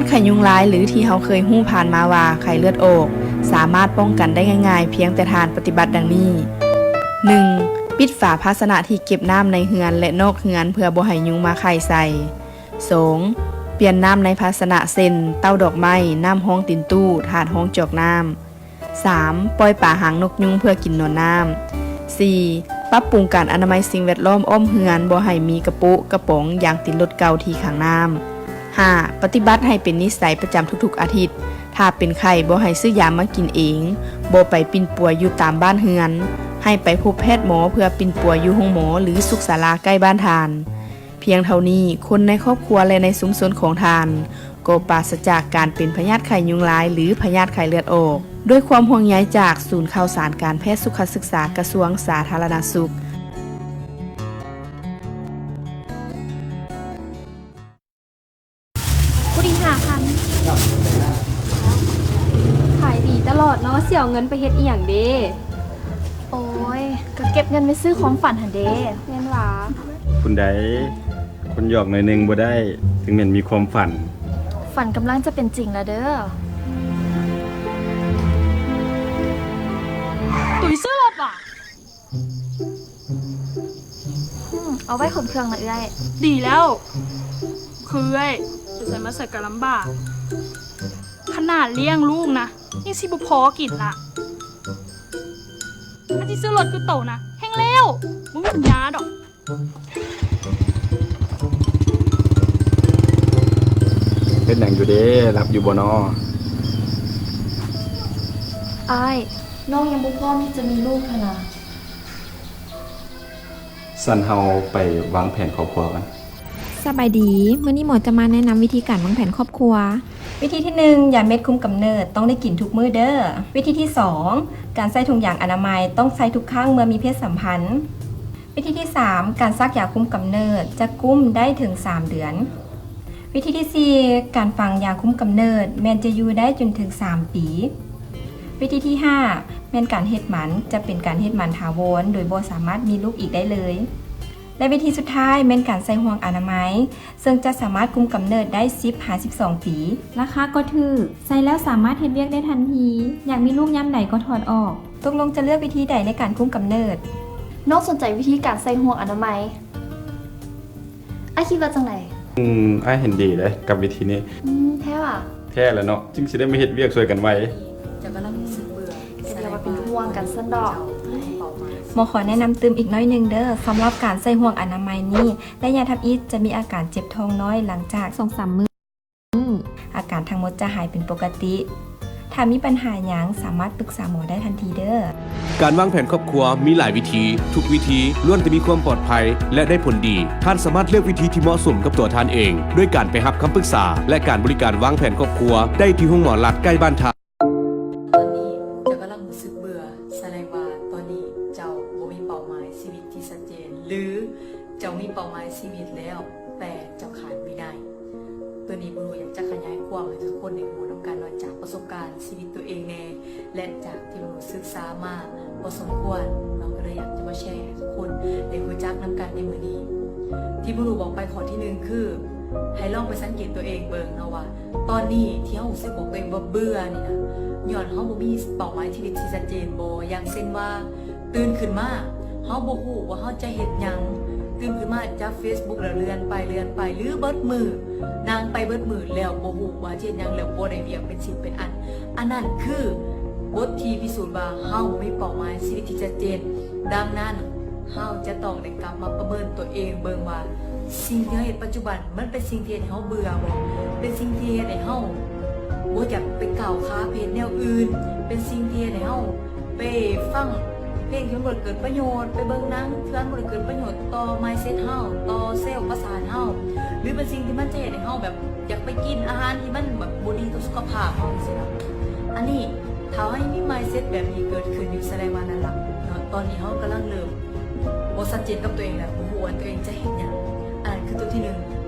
ไข้ยุงลายหรือที่เราเคยฮู้ผ่านมาว่าไข้เลือดออกสามารถป้องกันได้ง่ายๆเพียงแต่ทานปฏิบัติดังนี้ 1. ปิดฝาภาชนะที่เก็บน้ำในเฮือนและนอกเฮือนเพื่อบ่ให้ยุงมาไข่ใส่ 2. เปลี่ยนน้ำในภาชนะเช่นเต้าดอกไม้น้ำห้องตินตู้ถาดห้องจอกน้ำ 3. ปล่อยป่าหางนกยุงเพื่อกินนอนน้ำ 4. ปรับปรุงการอนามัยสิ่งแวดล้อมอ้อมเฮือนบ่ให้มีกระปุกระป๋องอย่างติดรถเก่าที่ข้างน้ำ 5. ปฏิบัติให้เป็นนิสัยประจำทุกๆอาทิตย์ถ้าเป็นไข้บ่ให้ซื้อยามากินเองบ่ไปปิ่นป่วยอยู่ตามบ้านเฮือนให้ไปพบแพทย์หมอเพื่อปิ่นป่วยอยู่ห้องหมอหรือสุขศาลาใกล้บ้านทานเพียงเท่านี้คนในครอบครัวและในชุมชนของทานก็ปราศจากการเป็นพยาธิไข้ยุงลายหรือพยาธิไข้เลือดออกด้วยความห่วงใยจากศูนย์ข่าวสารการแพทย์สุขศึกษากระทรวงสาธารณสุขผู้ดี5,000ขายดีตลอดเนาะเสี่ยวเงินไปเฮ็ดอีหยังเด้โอ้ยก็เก็บเงินไปซื้อของฝันหั่นเด้แม่นหว่าคุณใดคนหยอกหน่อยนึงบ่ได้ถึงแม้นมีความฝันกำลังจะเป็นจริงแล้วเด้อตุ๋ยซื้อรถว่ะเอาไว้ขนเครื่องนะเอ้ยดีแล้วคือเอ้ยจะใส่มาใส่กะลำบากขนาดเลี้ยงลูกนะยังสิบ่พอกินละถ้าที่ซื้อรถคือโตนะแห้งแล้วมึงมีปัญญาดอกเป็นหนังอยู่เด้รับอยู่บ่นออ้ายน้องยังบ่พร้อมที่จะมีลูกค่ะนะสั่นเฮาไปวางแผนครอบครัวกันสบายดีมื้อนี้หมอจะมาแนะนำวิธีการวางแผนครอบครัววิธีที่1ยาเม็ดคุมกำเนิดต้องได้กินทุกมื้อเด้อวิธีที่2การใส่ถุงยางอนามัยต้องใส่ทุกครั้งเมื่อมีเพศสัมพันธ์วิธีที่3การซักยาคุมกำเนิดจะกุ้มได้ถึง3เดือนวิธีที่4การฝังยาคุมกำเนิดแมนจะอยู่ได้จนถึง3ปีวิธีที่5แมนการเฮ็ดหมันจะเป็นการเฮ็ดหมันถาวรโดยบ่สามารถมีลูกอีกได้เลยและวิธีสุดท้ายแม่นการใส่ห่วงอนามัยซึ่งจะสามารถคุมกำเนิดได้10-12 ปีราคาก็ถูกใส่แล้วสามารถเฮ็ดเวียกได้ทันทีอยากมีลูกยามใดก็ถอดออกตกลงจะเลือกวิธีใดในการคุมกำเนิดน้องสนใจวิธีการใส่ห่วงอนามัยอ้ายคิดว่าจังไดอ้ายเห็นดีเลยกับวิธีนี้แท้ว่ะแท้แล้วเนาะจึงสิได้มาเฮ็ดเวียกช่วยกันไว้จะกำลังรู้สึกเบื่อแต่ว่าเป็นห่วงกันซั่นดอกหมอขอแนะนำเติมอีกน้อยหนึ่งเด้อสำหรับการใส่ห่วงอนามัยนี้และยาทับอิฐจะมีอาการเจ็บท้องน้อยหลังจาก 2-3 มื้ออาการทั้งหมดจะหายเป็นปกติถ้ามีปัญหาหยังสามารถปรึกษาหมอได้ทันทีเด้อการวางแผนครอบครัวมีหลายวิธีทุกวิธีล้วนจะมีความปลอดภัยและได้ผลดีท่านสามารถเลือกวิธีที่เหมาะสมกับตัวท่านเองด้วยการไปรับคำปรึกษาและการบริการวางแผนครอบครัวได้ที่ห้องหมอรัฐใกล้บ้านท่านตอนนี้เจ้ากำลังรู้สึกเบื่อแสดงว่าตอนนี้เจ้าบ่มีเป้าหมายชีวิตที่ชัดเจนหรือเจ้ามีเป้าหมายชีวิตแล้วแต่เจ้าขาดไม่ได้ตัวนี้บุรุษอยากจะขยายความให้ทุกคนได้รู้นำกันว่าจากประสบการณ์ชีวิตตัวเองแน่และจากที่บุรุษศึกษามาพอสมควรน้องก็เลยอยากจะมาแชร์ให้ทุกคนได้รู้จักนำกันในมื้อนี้ที่บุรุษบอกไปข้อที่1คือให้ลองไปสังเกตตัวเองเบิ่งเนาะว่าตอนนี้ที่เฮารู้สึกบอกตัวเองว่าเบื่อนี่นะย้อนเฮาบ่มีเป้าหมายชีวิตที่ชัดเจนบ่อย่างเช่นว่าตื่นขึ้นมาเฮาบ่ฮู้ว่าเฮาจะเฮ็ดหยังตื่นขึ้นมาจับ Facebook แล้วเลื่อนไปหรือเบิดมือนางไปเบิดมือแล้วบ่ฮู้ว่าเฮ็ดหยังแล้วบ่ได้เรียกเป็นชิ้นเป็นอันนั้นคือบทที่พิสูจน์ว่าเฮามีเป้าหมายชีวิตที่ชัดเจนดังนั้นเฮาจะต้องได้กลับมาประเมินตัวเองเบิ่งว่าสิ่งที่เฮาเฮ็ดปัจจุบันมันเป็นสิ่งที่เฮาเบื่อบ่เป็นสิ่งที่ให้เฮาบ่อยากไปก้าวขาเพศแนวอื่นเป็นสิ่งที่ให้เฮาไปฟังเพลงที่มันเกิดประโยชน์ไปเบิ่งหนังที่มันเกิดประโยชน์ต่อ mindset เฮาต่อเซลล์ประสาทเฮาหรือเป็นสิ่งที่มันจะเฮ็ดให้เฮาแบบอยากไปกินอาหารที่มันแบบบ่ดีต่อสุขภาพเฮาจังซี่ล่ะอันนี้ถ้าให้มี mindset แบบนี้เกิดขึ้นอยู่แสดงว่านั่นล่ะเนาะตอนนี้เฮากำลังเริ่มบ่ชัดเจนกับตัวเองแล้วบ่ฮู้ว่าตัวเองจะเฮ็ดหยังอันนั้นคือตัวที่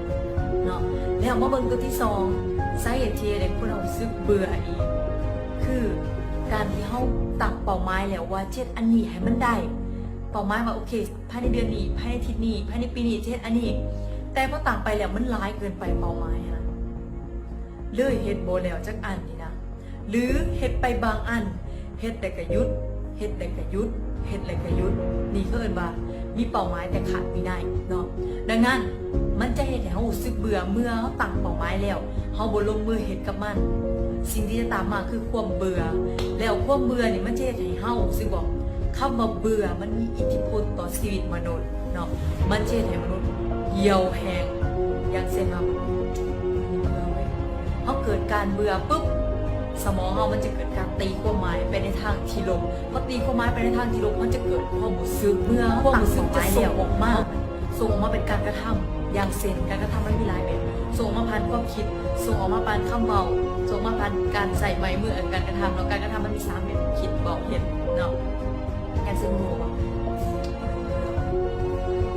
1เนาะแล้วมาเบิ่งตัวที่2สาเหตุที่ให้คนเรารู้สึกเบื่ออีกคือการที่เฮาตั้งเป้าหมายแล้วว่าเฮ็ดอันนี้ให้มันได้เป้าหมายว่าโอเคภายในเดือนนี้ภายในอาทิตย์นี้ภายในปีนี้เฮ็ดอันนี้แต่พอตั้งไปแล้วมันหลายเกินไปเป้าหมายนะ เลยเฮ็ดบ่แล้วจักอันนี่นะหรือเฮ็ดไปบางอันเฮ็ดแต่ก็หยุดเฮ็ดแต่ก็หยุดเฮ็ดแล้วก็หยุดนี่คือเอิ้นว่ามีเป้าหมายแต่ขาดวินัยเนาะดังนั้นมันจะเฮ็ดให้เฮารู้สึกเบื่อเมื่อเฮาตั้งเป้าหมายแล้วเฮาบ่ลงมือเฮ็ดกับมันสิ่งที่จะตามมาคือความเบื่อแล้วความเบื่อนี่มันจะเฮ็ดให้เฮารู้สึกว่าคำว่าเบื่อมันมีอิทธิพลต่อชีวิตมนุษย์เนาะมันจะเฮ็ดให้มนุษย์เหี่ยวแห้งอย่างเช่นว่าเขาเกิดการเบื่อปุ๊บสมองเรามันจะเกิดการตีความหมายไปในทางที่ลบพอตีความหมายไปในทางที่ลบมันจะเกิดความรู้สึกเมื่อความรู้สึกจะส่งออกมาเป็นการกระทำอย่างเช่นการกระทำมันมีหลายแบบส่งออกมาผ่านความคิดส่งออกมาผ่านคำเมาส่งออกมาผ่านการใส่ไม้มือการกระทำแล้วการกระทำมันมี3แบบคิดบอกเห็นเนาะการซึ่งรู้ว่า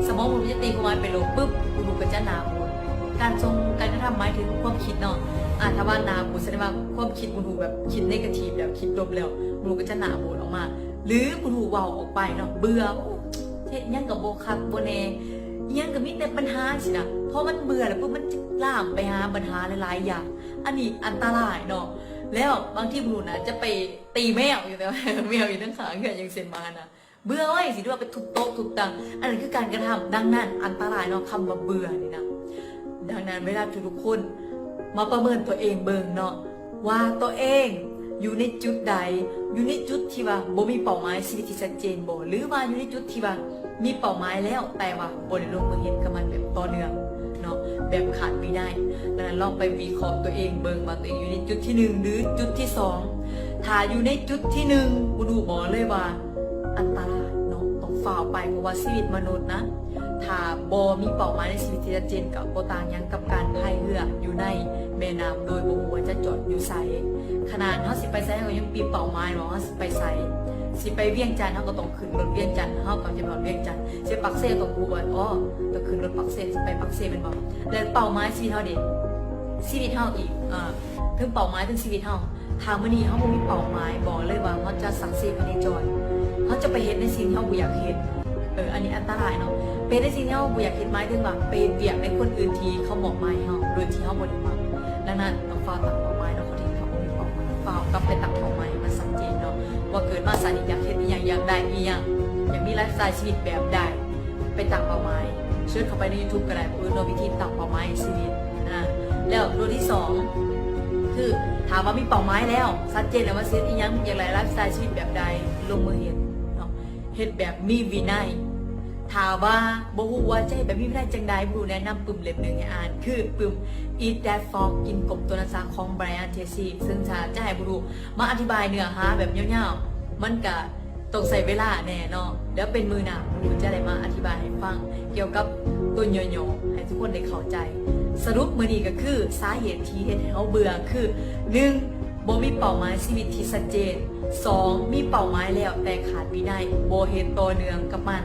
สมองมันจะตีความหมายไปลบปุ๊บมันก็จะหนาหมดการทรงการกระทำหมายถึงความคิดเนาะถ้าว่าหนาบูดแสดงว่าความคิดบุญหูแบบคิดเนกาทีฟแล้วคิดลบแล้วบุญก็จะหนาบูดออกมาหรือบุญหูเบาออกไปเนาะเบื่อเฮ็ดยังกับโบคักโบเนยังกับมีแต่ปัญหาสินะเพราะมันเบื่อแล้วปุ๊บมันจะล่ามไปหาปัญหาหลายๆอย่างอันนี้อันตรายเนาะแล้วบางที่บุญนะจะไปตีแมวอยู่แต่ว่าแมวอยู่ทั้งขาเกิดยังเซนมานะเบื่อไว้สิด้วยไปทุบโต๊ะทุบตังอันนั้นคือการกระทำดังนั้นอันตรายเนาะคำว่าเบื่อนี่นะดังนั้นเวลาทุกคนมาประเมินตัวเองเบิ่งเนาะว่าตัวเองอยู่ในจุดใดอยู่ในจุดที่ว่าบ่มีเป้าหมายชีวิตที่ชัดเจนบ่หรือว่าอยู่ในจุดที่ว่ามีเป้าหมายแล้วแต่ว่าบ่ได้ลงมือเฮ็ดกับมันแบบต่อเนื่องเนาะแบบขาดวินัยดังนั้นลองไปวิเคราะห์ตัวเองเบิ่งว่าตัวเองอยู่ในจุดที่1หรือจุดที่2ถ้าอยู่ในจุดที่1บ่รู้บ่เลยว่าอันตรายเนาะต้องฝ่าไปเพราะว่าชีวิตมนุษย์นะถ้าบ่มีเป้าหมายในชีวิตที่ชัดเจนกับบ่ต่างหยังกับการพายเรืออยู่ในแม่น้ำโดยบ่ฮู้ว่าจะจอดอยู่ไสขนาดเฮาสิไปไสเฮาก็ยังมีเป้าหมายว่าเฮาสิไปไสสิไปเวียงจันทน์เฮาก็ต้องขึ้นรถเวียงจันทน์เฮาก็จะไปเวียงจันทน์สิปักเซ่ต้องฮู้ว่าต้องขึ้นรถปักเซ่สิไปปักเซ่เป็นบ่แล้วเป้าหมายชีวิตเฮาเด้ชีวิตเฮาอีกถึงเป้าหมายถึงชีวิตเฮาถ้ามื้อนี้เฮาบ่มีเป้าหมายบอกเลยว่าเฮาจะสักเซสภายในจอยเฮาจะไปเฮ็ดในสิ่งที่เฮาบ่อยากเฮ็ดอันนี้อันตรายเนาะเป็นในสิ่งที่เฮาบ่อยากเฮ็ดหมายถึงว่าไปเวียกในคนอื่นที่เขาบอกมาให้เฮาโดยที่เฮาบ่ได้มาดังนั้นต้องฝ่าตั้งเป้าหมายเนาะคนที่เขาบ่มีเป้าหมายฝ่ากลับไปตั้งเป้าหมายมันชัดเจนเนาะว่าเกิดมาสานิอยากเฮ็ดอีหยังอยากได้อีหยังอยากมีไลฟ์สไตล์ชีวิตแบบใดไปตั้งเป้าหมายเชิญเข้าไปใน YouTube ก็ได้เพื่อวิธีตั้งเป้าหมายชีวิตนะแล้วตัวที่2คือถามว่ามีเป้าหมายแล้วชัดเจนแล้วว่าเซตอีหยังอยากได้ไลฟ์สไตล์ชีวิตแบบใดลงมือเฮ็ดเนาะเฮ็ดแบบมีวินัยถามว่าบ่ฮู้ว่าจะเฮ็ดแบบมีวินัยจังใดผู้แนะนำปึ้มเล่มนึงให้อ่านคือปึ้ม Eat That Frog กินกบตัวนั้นซะของ Brian Tracy ซึ่งจะให้ผู้รู้มาอธิบายเนื้อหาแบบยาวๆมันก็ต้องใช้เวลาแน่เนาะเดี๋ยวเป็นมือหน้าผู้จะได้มาอธิบายให้ฟังเกี่ยวกับตัวย่อๆให้ทุกคนได้เข้าใจสรุปมื้อนี้ก็คือสาเหตุที่เฮ็ดให้เฮาเบื่อคือ 1. บ่มีเป้าหมายชีวิตที่ชัดเจน 2. มีเป้าหมายแล้วแต่ขาดวินัยบ่เฮ็ดต่อเนื่องกับมัน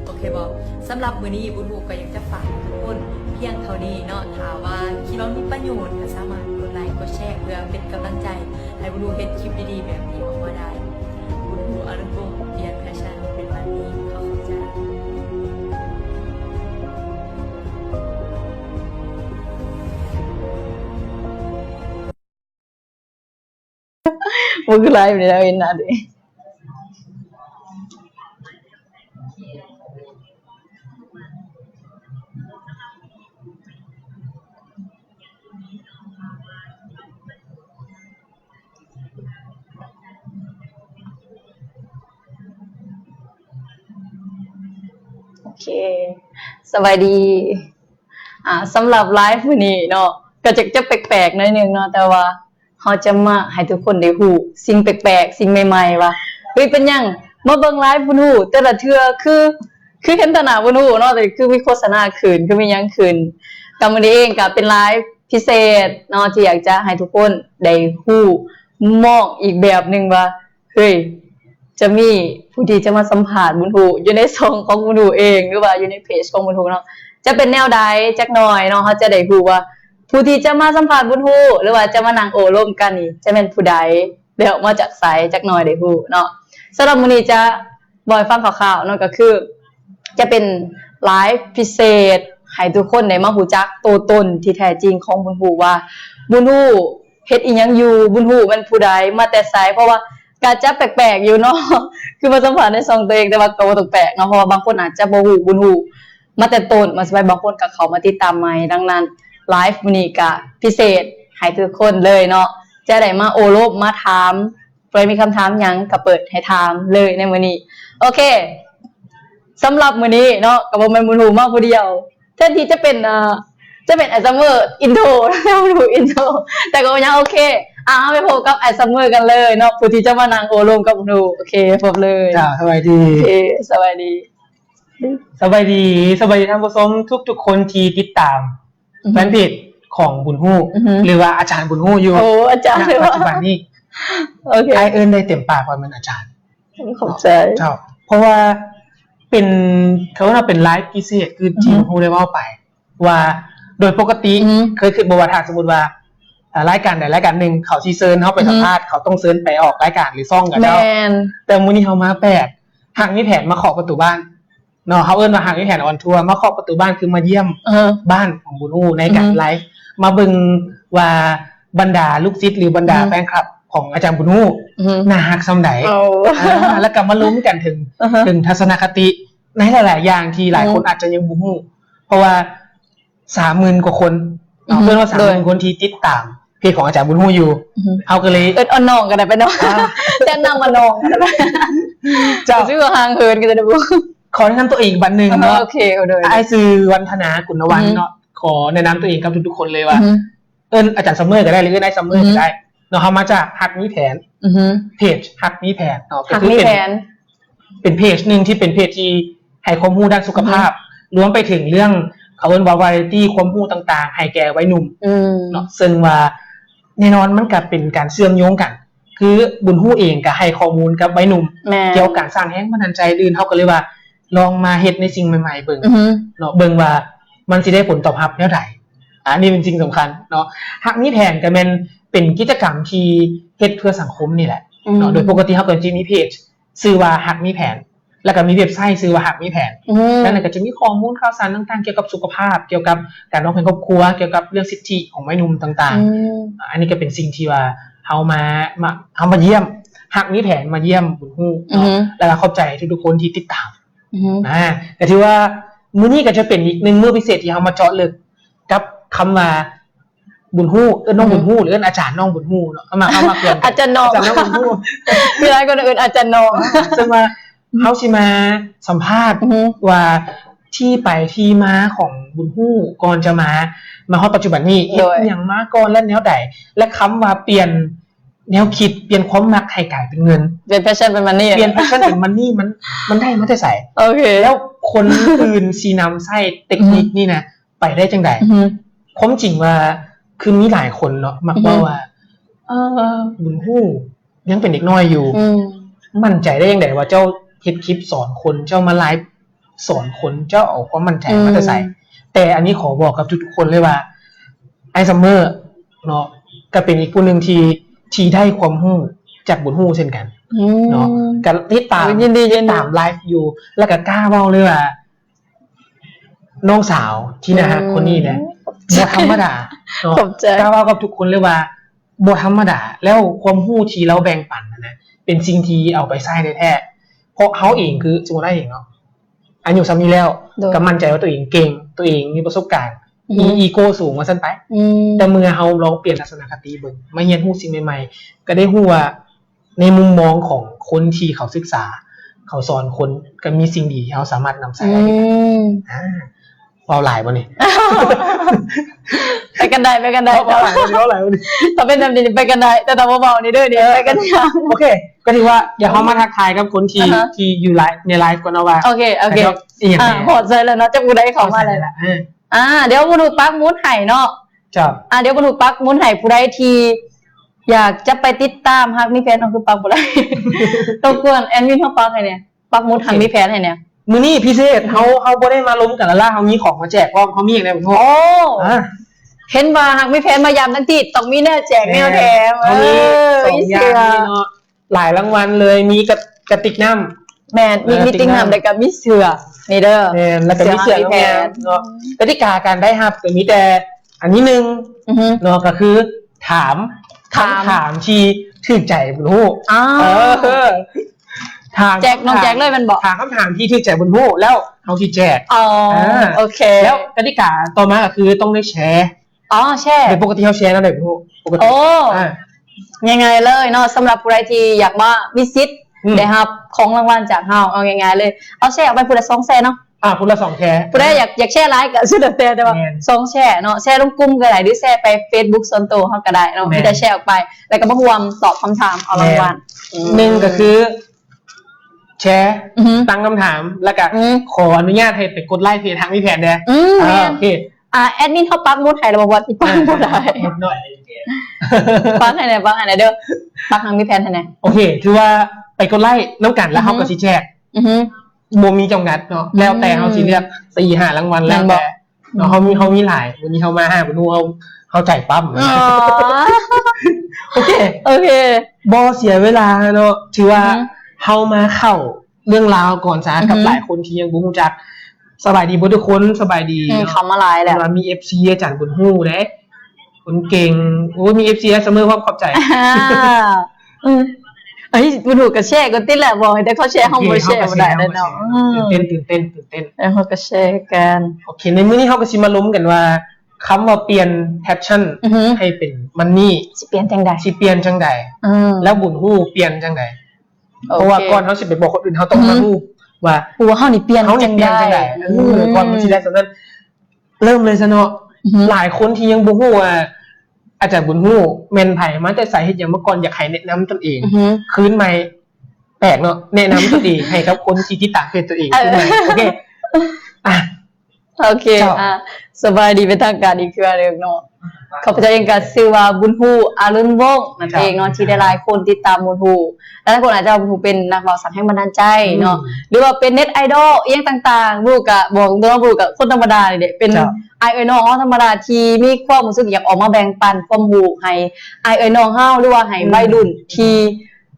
โอเคบ่สำหรับมื้อนี้บุญฮูก็อยากจะฝากทุกคนเพียงเท่านี้เนาะถ้าว่าคิดว่ามีประโยชน์ก็สามารถกดไลค์กดแชร์เพื่อเป็นกำลังใจให้บุญฮูเฮ็ดคลิปดีๆแบบนี้ออกมาได้บุญฮูอรุณพงษ์เรียนแพชชั่นเป็นวันนี้เข้าใจมันคือไลฟ์นี่นะเอ็นนะดิโอเคสวัสดีสำหรับไลฟ์วันนี้เนาะก็จะแปลกๆหน่อยนึงเนาะแต่ว่าเขาจะมาให้ทุกคนได้ฮู้สิ่งแปลกๆสิ่งใหม่ๆว่าเฮ้ยเป็นหยังมาเบิ่งไลฟ์บ่ฮู้แต่ละเทื่อคือเห็นแตหน้าบ่ฮู้เนาะแต่คือมีโฆษณาขึ้นคือมีหยังขึ้นก็มื้อนี้เองก็เป็นไลฟ์พิเศษเนาะที่อยากจะให้ทุกคนได้ฮู้มองอีกแบบนึงว่าเฮ้ยจะมีผู้ที่จะมาสัมภาษณ์บุญฮูอยู่ในช่องของบุญฮูเองหรือว่าอยู่ในเพจของบุญฮูเนาะจะเป็นแนวใดจักหน่อยเนาะเขาจะได้ฮู้ว่าผู้ที่จะมาสัมภาษณ์บุญฮูหรือว่าจะมานั่งโอ้ร่วมกันนี่จะเป็นผู้ใดแล้วมาจากไสจักหน่อยได้ฮู้เนาะสำหรับมื้อนี้จะบ่อยฟังข่าวๆเนาะก็คือจะเป็นไลฟ์พิเศษ ให้ทุกคนได้มารู้จักตัวตนที่แท้จริงของบุญฮู้ว่าบุญฮู้เฮ็ดอีหยังอยู่บุญฮู้มันผู้ใดมาแต่ไสเพราะว่าการจะแปลกๆอยู่เนาะ คือมาสัมผัสในช่องตัวเองแต่ว่าก็บ่ต้องแปลกเนาะเพราะว่าบางคนอาจจะบ่ฮู้บุญฮู้มาแต่ต้นมาสิไปบางคนก็เข้ามาติดตามใหม่ดังนั้นไลฟ์มื้อนี้ก็พิเศษให้ทุกคนเลยเนาะจะได้มาโอโลบมาถามใครมีคำถามหยังก็เปิดให้ถามเลยในมื้อนี้โอเคสำหรับมื้อนี้เนาะก็บ่แม่นบุญฮู้มาผู้เดียวแทนที่จะเป็นไอซัมเมอร์อินโทรแล้วบุญฮู้อินโทรแต่ก็ยังโอเคไปพบกับไอซัมเมอร์กันเลยเนาะผู้ที่จะมานั่งโอโลมกับบุญฮู้โอเคพบเลย จ้าสบายดี โอเคสวัสดี สบายดีท่านผู้ชมทุกคนที่ติดตามแฟนเพจของบุญฮู้หรือว่าอาจารย์บุญฮู้อยู่ โอ้อาจารย์ ณปัจจุบันนี้ โอเค ไอเอิ้นได้เต็มปากว่ามันอาจารย์ ขอบใจ เจ้าเพราะว่าเป็นเขาว่าเป็นไลฟ์พิเศษคือที่บุญฮู้ได้เว่าไป ว่าโดยปกติเคยคือบอกว่าถ้าสมมติว่ารายการใดรายการหนึ่งเขาซีเซิร์นเขาไปสัมภาษณ์เขาต้องเซิร์นไปออกรายการหรือซ่องกัน แม เจ้า น แต่มื้อนี้เขามาแปลกหากมีแผนมาเคาะประตูบ้านเนาะเขาเอิ้นว่าหากมีแผนออนทัวร์มาเคาะประตูบ้านคือมาเยี่ยมบ้านของบุญฮู้ในการไลฟ์มาเบิ่งว่าบรรดาลูกศิษย์หรือบรรดาแฟนคลับของอาจารย์บุญฮู้น่าฮักซำใดแล้วก็มาลุ้นกันถึงทัศนคติในหลายๆอย่างที่หลายคนอาจจะยังบ่ฮู้เพราะว่า 30,000 กว่าคนเพิ่นว่า 30,000 คนที่ติดตามเพจของอาจารย์บุญฮู้อยู่เอาก็เลยเอิ้นอ่อนน้องกันได้ไปเนาะจะนำมาน้องกันได้ เจ้า ชื่อห่างเหินกันจะได้บ่ ขอแนะนำตัวเองบัดนึงเนาะ โอเคเอาเลย ไอ้ชื่อวันธนากุณวันเนาะขอแนะนำตัวเองกับทุกๆคนเลยว่าเอิ้นอาจารย์ซัมเมอร์ก็ได้หรือเอิ้นไอ้ซัมเมอร์ก็ได้เนาะเฮามาจากฮักมีแผนเพจฮักมีแผนเนาะก็คือเป็นเพจนึงที่เป็นเพจที่ให้ความรู้ด้านสุขภาพรวมไปถึงเรื่องเขาเอิ้นว่าวาไรตี้ความรู้ต่างๆให้แก่วัยหนุ่มเนาะซึ่งว่าแน่นอนมันก็เป็นการเชื่อมโยงกัน คือบุญฮู้เองก็ให้ข้อมูลกับวัยหนุ่มเกี่ยวกับการสร้างแรงบันดาลใจอื่นเฮาก็เลยว่าลองมาเฮ็ดในสิ่งใหม่ๆเบิ่งเนาะเบิ่งว่ามันสิได้ผลตอบรับแนวใดอันนี้เป็นสิ่งสำคัญเนาะฮักมีแผนก็แม่นเป็นกิจกรรมที่เฮ็ดเพื่อสังคมนี่แหละเนาะโดยปกติเฮาก็จะมีเพจชื่อว่าฮักมีแผนแล้วก็มีเว็บไซต์ชื่อว่าฮักมีแผนแล้วนั่นก็จะมีข้อมูลข่าวสารต่างๆเกี่ยวกับสุขภาพเกี่ยวกับการวางแผนครอบครัวเกี่ยวกับเรื่องสิทธิของวัยหนุ่มต่างๆอันนี้ก็เป็นสิ่งที่ว่าเฮามาเยี่ยมฮักมีแผนมาเยี่ยมบุญฮู้เนาะแล้วก็ขอบใจทุกๆคนที่ติดตามก็ถือว่ามื้อนี้ก็จะเป็นอีกหนึ่งมื้อพิเศษที่เฮามาเจาะลึกกับคำว่าบุญฮู้น้องบุญฮู้หรืออาจารย์น้องบุญฮู้เนาะเอามาเปลี่ยนอาจารย์น้องบุญฮู้มีหลายคนอื่นอาจารย์น้องซึ่งว่าเฮาสิมาสัมภาษณ์ว่าที่ไปที่มาของบุญฮู้ก่อนจะมาฮอดปัจจุบันนี้เฮ็ดหยังมาก่อนและแนวใดและคำว่าเปลี่ยนแนวคิดเปลี่ยนความมักให้กลายเป็นเงินเปลี่ยนแพชชั่นเป็นมันนี่เปลี่ยนแพชชั่นเป็นมันนี่มันได้มาแต่ไสโอเคแล้วคนอื่นสินำใช้เทคนิคนี่นะไปได้จังได๋ความจริงว่าคือมีหลายคนเนาะมักว่าบุญฮู้ยังเป็นเด็กน้อยอยู่มั่นใจได้จังได๋ว่าเจ้าเฮ็ดคลิปสอนคนเจ้ามาไลฟ์สอนคนเจ้าเอาความมั่นใจมาแต่ไสแต่อันนี้ขอบอกกับทุกๆคนเลยว่าไอ้ซัมเมอร์เนาะก็เป็นอีกผู้นึงที่ได้ความรู้จากบุญฮู้เช่นกันเนาะก็ติดตามไลฟ์อยู่แล้วก็กล้าเว้าเลยว่าน้องสาวที่นะฮะคนนี้เนี่ยบ่ธรรมดาเนาะกล้าเว้ากับทุกคนเลยว่าบ่ธรรมดาแล้วความรู้ที่เราแบ่งปันนะเป็นสิ่งที่เอาไปใช้ได้แท้เพราะเขาเองคือสมมุติได้เองเนาะอายุซ้ำนี้แล้วก็มั่นใจว่าตัวเองเก่งตัวเองมีประสบการณ์มีอีโก้สูงว่าซั่นไปแต่เมื่อเฮาลองเปลี่ยนทัศนคติเบิ่งมาเรียนรู้สิ่งใหม่ๆก็ได้รู้ว่าในมุมมองของคนที่เขาศึกษาเขาสอนคนก็มีสิ่งดีที่เฮาสามารถนำใช้ได้เว้าหลายบ่นี่ ไปกันได้เว้าหลายบ่นี่ถ้าเป็นแบบนี้ไปกันได้แต่ถ้าบ่เว้านี่เด้อนี่ไปกันยากโอเคก็ถือว่าอย่าเฮามาทักทายกับคนที่อยู่ไลฟ์ในไลฟ์ก่อนเนาะว่าโอเคโหดใจแล้วเนาะจะผู้ใดเข้ามาเลยล่ะเดี๋ยวบุรุษปักหมุดให้เนาะจ้ะเดี๋ยวบุรุษปักหมุดให้ผู้ใดที่อยากจะไปติดตามฮักมีแฟนต้องคือปักบ่ได้ รบกวนแอดมินเฮาปักให้เนี่ยปักหมุดฮักมีแฟนให้เนี่ยมื้อนี้พิเศษเฮาบ่ได้มาล้มกันละล่ะเฮามีของมาแจกพร้อมเฮามีอย่างไรบ่เห็นว่าฮักมีแฟนมายามทั้งทีต้องมีแนวแจกแนวแถม2อย่างนี่เนาะหลายรางวัลเลยมีกระติกน้ำแม่นมีติ๊กน้ำแล้วก็มีเสื้อ นี่เด้อ แม่นแล้วก็มีเสื้อ มีแผ แม่ น เนาะกติกาการได้รับก็มีแต่อันนี้นึง อือฮึ เนาะก็คือถามคำถามที่ถูกใจบนหู้ อ้าว ถาม แจกน้องแจกเลยมันบอก ถามคำถามที่ถูกใจบนหู้แล้วเอาที่แจก อ๋อโอเค แล้วกติกาต่อมาก็คือต้องได้แชร์ อ๋อแช่ โดยปกติเขาแชร์นั่นแหละบนหู้ปกติ โอ้ อ่า ยังไงเลยเนาะสำหรับผู้ใดที่อยากมาวิสิต อืม ได้รับของรางวัลจากเฮาเอาง่ายๆเลยเอาแชร์เอาไปผู้ละ2แชร์เนาะ คนละ2แชร์ ผู้ใดอยากแชร์ไลค์ก็สุดแต่ว่า แม่น 2แชร์เนาะแชร์ลงกลุ่มก็ได้หรือแชร์ไป Facebook ส่วนตัวเฮาก็ได้เนาะ แม่น มีแต่แชร์ออกไปแล้วก็บ่รวมตอบคำถามเอารางวัล หนึ่งก็คือ แชร์ อือฮึ ตั้งคำถามแล้วก็ อืม ขออนุญาตให้ไปกดไลค์เพจทางมีแผนเด้อ แม่น โอเค แอดมินเขาปักหมุดให้แล้วบอกว่าที่ปักบ่ได้ หมดหน่อย ปักให้ไหนปักให้ไหนเด้อปักทางมีแผนให้ไหน โอเค ถือว่าไปกดไลค์น้ำกันแล้วเขาก็สิแจก อือฮึ บ่มีจำกัดเนาะแล้วแต่เขาสิเลือก4-5รางวัลแล้ว แม่นบ่ แต่เนาะเขามีหลายวันนี้เขามา5วันนู้นเขาจ่ายปั๊ม อ๋อ โอเค โอเค บ่เสียเวลาเนาะถือว่า อือฮึ เฮามาเข้าเรื่องราวก่อนจ้ากับ อือฮึ หลายคนที่ยังบ่รู้จักสบายดีบ่ทุกคนสบายดี เขามาหลายแหละ ว่ามี FC อาจารย์บุญฮู้เด้คนเก่งโอ้ยมี FC เสมอความขอบใจ เอ้ยบุถูกกับแชร์กันติแหละบอกให้แต่เขาแชร์ห้องบ่แชร์บ่ได้เนาะ ตื่นเต้น แล้วเขาก็แชร์กัน โอเคในมื้อนี้เฮาก็สิมาล้มกันว่าคำว่าเปลี่ยนแคปชั่น อือฮึ ให้เป็นมันนี่ สิเปลี่ยนจังใด สิเปลี่ยนจังใด แล้วบุญฮู้เปลี่ยนจังใดเพราะว่าก่อนเฮาสิไปบอกคนอื่นเฮาต้องมาฮู้ว่า หัวเฮานี่เปลี่ยน เฮานี่เปลี่ยนจังใดก่อนมันสิได้สำนั้นเริ่มเลยซะเนาะ หลายคนที่ยังบ่ฮู้ว่าอาจารย์บุญฮู้แม่นไผมาแต่ไสเฮ็ดหยังเมื่อก่อนอยากให้แนะนำตนเอง คืนใหม่แปลกเนาะแนะนำตนเองให้กับคนที่ติดตามเพจตัวเองคืนใหม่โอเคอ่ะ โอเค เจ้า สบายดีเป็นทางการอีกคืออะไรเนาะข้าพเจ้าเองก็ชื่อว่าบุญฮู้อารุณวงศ์นั่นเองเนาะที่ได้หลายคนติดตามบุญฮู้และหลายคนอาจจะเอาบุญฮู้เป็นนักร้องสรรค์แห่งบันดาลใจเนาะหรือว่าเป็นเน็ตไอดอลอีหยังต่างๆลูกก็บอกตรงๆว่าลูกก็คนธรรมดานี่แหละเป็น เจ้า ไอเอ้ยน้องธรรมดาที่มีความรู้สึกอยากออกมาแบ่งปันความรู้ให้ไอเอ้ยน้องเฮาหรือว่าให้วัยรุ่นที่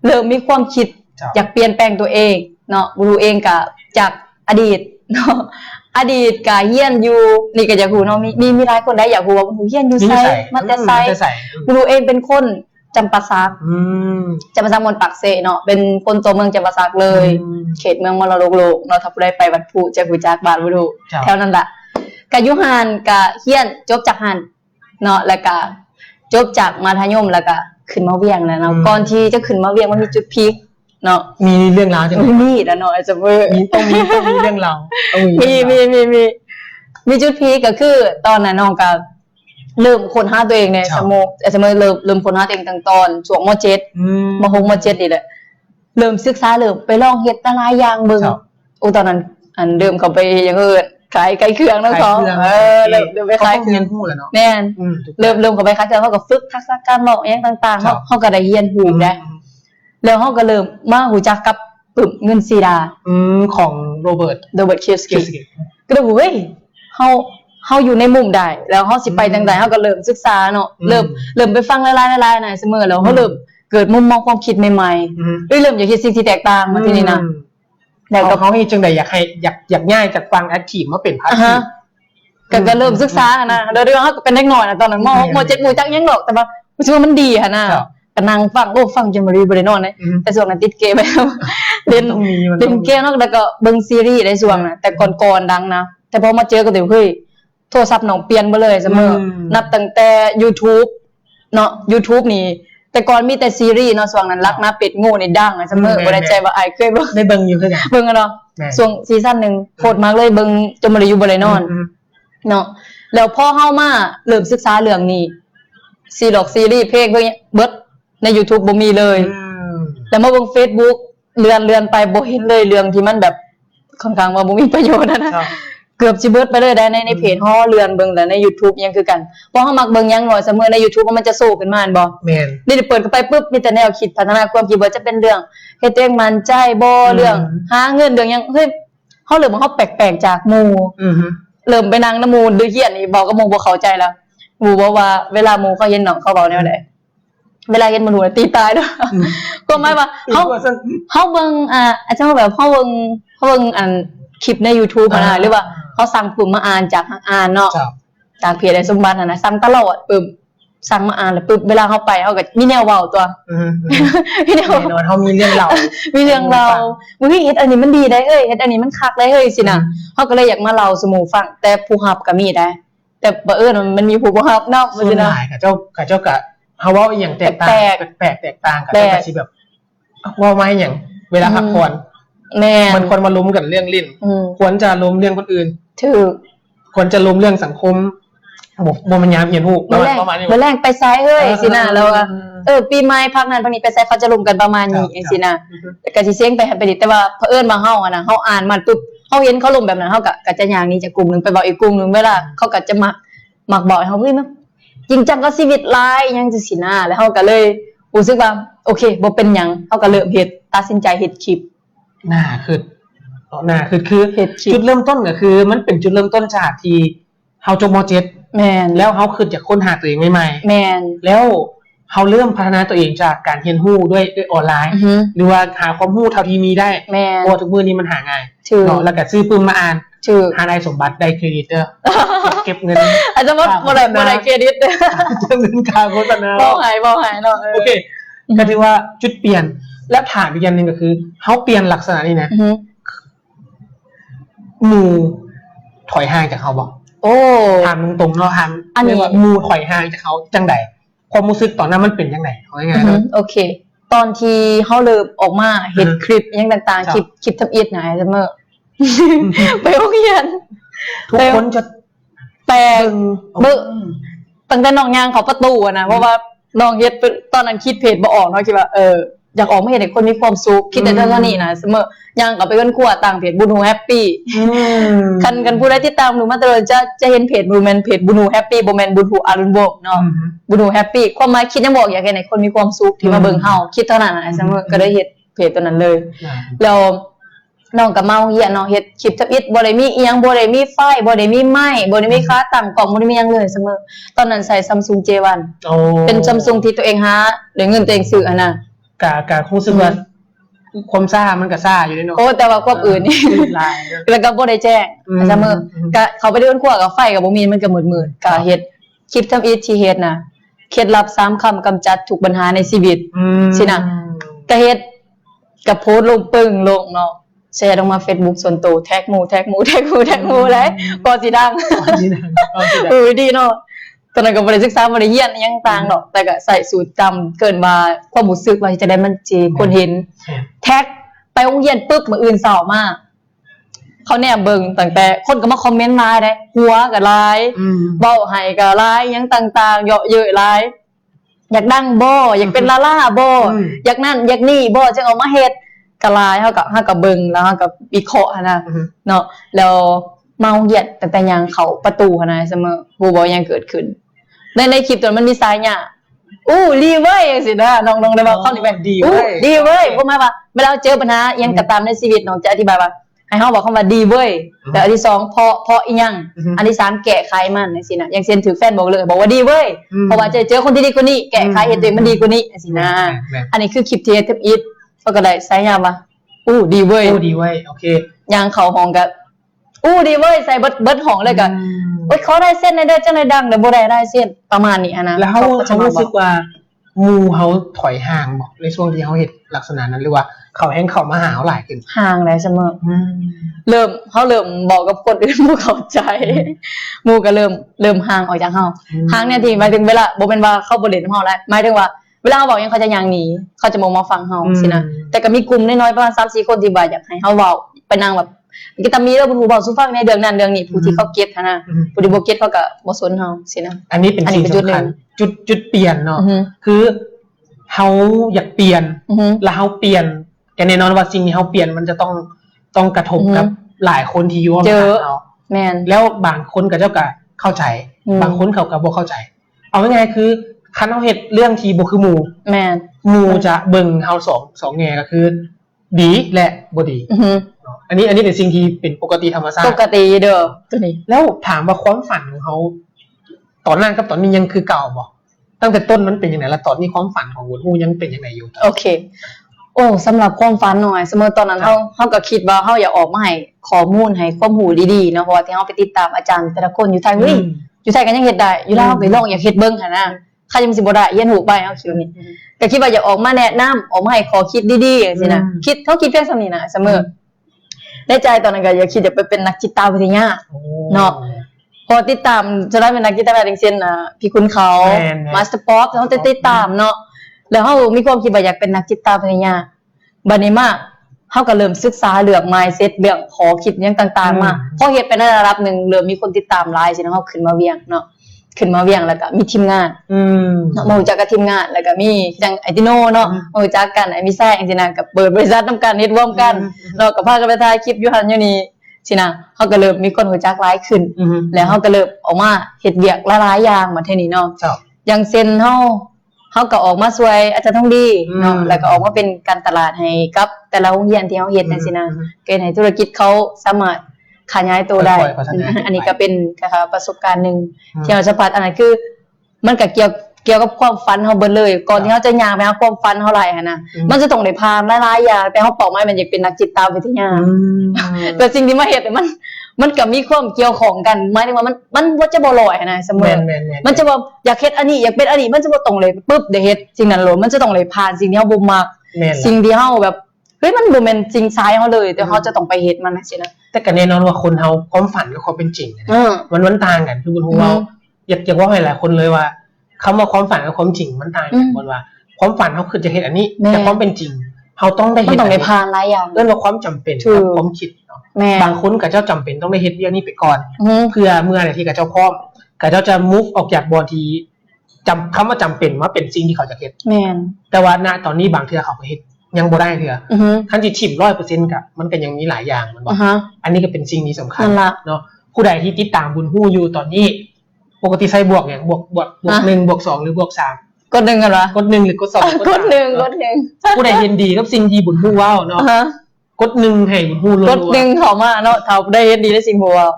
เริ่มมีความคิด จ้ะ อยากเปลี่ยนแปลงตัวเองเนาะบุรุเองก็จากอดีตเนาะอดีตก็เฮียนอยู่นี่ก็อยากรู้เนาะมีหลายคนได้อยากรู้ว่าบุรุเฮียนอยู่ไสมาแต่ไสบุรุเองเป็นคนจำปาสัก จำปาสักมณฑลปากเสเนาะเป็นคนตัวเมืองจำปาสักเลย เขตเมืองมรดกโลกเนาะถ้าผู้ใดไปวัดภูจะรู้จักบ้านบุรุ จ้ะ แถวนั้นล่ะกะยุหานกะเฮียนจบจากหันเนาะแล้วก็จบจากมัธยมแล้วก็ขึ้นมาเวียงแล้วเนาะก่อนที่จะขึ้นมาเวียงมันมีจุดพีคเนาะ มีเรื่องราวจัง มีแล้วเนาะอาจจะเวอร์ ต้องมีเรื่องราวต้อง มีจุดพีคก็คือตอนนั้นน้องก็เริ่มค้นหาตัวเองในสมองเริ่มค้นหาตัวเองตั้งตอนช่วงม .7 ม .6 ม .7 นี่แหละเริ่มศึกษาเริ่มไปลองเฮ็ดหลายอย่างเบิ่งโอ้ตอนนั้นอันเริ่มเข้าไปอย่างอื่นขายเครื่องเนาะเขาเริ่มไปขายเค เรี รื่ ย อน ง ฮู้แล้วเนาะ แน่นเริ่มเข้าไปขายเครื่องเขาก็ฝึกทักษะการเว้าอหยังต่างๆเขาก็ได้เรียนรู้ได้แล้วเขาก็เริ่มมารู้จักกับกลุ่มเงินซีดา ของโรเบิร์ต คิวสกิก็เลยบอกเฮ้ยเฮาอยู่ในมุมใดแล้วเฮาสิไปจังไดเฮาก็เริ่มศึกษาเนาะเริ่มไปฟังหลายๆหน่อยเสมอแล้วเฮาเริ่มเกิดมุมมองความคิดใหม่ๆเริ่มอยากคิดสิ่งที่แตกต่างมาที่นี่นะ แล้วก็เขาเฮ็ดจังได๋อยากง่ายจากฟังแอคทีฟมาเป็นพาสซีฟ ก็เริ่มศึกษานะเดี๋ยวเฮาก็เป็นเด็กน้อยนะตอนนั้นม.6 ม .7 หมู่จักยังหรอกแต่ว่ารู้สึกว่ามันดีหั่นน่ะก็นั่งฟังจนบ่ได้นอนเลยแต่ช่วงนั้นติดเกมไปเล่นเกมเนาะแล้วก็เบิ่งซีรีส์ได้ช่วงน่ะแต่ก่อนๆดังนะแต่พอมาเจอก็เฮ้ยโทรศัพท์น้องเปลี่ยนไปเลยเสมอนับตั้งแต่ YouTube เนาะ YouTube นี่แต่ก่อนมีแต่ซีรีส์เนาะช่วงนั้นรักนะเป็ดโง่นี่ดังเสมอบ่ได้ใจว่าอ้ายเคยเบิ่ง ได้เบิ่งอยู่คือกัน เบิ่งอะเนาะช่วงซีซั่นนึงโคตรมากเลยเบิ่งจนบ่ได้อยู่บ่ได้นอนเนาะแล้วพอเฮามาเริ่มศึกษาเรื่องนี้ซีรีส์เพลงเบิดใน YouTube บ่มีเลยแล้วมาเบิ่ง Facebook เลื่อนไปบ่เห็นเลยเรื่องที่มันแบบค่อนข้างว่าบ่มีประโยชน์นะเกือบสิเบิดไปเลยได้ในเพจเฮาเลื่อนเบิ่งแต่ใน YouTube ยังคือกันเพราะเฮามักเบิ่งหยังน้อยเสมอใน YouTube มันจะโซขึ้นมาแม่นบ่ แม่น ได้เปิดเข้าไปปุ๊บมีแต่แนวคิดพัฒนาความคิดว่าจะเป็นเรื่องเฮ็ดตัวเองมั่นใจบ่เรื่องหาเงินเรื่องหยังเฮ้ยเฮาเริ่มเฮาแปลกๆจากหมู่เริ่มไปนั่งนำหมู่ดื้อเหี้ยนนี่บอกกับหมู่บ่เข้าใจแล้วหมู่บอกว่าเวลาหมู่เขาเห็นน้องเขาเว้าแนวใดเวลาเห็นหมู่ตีตายเด้อก็หมายว่าเฮาเบิ่งอาจารย์แบบเฮาเบิ่งอัน คลิปใน YouTube นะหรือว่าเขาสั่งปุ่มมาอ่านจากอ่านเนาะ ครับ จากเพจไอ้สมบัตินะสั่งตลอดปึ๊บสั่งมาอ่านแล้วปึ๊บเวลาเขาไปเขาก็มีแนวเว้าตัว มีแนว แน่นอนเขามีเรื่องเรา มีเรื่องเรามึงเฮ็ดอันนี้มันดีได้เฮ้ยเฮ็ดอันนี้มันคักได้เฮ้ยสินะเขาก็เลยอยากมาเล่าสู่หมู่ฟังแต่ผู้รับก็มีได้ แต่บังเอิญมันมีผู้บ่รับเนาะ ส่วนหลายกับเจ้ากับเฮาเว้าอีหยังแตกต่างแปลกแตกต่างกับเจ้าก็สิแบบเว้ามาอีหยังเวลาพักผ่อน แม่ มันควรมาล้มกันเรื่องลิ้นควรจะล้มเรื่องคนอื่น ถูก ควรจะล้มเรื่องสังคมบ่มันยามเห็นฮู้ประมาณนี้ บ่แรงไปไสเฮ้ยสินะแล้วปีใหม่พักนั้นพักนี้ไปไสเขาจะลงกันประมาณนี้จังซี่นะแต่ก็สิเสียงไปให้ไปดิแต่ว่าเผอิญว่าเฮาอ่ะนะเฮาอ่านมันปุ๊บเฮาเห็นเขาลงแบบนั้นเฮาก็จะย่างนี้จากกลุ่มนึงไปบอกอีกกลุ่มนึงเวลาเขาก็จะมักบอกให้เฮาเฮ้ยมันจริงจังกับชีวิตหลายยังจังซี่นะแล้วเฮาก็เลยรู้สึกว่าโอเคบ่เป็นหยังเฮาก็เริ่มเฮ็ดตัดสินใจเฮ็ดคลิปคือเฮ็ดคลิป จุดเริ่มต้นก็คือมันเป็นจุดเริ่มต้นจากที่เฮาจบม.7 แม่น แล้วเฮาคิดจะค้นหาตัวเองใหม่ๆ แม่น แล้วเฮาเริ่มพัฒนาตัวเองจากการเรียนรู้ด้วยออนไลน์ หรือว่าหาความรู้เท่าที่มีได้ แม่น เพราะทุกมื้อนี้มันหาง่าย ถูก เนาะแล้วก็ซื้อปื้มมาอ่าน ถูก หาได้สมบัติได้เครดิตเด้อ เก็บเงิน อาจจะบ่ได้เครดิต จะเงินค่าโฆษณา บ่หายเนาะ โอเคก็ถือว่าจุดเปลี่ยนและถามอีกอย่างหนึงก็คือเฮาเปลี่ยนลักษณะนี้นะหมู่ถอยห่างจากเฮาบ่ โอ้ ถามตรงๆเนาะถาม อันนี้ ว่าหมู่ถอยห่างจากเขาจังไดความรู้สึกตอนนั้นมันเป็นจังไดเอาง่ายๆเนาะ โอเค ตอนที่เฮาเริ่มออกมาเฮ็ดคลิปอิหยังต่าง ครับ ๆคลิปทำอิฐนะเสมอ ไปโรงเรียน ทุกคนจะ แปลกเบิ่งตั้งแต่น้องย่างเขาประตูอะนะเพราะว่าน้องเฮ็ดตอนนั้นคิดเพจบ่ออกเนาะคิดว่าอยากออกมาเฮ็ดให้คนมีความสุขคิดแต่เท่านี้นะเสมอย่างก็ไปเอิ้นครัวต่างเพจบุญฮูแฮปปี้คันผู้ใดติดตามหนูมาตลอดจะเห็นเพจบุญแม่นเพจบุญฮูแฮปปี้บ่แม่นบุญฮูอารุณโบกเนาะบุญฮูแฮปปี้ความหมายคิดยังบอกอยากเห็นให้คนมีความสุขที่มาเบิ่งเฮาคิดเท่านั้นนะเสมอก็ได้เฮ็ดเพจตัวนั้นเลยแล้วน้องก็มาเฮียนน้องเฮ็ดคลิปทับอิฐบ่ได้มีอีหยังบ่ได้มีไฟบ่ได้มีไม้บ่ได้มีขาตั้งกล้องบ่ได้มีหยังเลยเสมอตอนนั้นใช้ Samsung J1 เป็น Samsung ที่ตัวเองหาด้วยเงินตัวเองซื้ออันน่ะกะรู้สึกว่าความซ่ามันก็ซ่าอยู่เนาะ โอ้แต่ว่าควบอื่นนี่แล้วก็บ่ได้แจ้งเสมอก็เขาไปเดินครัวกับไฟก็บ่มีมันก็มืดๆก็เฮ็ดคลิปทับอิฐที่เฮ็ดน่ะเคล็ดลับ3คำกำจัดทุกปัญหาในชีวิตสินะก็เฮ็ดก็โพสต์ลงปึ้งลงเนาะแชร์ลงมา Facebook ส่วนตัวแท็กหมู่แล้วก็สิดังดีเนาะตอนนั้นก็บ่ได้ศึกษาบ่ได้เรียนอิหยังต่างดอกแต่ก็ใส่สูตรจำเกินว่าความรู้สึกว่าจะได้มันสิคนเห็นแท็กไปโรงเรียนปึ๊บมื้ออื่นเช้ามาเขาแนมเบิ่งตั้งแต่คนก็มาคอมเมนต์หลายได้หัวก็หลายเว้าให้ก็หลายหยังต่างๆเยาะเย้ยหลายอยากดังบ่อยากเป็นลาล่าบ่อยากนั่นอยากนี่บ่จึงเอามาเฮ็ดก็หลายเฮาก็เบิ่งแล้วเฮาก็วิเคราะห์นะเนาะแล้วมาโรงเรียนตั้งแต่ยังเข้าประตูหั่นน่ะเสมอบ่บ่ยังเกิดขึ้นในคลิปตัวมันมีสายหญ้าดีเว้ยจังซี่นะน้องได้ว่าคำนี้แบบดีเว้ยบ่หมายว่าเวลาเจอปัญหาอิหยังก็ตามในชีวิตน้องจะอธิบายว่าให้เฮาบอกคำว่าดีเว้ยแต่อันที่2เพราะอีหยังอันที่3แก้ไขมันจังซี่นะอย่างเช่นถือแฟนบอกเลยบอกว่าดีเว้ยเพราะว่าจะเจอคนที่ดีกว่านี้แก้ไขให้ตัวเองมันดีกว่านี้จังซี่นะอันนี้คือคลิปที่ทับอิฐก็ได้สายหญ้าว่าดีเว้ยโอเคย่างเข้าห้องก็ดีเว้ยใส่เบิดห้องเลยก็ขอได้เส้นได้เด้อจังได๋ดังแต่บ่ได้เส้นประมาณนี้นะ แล้วเฮารู้สึกว่าหมู่เฮาถอยห่างบ่ในช่วงที่เฮาเฮ็ดลักษณะนั้นหรือว่าเขาแฮงเข้ามาหาเฮาหลายขึ้นห่างได้เสมอเริ่มบอกกับคนอื่นบ่เข้าใจหมู่ก็เริ่มห่างออกจากเฮาห่างเนี่ยที่หมายถึงเวลาบ่แม่นว่าเขาบ่เล่นกับเฮาแล้วหมายถึงว่าเวลาเฮาบอกยังเขาจะย่างหนีเขาจะบ่มาฟังเฮาสินะแต่ก็มีกลุ่มน้อยๆประมาณ 3-4 คนที่ว่าอยากให้เฮาเว้าไปนั่งแบบก็ตามีแล้วบ่ฮู้เว้าสู่ฟังในเรื่องนั้นเรื่องนี้ผู้ที่เขาเก็ตหั่นน่ะผู้ที่บ่เก็ตเขาก็บ่สนเฮาสินะอันนี้เป็นสิ่งสำคัญจุดเปลี่ยนเนาะคือเฮาอยากเปลี่ยนแล้วเฮาเปลี่ยนแต่แน่นอนว่าสิ่งที่เฮาเปลี่ยนมันจะต้องกระทบกับหลายคนที่อยู่รอบข้างเฮาแม่นแล้วบางคนก็เจ้าก็เข้าใจบางคนเขาก็บ่เข้าใจเอาง่ายๆคือคันเฮาเฮ็ดเรื่องที่บ่คือหมู่แม่นหมู่จะเบิ่งเฮาสองแง่ก็คือดีและบ่ดีอันนี้เป็นสิ่งที่เป็นปกติธรรมชาติปกติเด้อตัวนี้แล้วถามว่าความฝันของเฮาตอนนั้นกับตอนนี้ยังคือเก่าบ่ตั้งแต่ต้นมันเป็นจังได๋แล้วตอนนี้ความฝันของวุฒิฮู้ยังเป็นจังได๋อยู่โอเค โอ้สำหรับความฝันหน่อยเสมอตอนนั้นเฮาก็คิดว่าเฮาอยากออกมาให้ข้อมูลให้ความรู้ดีๆเนาะเพราะว่าที่เฮาไปติดตามอาจารย์แต่ละคนอยู่ไทยเฮ้ยอยู่ไทยก็ยังเฮ็ดได้อยู่ลาวไปลองอยากเฮ็ดเบิ่งหั่นนะใครจะสิบ่ได้เรียนรู้ไปเฮาคิดว่านี่ก็คิดว่าอยากออกมาแนะนำออกมาให้ข้อคิดดีๆจังซี่นะคิดเพียงส่ำนี้นะเสมอในใจตอนนั้นก็อยากไปเป็นนักจิตวิทยาเนาะพอติดตามจะได้เป็นนักจิตวิทยาอย่างเช่นพี่คุณเขามาสเตอร์ป๊อปเฮาติดตามเนาะแล้วเฮามีความคิดว่าอยากเป็นนักจิตวิทยาบัดนี้มาเฮาก็เริ่มศึกษาเรื่อง mindset เรื่องขอคิดหยังต่างๆมาพอเฮ็ดไปในระดับนึงเริ่มมีคนติดตามหลายสิเนาะเฮาขึ้นมาเวียงเนาะขึ้นมาเวียงแล้วก็มีทีมงานเนาะมารู้จักกับทีมงานแล้วก็มีจังไอติโนเนาะมารู้จักกันไอมิไซจังซี่นะก็เปิดบริษัทนำกันเฮ็ดร่วมกันเนาะก็พากันไปถ่ายคลิปอยู่หั่นอยู่นี่สินะเฮาก็เริ่มมีคนรู้จักหลายขึ้นแล้วเฮาก็เริ่มออกมาเฮ็ดเวียกหลายๆอย่างมาเท่านี้เนาะอย่างเช่นเฮาก็ออกมาช่วยอาจารย์ทองดีเนาะแล้วก็ออกมาเป็นการตลาดให้กับแต่ละโรงเรียนที่เฮาเฮ็ดจังซี่นะเกิดให้ธุรกิจเขาสามารถขยายตัวได้อันนี้ก็เป็นประสบการณ์นึงที่เราสัมผัสอันนั้นคือมันก็เกี่ยวกับความฝันเฮาเบิดเลยก่อนที่เฮาจะย่างไปหาความฝันเฮาหลายหั่นน่ะมันจะต้องได้ผ่านหลายๆอย่างแต่เฮาเป้าหมายมันอยากเป็นนักจิตวิทยาแต่สิ่งที่มาเฮ็ดมันก็มีความเกี่ยวข้องกันหมายถึงว่ามันบ่จะบ่ลอยนะเสมอมันจะว่าอยากเฮ็ดอันนี้อยากเป็นอันนี้มันจะบ่ตรงเลยปึ๊บได้เฮ็ดสิ่งนั้นเลยมันจะต้องเลยผ่านสิ่งที่เฮาบ่มักสิ่งที่เฮาแบบเฮ้ยมันบ่แม่นจริงซ้ายเฮาเลยแต่เฮาจะต้องไปเฮ็ดมันจังซี่นะแต่ก็แน่นอนว่าคนเฮาความฝันกับความเป็นจริงมันต่างกันคือคุณฮู้ว่าอยากว่าให้หลายคนเลยว่าคำว่าความฝันกับความจริงมันต่างกันบ่ว่าความฝันเฮาคือจะเฮ็ดอันนี้แต่ความเป็นจริงเฮาต้องได้เฮ็ดต้องได้ผ่านหลายอย่างเรื่องว่าความจำเป็นกับความคิดบางคนก็เจ้าจำเป็นต้องได้เฮ็ดเรื่องนี้ไปก่อนเพื่อเมื่อไหร่ที่กับเจ้าพร้อมก็เจ้าจะ move ออกจากบอนที่คำว่าจำเป็นมาเป็นสิ่งที่เขาจะเฮ็ดแม่นแต่ว่าณตอนนี้บางเทื่อเขาก็เฮ็ดยังบ่ได้เทื่อคันสิชิม 100% ก็มันก็ยังมีหลายอย่างมันบ่อันนี้ก็เป็นสิ่งที่สำคัญเนาะผู้ใดที่ติดตามบุญฮู้อยู่ตอนนี้ปกติใช้บวกหยังบวก1บวก2หรือบวก3กด1กันวะกด1หรือกด2กด1ผู้ใดเห็นดีกับสิ่งที่บุญฮู้เว้าเนาะกด1ให้บุญฮู้กด1เข้ามาเนาะถ้าได้เห็นดีในสิ่งบ่ว่า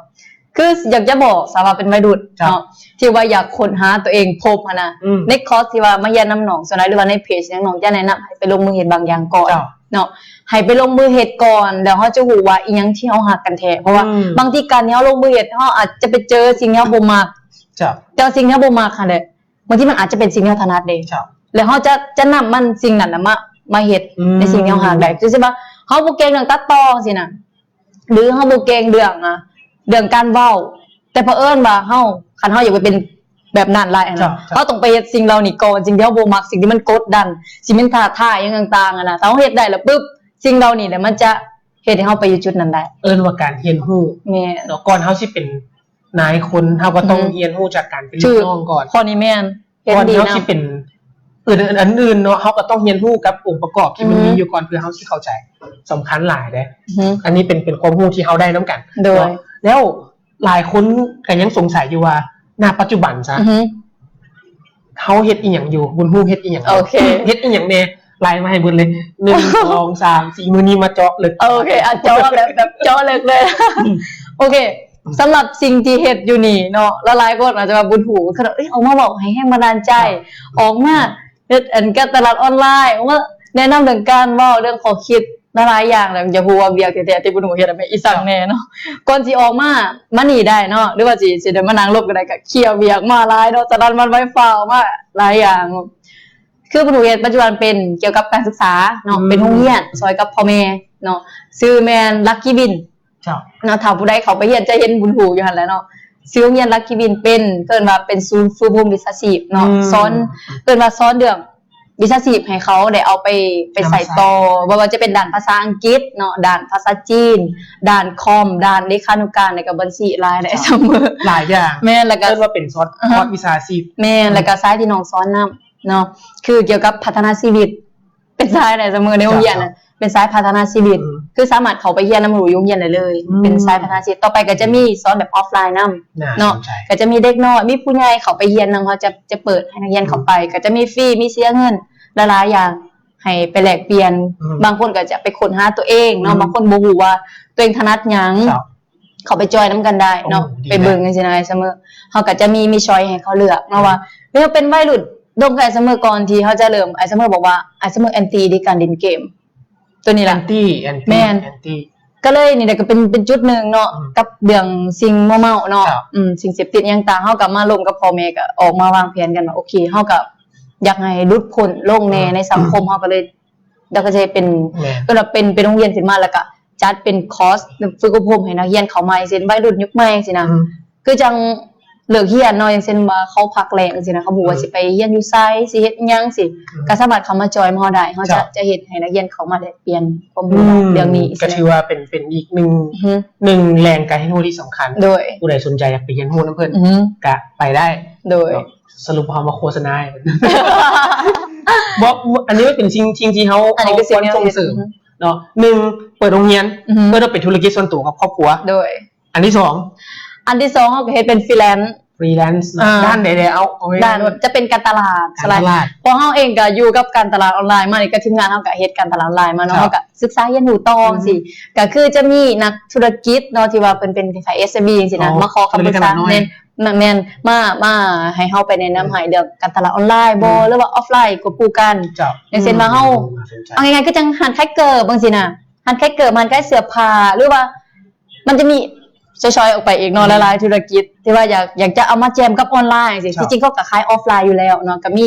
คืออยากจะบอกสาวาเป็นวัยรุ่นเนาะที่ว่าอยากค้นหาตัวเองพบนะในคอร์สที่ว่ามาเรียนน้ำหนองส่วนใหญ่หรือว่าในเพจน้องจะแนะนำให้ไปลงมือเฮ็ดบางอย่างก่อนเนาะให้ไปลงมือเฮ็ดก่อนแล้วเฮาจะรู้ว่าอีหยังที่เฮาฮักกันแท้เพราะว่าบางทีการที่เฮาลงมือเฮ็ดเฮาอาจจะไปเจอสิ่งที่เฮาบ่มักแต่สิ่งที่เฮาบ่มักค่ะเด้บางทีมันอาจจะเป็นสิ่งที่เฮาถนัดเด้แล้วเฮาจะนำมันสิ่งนั้นน่ะมาเฮ็ดในสิ่งที่เฮาฮักได้คือสิว่าเฮาบ่เก่งเรื่องตัดต่อจังซี่น่ะหรือเฮาบ่เก่งเรื่องการเว้าแต่เผอิญว่าเฮาคันเฮาอยากไปเป็นแบบนั้นหลายอันเฮาต้องไปเฮ็ดสิ่งเหล่านี้ก่อนสิ่งที่เฮาบ่มักสิ่งที่มันกดดันสิ่งมันท้าทายอย่างต่างๆถ้าเฮาเฮ็ดได้แล้วปึ๊บสิ่งเหล่านี้มันจะเฮ็ดให้เฮาไปอยู่จุดนั้นได้ว่าการเรียนรู้แม่เนาะก่อนเฮาสิเป็นนายคนเฮาก็ต้องเรียนรู้จากการเป็นลูกน้องก่อนข้อนี้แม่นก่อนเฮาสิเป็นอื่นเนาะเฮาก็ต้องเรียนรู้กับองค์ประกอบที่มันมีอยู่ก่อนเพื่อเฮาสิเข้าใจสำคัญหลายเด้อันนี้เป็นความรู้ที่เฮาได้นำกันโดยแล้วหลายคนก็ยังสงสัยอยู่ว่าณปัจจุบันซะเฮาเฮ็ดอีหยังอยู่บุญฮู้เฮ็ดอีหยังโอเคเฮ็ดอีหยังแน่ไล่มาให้เบิ่งเลย1 2 3 4มื้อนี้มาเจาะลึกโอเคเจาะแบบเจาะลึกเลยโอเคสำหรับสิ่งที่เฮ็ดอยู่นี่เนาะหลายคนอาจจะว่าบุญฮู้คือเอามาบอกให้แรงบันดาลใจออกมาเฮ็ดอันการตลาดออนไลน์ว่าแนะนำเรื่องการเว้าเรื่องข้อคิดหลายอย่างแล้วอย่าฮู้ว่าเวียกแท้ๆที่บุญฮู้เฮ็ดให้อีสังแน่เนาะก่อนสิออกมานี่ได้เนาะหรือว่าสิได้มานั่งลบก็ได้ก็เคลียร์เวียกมาหลายเนาะสะดันมันไว้ฟ้าวมาหลายอย่างคือบุญฮู้เฮ็ดปัจจุบันเป็นเกี่ยวกับการศึกษาเนาะเป็นโรงเรียนซอยกับพ่อแม่เนาะชื่อแม่นลัคกี้บินเนาะถ้าผู้ใดเข้าไปเรียนจะเห็นบุญฮู้อยู่หั่นแหละเนาะชื่อโรงเรียนลัคกี้บินเป็นเอิ้นว่าเป็นศูนย์ฝึกภูมิวิชาชีพเนาะสอนเอิ้นว่าสอนเรื่องวิชาชีพให้เขาได้เอาไปใส่ต่อว่าจะเป็นด้านภาษาอังกฤษเนาะด้านภาษาจีนด้านคอมด้านเลขานุการในกับบัญชีรายได้เสมอหลายอย่างแม่นแล้วก็ว่าเป็นคอร์สวิชาชีพแม่นแล้วก็สายที่น้องสอนนำเนาะคือเกี่ยวกับพัฒนาชีวิตเป็นสายได้เสมอในโรงเรียนน่ะเป็นสายพัฒนาชีวิตคือสามารถเข้าไปเรียนนำรู้โรงเรียนได้เลยเป็นสายพัฒนาชีวิตต่อไปก็จะมีสอนแบบออฟไลน์นำเนาะก็จะมีเด็กน้อยมีผู้ใหญ่เข้าไปเรียนนำเขาจะเปิดให้นักเรียนเข้าไปก็จะมีฟรีมีเสียเงินหลายๆอย่างให้ไปแลกเปลี่ยนบางคนก็จะไปค้นหาตัวเองเนาะบางคนบ่ฮู้ว่าตัวเองถนัดหยังเขาไปจอยนํกันได้เนาะไปเบิ่งจังซี่นะเสมอเฮาก็จะมีช้อยให้เขาเลือกเนาะว่าเฮ้ยเป็นวัยรุ่นดงไก่เสมอก่อนที่เฮาจะเริ่มไอ้เสมอบอกว่าไอ้เสมอแอนตี้ในการเล่นเกม ตัวนี้แหละ แม่น แอนตี้ ก็เลยนี่แหละก็เป็นจุดหนึ่งเนาะกับเรื่องสิ่งเมาๆเนาะ ครับ สิ่งเสพติดอย่างต่างเฮากับมาลงกับพ่อแม่ก็ออกมาวางแผนกันว่าโอเคเฮาก็อยากให้หลุดพ้นลงในสังคมเฮาก็เลยเราก็จะเป็น แม่น ก็เราเป็นโรงเรียนขึ้นมาแล้วก็จัดเป็นคอร์สฝึกอบรมให้นักเรียนเข้ามาอย่างเช่นวัยรุ่นยุคใหม่จังซี่นะคือจังเลิกเรียนเนาะอย่างเช่นว่าเขาพักแรงจังซี่นะเขาบอกว่าสิไปเรียนอยู่ไสสิเฮ็ดอิหยังสิก็สามารถเข้ามาจอยมาเฮาได้เฮาจะเฮ็ดให้นักเรียนเข้ามาได้เปลี่ยนความรู้เรื่องนี้ ก็ถือว่าเป็นอีกหนึ่งแรงการเรียนรู้ที่สำคัญ โดย ผู้ใดสนใจอยากไปเรียนรู้น้ำเพิ่นก็ไปได้ โดย สรุปความมาโฆษณาให้ บอกอันนี้เป็นสิ่งที่เขา อันนี้คือสิ่ คว ง ร ที่ ส่งเสริมเนาะหนึ่งเปิดโรงเรียนเพื่อเป็นธุรกิจส่วนตัวกับครอบครัว โดย อันที่สอง อันที่2เขาก็เฮ็ดเป็นฟรีแลนซ์ ฟรีแลนซ์ อ่า ด้านใดๆเอาไว้ ด้านจะเป็นการตลาด การตลาด เพราะเฮาเองก็อยู่กับการตลาดออนไลน์มานี่ก็ทีมงานเฮาก็เฮ็ดการตลาดออนไลน์มาเนาะ ครับ เฮาก็ศึกษาเรียนรู้ต่อสิก็คือจะมีนักธุรกิจเนาะที่ว่าเป็นคล้ายๆ SME จังซี่นะมาขอคำปรึกษาแม่นมาให้เฮาไปแนะนำให้เรื่องการตลาดออนไลน์บ่หรือว่าออฟไลน์ควบคู่กัน จ้ะ อย่างเช่นว่าเฮา เอาง่ายๆก็จังหันคล้ายเกิบบางสินะหันคล้ายเกิบมันคล้ายเสื้อผ้าหรือว่า มันจะมีชอยๆออกไปอีกเนาะหลายๆธุรกิจที่ว่าอยากจะเอามาแจมกับออนไลน์สิที่จริงเขาก็ขายออฟไลน์อยู่แล้วเนาะก็มี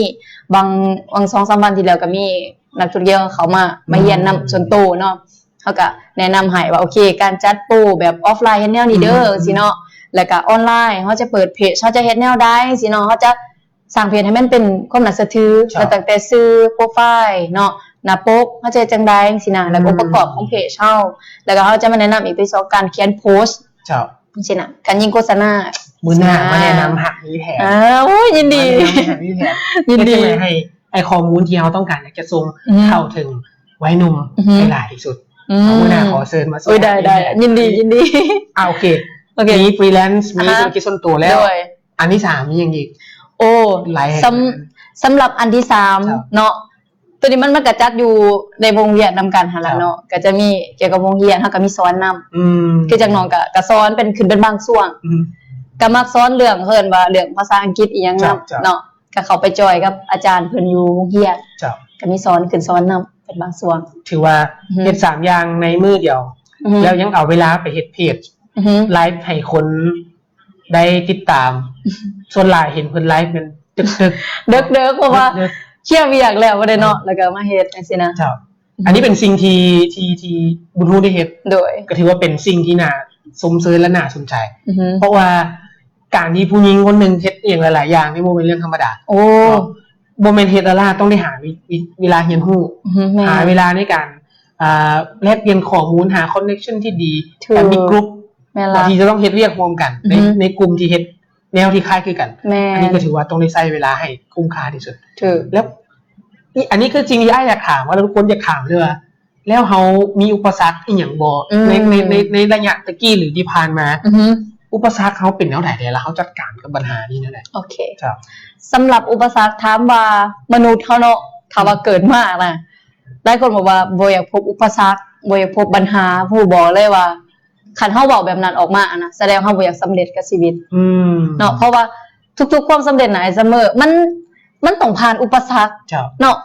บาง 2-3 วันที่แล้วก็มีนักธุรกิจเขามาเรียนนำส่วนตัวเนาะเขาก็แนะนำให้ว่าโอเคการจัดโปรแบบออฟไลน์เฮ็ดแนวนี้เด้อสิเนาะแล้วก็ออนไลน์เขาจะเปิดเพจเขาจะเฮ็ดแนวใดสิเนาะเขาจะสร้างเพจให้มันเป็นความน่าเชื่อถือแล้วตั้งแต่ชื่อโปรไฟล์เนาะหน้าปกเขาจะจังได๋สินะแล้วก็องค์ประกอบของเพจเฮาแล้วก็เขาจะมาแนะนำอีกที่2การเขียนโพสต์ เจ้า จังซี่นะการยิงโฆษณา มื้อหน้ามาแนะนำหักนี้แทน โอ้ยยินดี มาแนะนำหักนี้แทน ยินดี เพื่อจะให้ไอ้ข้อมูลที่เราต้องการอยากจะส่งเข้าถึงวัยหนุ่มให้หลายที่สุดมื้อหน้าขอเชิญมาส่ง โอ้ยได้ยินดี โอเค โอเค มีฟรีแลนซ์มีธุรกิจส่วนตัวแล้ว ด้วย อันที่3มีอย่างอีก โอ้ หลายแห่ง สำหรับอันที่ ครับ 3เนาะตัวนี้มันก็จัดอยู่ในวงเรียนนำกันหั่นล่ะเนาะก็จะมีเกี่ยวกับวงเรียนเฮาก็มีสอนนำคือจังน้องก็สอนเป็นบางช่วงก็มักสอนเรื่องเพิ่นว่าเรื่องภาษาอังกฤษอีหยัง ครับ เนาะก็เข้าไปจอยกับอาจารย์เพิ่นอยู่วงเรียน เจ้า ก็มีสอนขึ้นสอนนำเป็นบางช่วง ถือว่าเฮ็ด3อย่างในมือเดียว แล้วยังเอาเวลาไปเฮ็ดเพจ อือฮึ ไลฟ์ให้คนได้ติดตาม ส่วนหลายเห็นเพิ่นไลฟ์เป็นตึก เด็กๆเพราะว่า ดึก เคลียร์เวียกแล้วบ่ได้เนาะแล้วก็มาเฮ็ดจังซี่นะ เจ้าอันนี้เป็นสิ่งที่บุญฮู้ได้เฮ็ด โดย ก็ถือว่าเป็นสิ่งที่น่าสมเสยและน่าสนใจ อือฮึ เพราะว่าการที่ผู้หญิงคนหนึงเฮ็ดเองหลายๆอย่างนี่บ่เป็นเรื่องธรรมดา โอ้ บ่แม่นเฮ็ดละต้องได้หาเวลาเรียนรู้ อือฮึแม่ หาเวลาในการแลกเปลี่ยนข้อมูลหาคอนเนคชั่นที่ดี ถูก การมีกลุ่ม แม่น บาง ละ ทีจะต้องเฮ็ดเรียกรวมกันใน อือฮึ ในกลุ่มที่เฮ็ดแนวที่คล้ายคือกัน แม่ อันนี้ก็ถือว่าต้องได้ใช้เวลาให้คุ้มค่าที่สุด ถูก แล้วอันนี้คือจริงที่อ้ายอยากถามว่าทุกคนอยากถามเลยว่าแล้วเฮามีอุปสรรคอีหยังบ่ในระยะตะกี้หรือที่ผ่านมา อือฮึ อุปสรรคเฮาเป็นแนวไหนแล้วเขาจัดการกับปัญหานี้แนวไหน โอเค ครับ สำหรับอุปสรรคถามว่ามนุษย์เฮาเนาะถ้าว่าเกิดมาน่ะหลายคนบอกว่าบ่อยากพบอุปสรรคบ่อยากพบปัญหาผู้บอกเลยว่าคันเฮาเว้าแบบนั้นออกมาอะนะแสดงว่าเฮาบ่อยากสำเร็จกับชีวิต เนาะเพราะว่าทุกๆความสำเร็จน่ะไอ้เสมอมันต้องผ่านอุปสรรค เจ้า เนาะ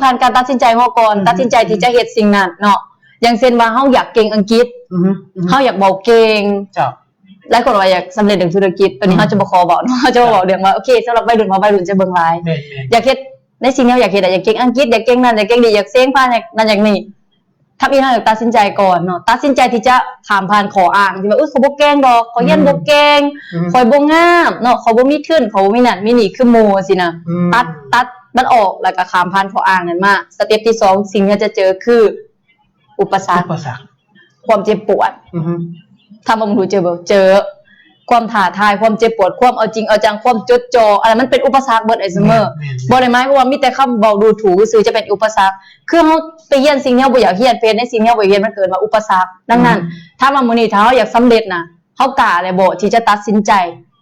ผ่านการตัดสินใจเฮาก่อนตัดสินใจที่จะเฮ็ดสิ่งนั้นเนาะอย่างเช่นว่าเฮาอยากเก่งอังกฤษ เฮาอยากเว้าเก่ง เจ้า หลายคนว่าอยากสำเร็จเรื่องธุรกิจตัวนี้เฮาจะบ่ขอเว้าเนาะเฮาจะบ่เว้าเรื่องว่าโอเคสำหรับวัยรุ่นจะเบิ่งหลาย แม่น อยากเฮ็ดในสิ่งที่เราอยากเฮ็ดอะอยากเก่งอังกฤษอยากเก่งนั่นอยากเก่งนี่อยากเซ้งผ่านอยากนั่นอยากนี่ถ้าพี่เฮาอยากตัดสินใจก่อนเนาะตัดสินใจที่จะข้ามผ่านข้ออ้างที่ว่าเขาบ่เก่งดอกเขาเรียนบ่เก่งข่อยบ่งามเนาะเขาบ่มีทุนเขาบ่มีนั่นมีนี่คือหมู่สินะตัดมันออกแล้วก็ข้ามผ่านข้ออ้างนั้นมาสเต็ปที่2สิ่งที่จะเจอคืออุปสรรค อุปสรรค ความเจ็บปวด ถ้าบ่รู้เจอความท้าทายความเจ็บปวดความเอาจริงเอาจังความจดจ่ออะไรมันเป็นอุปสรรคเบิดไอ้เสมอบ่ได้หมายความว่ามีแต่คำเว้าดูถูกซื่อจะเป็นอุปสรรคคือเฮาไปเรียนสิ่งที่เฮาบ่อยากเรียนเป็นในสิ่งที่เฮาบ่อยากเรียนมันเกิดมาอุปสรรคดังนั้นถ้าว่ามื้อนี้ถ้าเฮาอยากสำเร็จน่ะเฮากล้าเลยบ่ที่จะตัดสินใจ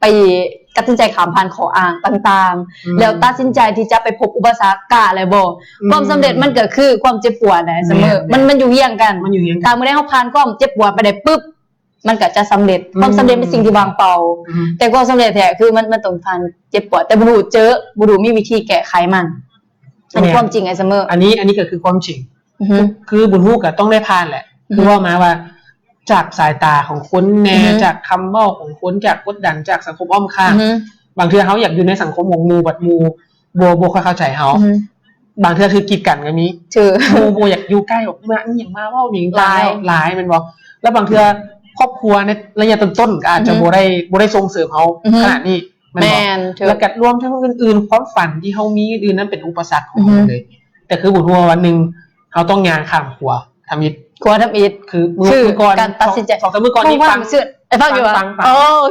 ไปตัดสินใจข้ามผ่านข้ออ้างต่างๆแล้วตัดสินใจที่จะไปพบอุปสรรคกล้าเลยบ่ความสำเร็จมันก็คือความเจ็บปวดนะเสมอมันอยู่เฮียงกัน มันอยู่อย่าง ถ้ามื้อใดเฮาผ่านความเจ็บปวดไปได้ปึ๊บมันก็จะสำเร็จความสำเร็จเป็นสิ่งที่วางเปล่าแต่ความสำเร็จแท้คือมันต้องผ่านเจ็บปวดแต่บ่รู้มีวิธีแก้ไขมันอันนี้ความจริงไอ้เสมอ อันนี้ก็คือความจริง คือบุญฮู้ก็ต้องได้ผ่านแหละคือว่ามาว่าจากสายตาของคนแน่จากคำเว้าของคนจากกดดันจากสังคมอ้อมข้างบางเทื่อเขาอยากอยู่ในสังคมของหมู่บัดหมู่บ่ค่อยเข้าใจเขาบางเทื่อคือกีดกันก็มีหมู่อยากอยู่ใกล้แบบมาอีหยังมาเว้าหนิงหลายแม่นบ่แล้วบางเทื่อครอบครัวในระยะต้นๆก็อาจจะบ่ได้ส่งเสริมเขาขนาดนี้แม่นบ่แล้วก็รวมทั้งอื่นๆความฝันที่เขามีอื่นนั้นเป็นอุปสรรคของเขาเลยแต่คือบุญฮู้ว่าวันนึงเขาต้องย่างข้ามขัวทำอิฐคือมือก่อนการตัดสินใจของมือก่อนนี่ฟังไอ้ฟังอยู่ฟัง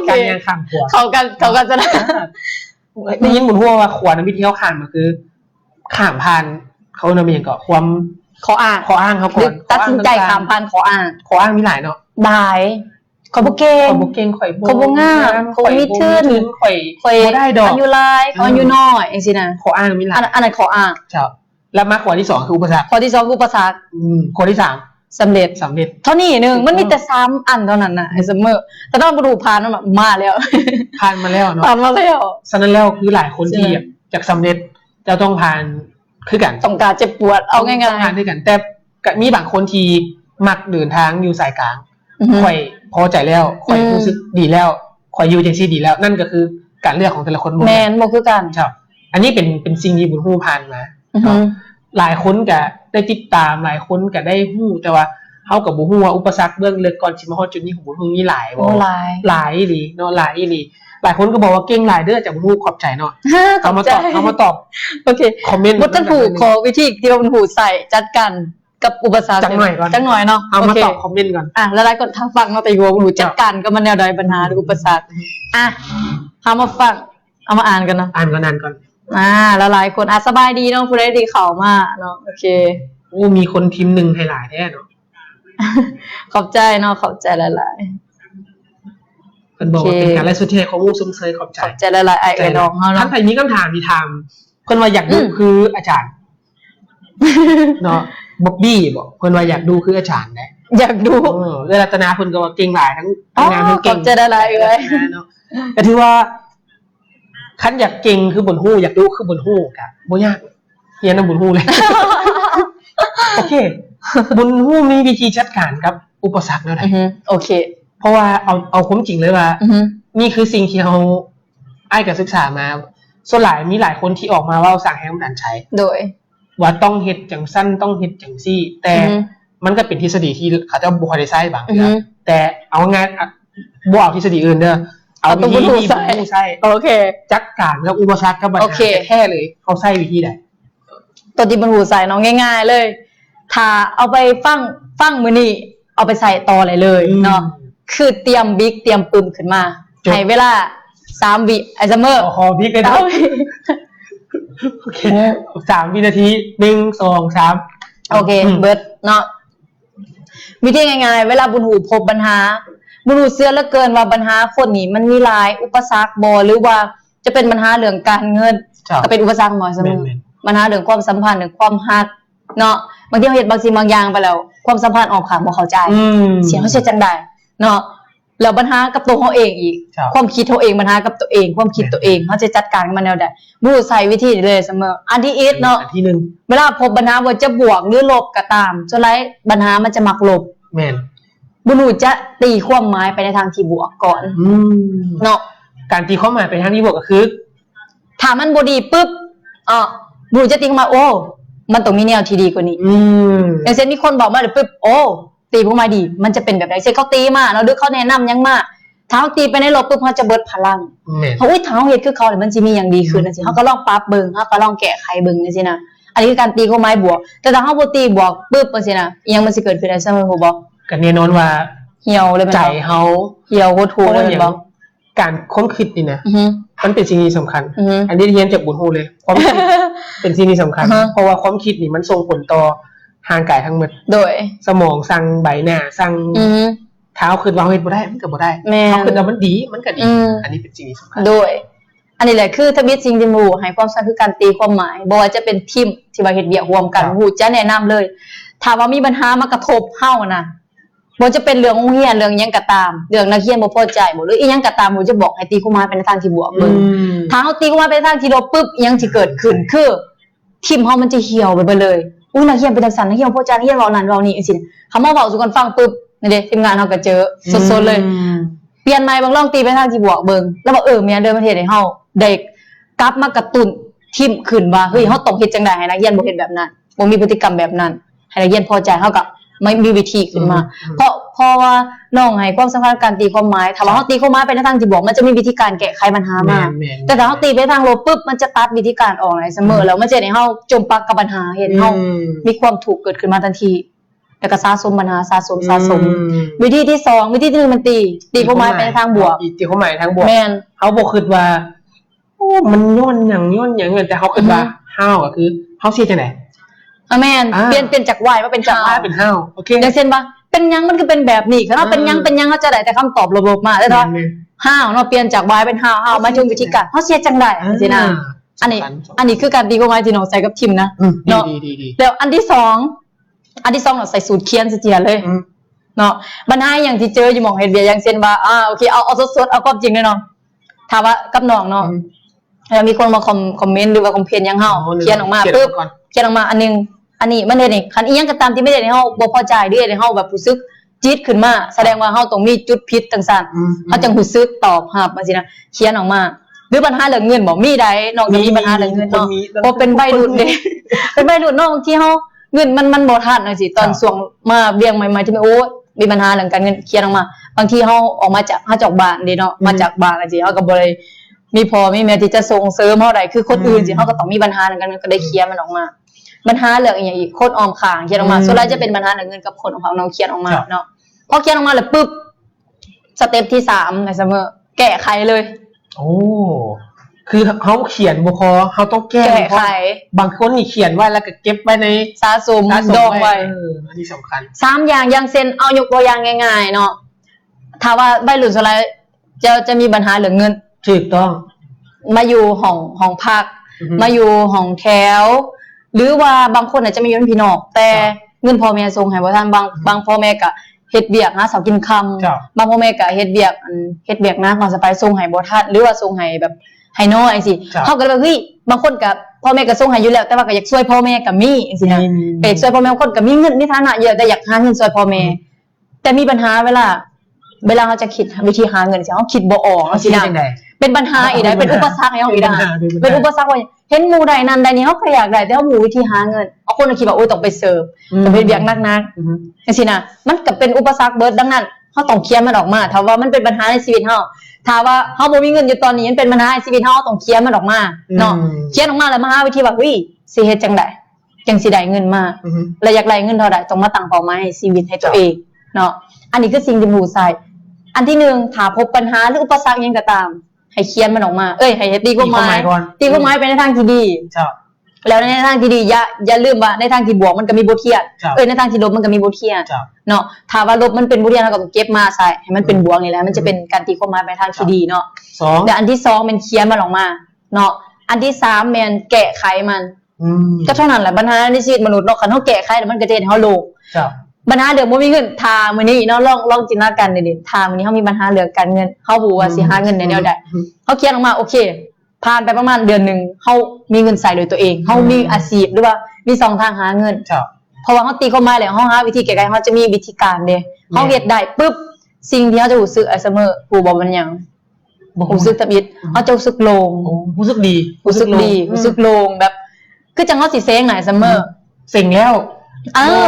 การย่างข้ามขัวเขากันจะได้ยินบุญฮู้ว่าขัวน้ำมิตรที่เขาข้ามก็คือข้ามผ่านเขานำอย่างก็ความขออ้างเขาก่อนตัดสินใจข้ามผ่านขออ้างมีหลายเนาะได้เขาบ่เก่งข่อยบ่งามข่อยมีทื่นข่อยบ่ได้ดอกอายุหลายอายุน้อยจังซี่นะขออ้างมีหลายอันนั้นขออ้างครับแล้วมาข้อที่2คืออุปสรรคข้อที่2คืออุปสรรคข้อที่3สำเร็จเท่านี้นึงมันมีแต่3อันเท่านั้นน่ะไอ้เสมอแต่ต้องบ่รู้ผ่านมันมาแล้วผ่านมาแล้วเนาะฉะนั้นแล้วคือหลายคนที่อยากสำเร็จจะต้องผ่านคือกันต้องการเจ็บปวดเอาง่ายๆผ่านด้วยกันแต่มีบางคนที่มักเดินทางอยู่สายกลางข่อยพอใจแล้วข่อยรู้สึกดีแล้วข่อยอยู่จังซี่ดีแล้วนั่นก็คือการเลือกของแต่ละคนแม่นบ่คือกันครับอันนี้เป็นสิ่งที่บุญฮู้ผ่านมาหลายคนก็ได้ติดตามหลายคนก็ได้ฮู้แต่ว่าเฮาก็บ่ฮู้ว่าอุปสรรคเบื้องลึกก่อนสิมาฮอดจุดนี้ของบุญฮู้มีหลายบ่หลายอีหลีเนาะหลายอีหลีหลายคนก็บอกว่าเก่งหลายเด้อจากบุญฮู้ขอบใจเนาะเขามาตอบโอเคคอมเมนต์บ่ทันฮู้ขอวิธีที่บุญฮู้ใส่จัดการกับอุปสรรคจังหน่อยเนาะเอามาตอบคอมเมนต์ก่อนแล้วหลายคนทางฟังเนาะแต่ว่าบุญฮู้จัดการกับมันแนวใดปัญหาหรืออุปสรรคเฮามาฟังเอามาอ่านกันเนาะอ่านก่อนแล้วหลายคนสบายดีเนาะผู้ใดดีเข้ามาเนาะโอเคโอ้มีคนพิมพ์1ให้หลายแท้เนาะขอบใจเนาะขอบใจหลายๆเพิ่นบอกว่าเป็นการไลฟ์สดที่ให้ข้อมูลสมเสยขอบใจหลายๆไอ้น้องเฮาเนาะถ้าใครมีคำถามที่ถามเพิ่นว่าอยากดูคืออาจารย์เนาะบ๊อบบี้บอกเพิ่นว่าอยากดูคืออาจารย์ได้อยากดูรัตนาเพิ่นก็ว่าเก่งหลายทั้งงานทั้งเก่งขอบใจหลายๆเอ้ยเนาะก็ถือว่าคันอยากเก่งคือบุญฮู้อยากดูคือบุญฮู้ก็บ่ยากเรียนนำบุญฮู้เลยโอเคบุญฮู้มีวิธีจัดการกับอุปสรรคแนวใดโอเคเพราะว่าเอาความจริงเลยว่านี่คือสิ่งที่เฮาอ้ายก็ศึกษามาส่วนหลายมีหลายคนที่ออกมาว่าสร้างแรงบันดาลใจโดยว่าต้องเฮ็ดจังซั่นต้องเฮ็ดจังซี่แต่มันก็เป็นทฤษฎีที่เขาจะบ่ค่อยได้ใช้บางเทื่อแต่เอาง่ายบ่เอาทฤษฎีอื่นเด้อเอาวิธีที่ใช้โอเคจัดการกับอุปสรรคกับปัญหาแท้เลยเขาใช้วิธีใดตัวที่มันหูใส่น้องง่ายๆเลยถ้าเอาไปฟังมื้อนี้เอาไปใส่ต่อเลยเนาะคือเตรียมบิ๊กเตรียมปึ้มขึ้นมาให้เวลา3วิไอ้ซัมเมอร์ขอบิ๊กเลยโอเค3วินาที1 2 3โอเคเบิดเนาะวิธีง่ายๆเวลาบุญหูพบปัญหาบุญหูเชื่อเหลือเกินว่าปัญหาคนนี้มันมีหลายอุปสรรคบ่หรือว่าจะเป็นปัญหาเรื่องการเงินก็เป็นอุปสรรคหมดเสมอปัญหาเรื่องความสัมพันธ์เรื่องความฮักเนาะบางทีเราเห็นบางสิ่งบางอย่างไปแล้วความสัมพันธ์ออกข้างบ่เข้าใจเสียงเขาเสียจังได๋เนาะแล้วปัญหากับตัวเขาเองอีกความคิดเขาเองปัญหากับตัวเองความคิดตัวเองเขาจะจัดการมันแนวใดบ่ใส่วิธีเลยเสมออันที่1เนาะอันที่1เวลาพบปัญหาว่าจะบวกหรือลบก็ตามส่วนหลายปัญหามันจะมักลบแม่นบุญจะตีความหมายไปในทางที่บวกก่อนเนาะการตีความหมายไปทางที่บวกก็คือถ้ามันบ่ดีปึ๊บบุญจะตีมาโอ้มันต้องมีแนวที่ดีกว่านี้อย่างเช่นมีคนบอกมาเดี๋ยวปึ๊บโอ้ตีพวกมาดีมันจะเป็นแบบไหนเช่นเขาตีมาเราดึกเขาแนะนำยังมาถ้าเขาตีไปในลบปึ๊บเขาจะเบิดพลังเขาถ้าเขาเฮ็ดคือเขาเลยมันสิมีอย่างดีขึ้นจังซี่เขาก็ลองปรับเบิ่งเขาก็ลองแก้ไขเบิ่งจังซี่นะอันนี้คือการตีความหมายบวกแต่ถ้าเขาบ่ตีบวกปึ๊บจังซี่นะอีหยังมันสิเกิดขึ้นได้ซั่นฮู้บ่ก็แน่นอนว่าเหี่ยวเลยใจเฮาเหี่ยวโหดหูเลยบ่การค้นคิดนี่นะมันเป็นสิ่งที่สำคัญอันนี้เรียนจากบุญฮู้เลยความคิดเป็นสิ่งที่สำคัญเพราะว่าความคิดนี่มันส่งผลต่อทางกายทั้งหมดโดยสมองสั่งใบหน้าสั่งเท้าคิดว่าเฮ็ดบ่ได้มันก็บ่ได้เฮาคิดว่ามันดีมันก็ดีอันนี้เป็นสิ่งที่สำคัญโดยอันนี้แหละคือทวิตสิ่งที่หมู่ให้ความสำคัญคือการตีความหมายบ่ว่าจะเป็นทีมที่ว่าเฮ็ดเวียกร่วมกันฮู้จะแนะนำเลยถ้าว่ามีปัญหามากระทบเฮานะบ่จะเป็นเรื่องโรงเรียนเรื่องหยังก็ตามเรื่องนักเรียนบ่พอใจบ่หรืออีหยังก็ตามบ่จะบอกให้ตีความหมายไปในทางที่บวกเบิ่งถ้าเฮาตีความหมายไปในทางที่ลบปึ๊บอีหยังสิเกิดขึ้นคือทีมเฮามันจะเหี่ยวไปเลย อุ้ยนักเรียนเป็นจังซั่นนักเรียนบ่พอใจนักเรียนเว้านั่นเว้านี่จังซี่เขามาเว้าสู่กันฟังปึ๊บนี่เด้ทีมงานเฮาก็เจอสดๆเลยเปลี่ยนใหม่บางลองตีไปทางที่บวกเบิ่งแล้วบอกแม่นเด้อประเทศให้เฮาได้กลับมากระตุ้นทีมขึ้นว่าเฮ้ยเฮาต้องเฮ็ดจังได๋ให้นักเรียนบ่เฮ็ดแบบนั้นบ่มีพฤติกรรมแบบนั้นให้นักเรียนพอใจเฮาก็ไม่มีวิธีขึ้นมาเพราะว่าน้องให้ความสำคัญการตีความหมายถ้าว่าเฮาตีความหมายไปในทางที่บวกมันจะมีวิธีการแก้ไขปัญหามาแต่ถ้าเฮาตีไปทางลบปุ๊บมันจะตัดวิธีการออกได้เสมอแล้วมันจะให้เฮาจมปักกับปัญหาเฮ็ดเฮามีความทุกข์เกิดขึ้นมาทันทีแล้วก็สะสมปัญหาสะสมวิธีที่2วิธีที่1มันตีความหมายไปในทางบวกตีความหมายทางบวกแม่นเฮาบ่คิดว่าโอ้มันย้อนหยังแต่เฮาคิดว่าเฮาก็คือเฮาสิจังได๋แม่นเปลี่ยนจาก y มาเป็นจาก y เป็น how โอเคอย่างเช่นว่าเป็นหยังมันก็เป็นแบบนี้คันว่าเป็นหยังเฮาจะได้แต่คำตอบลบๆมาแต่ว่า how เนาะเปลี่ยนจาก y เป็น how หมายถึงวิธีการเฮาเสียจังได๋จังซี่นะอันนี้คือการตีความหมายที่น้องใส่กับทิมนะเนาะแล้วอันที่2เนาะใส่สูตรเขียนเสียเลยเนาะปัญหาอย่างที่เจออยู่หม่องเฮ็ดเวียอย่างเช่นว่าโอเคเอาสดๆเอาความจริงเลยเนาะถามว่ากับน้องเนาะแล้วมีคนมาคอมเมนต์หรือว่าคอมเพลนยังเฮาเขียนออกมาปึ๊บเขียนออกมาอันนึงอันนี้มันเฮ็ดให้คันอีหยังก็ตามที่ไม่ได้ให้เฮาบ่พอใจหรือให้เฮาแบบรู้สึกจี๊ดขึ้นมาแสดงว่าเฮาต้องมีจุดผิดจังซั่นเฮาจังรู้สึกตอบรับจังซี่นะเขียนออกมาหรือปัญหาเรื่องเงินบ่มีใดน้องก็มีปัญหาเรื่องเงินเนาะบ่เป็นวัยรุ่นเด้เป็นวัยรุ่นเนาะบางทีเฮาเงินมันบ่ทันจังซี่ตอนช่วงมาเรียงใหม่ๆที่โอ้มีปัญหาเรื่องการเงินเขียนออกมาบางทีเฮาออกมาจากบ้านเด้เนาะมาจากบ้านจังซี่เฮาก็บ่ได้มีพ่อมีแม่ที่จะส่งเสริมเฮาได้คือคนอื่นสิเฮาก็ต้องมีปัญหาเรื่องการเงินก็ได้เขียนมันออกมาปัญหาเรื่องอีกอย่างอีกโคตรออมข้างเขียนออกมาส่วนใหญ่จะเป็นปัญหาเรื่องเงินกับคนของเขาน้องเขียนออกมาเนาะพอเขียนออกมาแล้วปุ๊บสเต็ปที่3ในเสมอแก้ไขเลยโอ้คือเขาเขียนบ่พอเขาต้องแก้ไขบางคนนี่เขียนไว้แล้วก็เก็บไว้ในสะสมดองไว้อันนี้สำคัญ3อย่างเช่นเอายกตัวอย่างง่ายๆเนาะถ้าว่าใบหลุดสไลด์จะมีปัญหาเรื่องเงินถูกต้องมาอยู่ห้องพักมาอยู่ห้องแถวหรือว่าบางคนอาจจะมีเงินพี่น้องแต่เงินพ่อแม่ส่งให้บ่ทันบางพ่อแม่ก็เฮ็ดเวียกหาเสากินค่ำบางพ่อแม่ก็เฮ็ดเวียกนะก่อนจะไปส่งให้บ่ทันหรือว่าส่งให้แบบให้น้อยจังซี่เฮาก็เลยว่าเฮ้ยบางคนก็พ่อแม่ก็ส่งให้อยู่แล้วแต่ว่าก็อยากช่วยพ่อแม่ก็มีจังซี่นะไปช่วยพ่อแม่บางคนก็มีเงินมีฐานะเยอะแต่อยากหาเงินช่วยพ่อแม่แต่มีปัญหาเวลาเฮาจะคิดวิธีหาเงินสิเฮาคิดบ่ออกจังซี่นะเป็นปัญหาอีกได้เป็นอุปสรรคให้เฮาอีกได้เป็นอุปสรรคว่าเห็นหมู่ใดนั้นใดนี้เฮาก็อยากได้แต่เฮาบ่รู้วิธีหาเงินเอาคนคิดว่าโอ๊ยต้องไปเสิร์ฟต้องไปเวียกหนักๆจังซี่นะมันก็เป็นอุปสรรคเบิดดังนั้นเฮาต้องเขียนมันออกมาถ้าว่ามันเป็นปัญหาในชีวิตเฮาถ้าว่าเฮาบ่มีเงินอยู่ตอนนี้มันเป็นปัญหาในชีวิตเฮาต้องเขียนมันออกมาเนาะเขียนออกมาแล้วมาหาวิธีว่าเฮ้ยสิเฮ็ดจังได๋จังสิได้เงินมาแล้วอยากได้เงินเท่าใดต้องมาตั้งเป้าหมายให้ชีวิตให้ตัวเองเนาะอันนี้คือสิ่งที่หมู่ใส่อันที่1ถ้าพบปัญหาหรืออุปสรรคหยังก็ตามให้เขียนมันออกมาให้ตีความหมายไปในทางที่ดีแล้วในทางที่ดีอย่าลืมว่าในทางที่บวกมันก็มีบทเรียนในทางที่ลบมันก็มีบทเรียนเนาะถ้าว่าลบมันเป็นบทเรียนเราก็เก็บมาใส่ให้มันเป็นบวกนี่แหละมันจะเป็นการตีความหมายไปทางที่ดีเนาะแล้วอันที่2มันเขียนมันออกมาเนาะอันที่3มันแก้ไขมันก็เท่านั้นแหละปัญหาในชีวิตมนุษย์เนาะคันเฮาแก้ไขแล้วมันก็จะเฮ็ดให้เฮาโลภปัญหาเรื่องบ่มีเงินทามื้อนี้เนาะลองจินตนาการดิทามื้อนี้เฮามีปัญหาเรื่องการเงินเฮาบ่ว่าสิหาเงินได้แนวใดเฮาเขียนออกมาโอเคผ่านไปประมาณเดือนนึงเฮามีเงินใช้โดยตัวเองเฮามีอาชีพหรือว่ามี2ทางหาเงินเพราะว่าเฮาตีเข้ามาแล้วเฮาหาวิธีแก้ไขเฮาจะมีวิธีการเด้เฮาเฮ็ดได้ปึ๊บสิ่งที่เฮาจะรู้สึกเสมอผู้บ่มันหยังบ่รู้สึกตะบิดเฮาจะรู้สึกโล่งรู้สึกดีรู้สึกโล่งแบบคือจังเฮาสิเซ็งหน่อยเสมอเซ็งแล้ว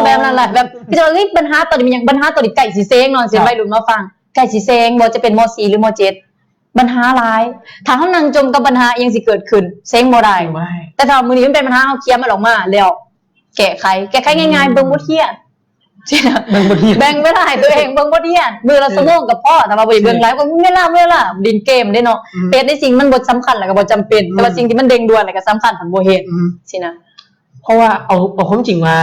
แบบนั้นแหละแบบพี่จะว่าเฮ้ยปัญหาตัวนี้มันยังปัญหาตัวนี้ไก่สีเซ้งเนาะสิวัยรุ่นมาฟังไก่สีเซ้งบ่จะเป็นม.4 หรือม.7 ปัญหาหลายถ้าเฮานั่งจมกับปัญหายังสิเกิดขึ้นเซ้งบ่ได้แต่ถ้ามื้อนี้มันเป็นปัญหาเฮาเคลียร์มันออกมาแล้วแก้ไขง่ายๆเบิ่งบทเรียนใช่นะแบ่งเวลาให้ตัวเองเบิ่งบทเรียนมื้อละชั่วโมงก็พอแต่ว่าบ่ได้เบิ่งหลายก็เวลาดินเกมได้เนาะเฮ็ดในสิ่งมันบ่สำคัญแล้วก็บ่จำเป็นแต่ว่าสิ่งที่มันเร่งด่วนแล้วก็สำคัญหันบ่เฮ็ดสินะเพราะว่าเอาความจริงว่า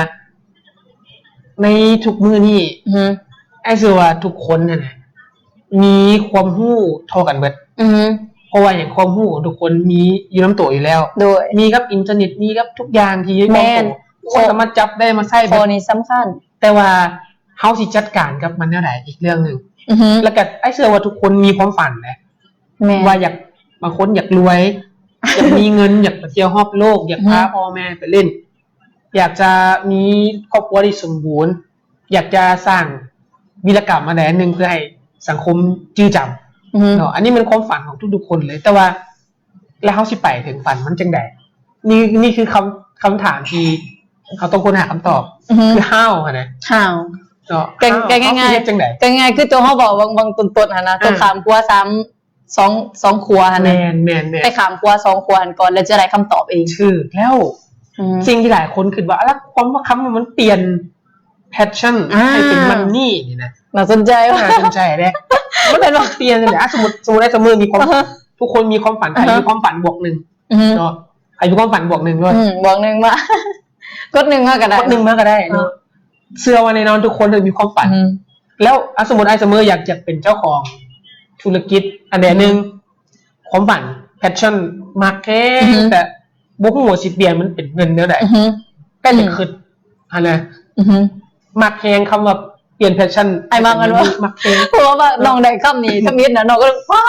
ในทุกมื้อนี่ไอ้คือว่าทุกคนน่ะนะมีความรู้เท่ากันเบิดเพราะว่าอย่างความรู้ของทุกคนมีอยู่นำตัวอยู่แล้วโดยมีกับอินเทอร์เน็ตมีกับทุกอย่างที่มองคนสามารถจับได้มาใช้แบบนี้สำคัญแต่ว่าเฮาสิจัดการกับมันแนวใดอีกเรื่องนึงแล้วก็ไอ้เชื่อว่าทุกคนมีความฝันนะว่าอยากบางคนอยากรวยอยากมีเงินอยากไปเที่ยวรอบโลกอยากพาพ่อแม่ไปเล่น อยากจะมีครอบครัวที่สมบูรณ์อยากจะสร้างวีรกรรมอะไรหนึ่งเพื่อให้สังคมจื้อจำเนาะอันนี้มันความฝันของทุกๆคนเลยแต่ว่าแล้วเขาสิไปถึงฝันมันจังใดนี่คือคำถามที่เขาต้องค้นหาคำตอบคือ how นะ how เนาะ ง่ายๆ จังใด ง่ายๆคือตัวเขาบอกบางต้นๆนะตัวขามครัวสองครัวนะ แมนไปขามครัว2ครัวก่อนแล้วจะได้คำตอบเองชื่อแล้วสิ่งที่หลายคนคิดว่าแล้วความว่าคำมันเปลี่ยน passion ให้เป็นมันนี่นี่นะน่าสนใจเลยมันเป็นว่าเปลี่ยนเลยสมมติได้เสมอมีความทุกคนมีความฝันใครมีความฝันบวกหนึ่งเนาะใครมีความฝันบวกหนึ่งด้วยบวกหนึ่งมากดหนึ่งมากก็ได้เนาะเชื่อว่าในนอนทุกคนมีความฝันแล้วสมมติเสมออยากจะเป็นเจ้าของธุรกิจอันใดหนึ่งความฝัน passion มากแค่แต่บุกหัวสิเปลี่ยนมันเป็นเงินเท่าไหร่ก็จะขึ้นอะไรมักแฮงคำว่าเปลี่ยนแพชชั่นไอ้มักกันว่ามักแฮงเพราะว่าน้องได้คำนี้ทมิดนะน้องก็ว้า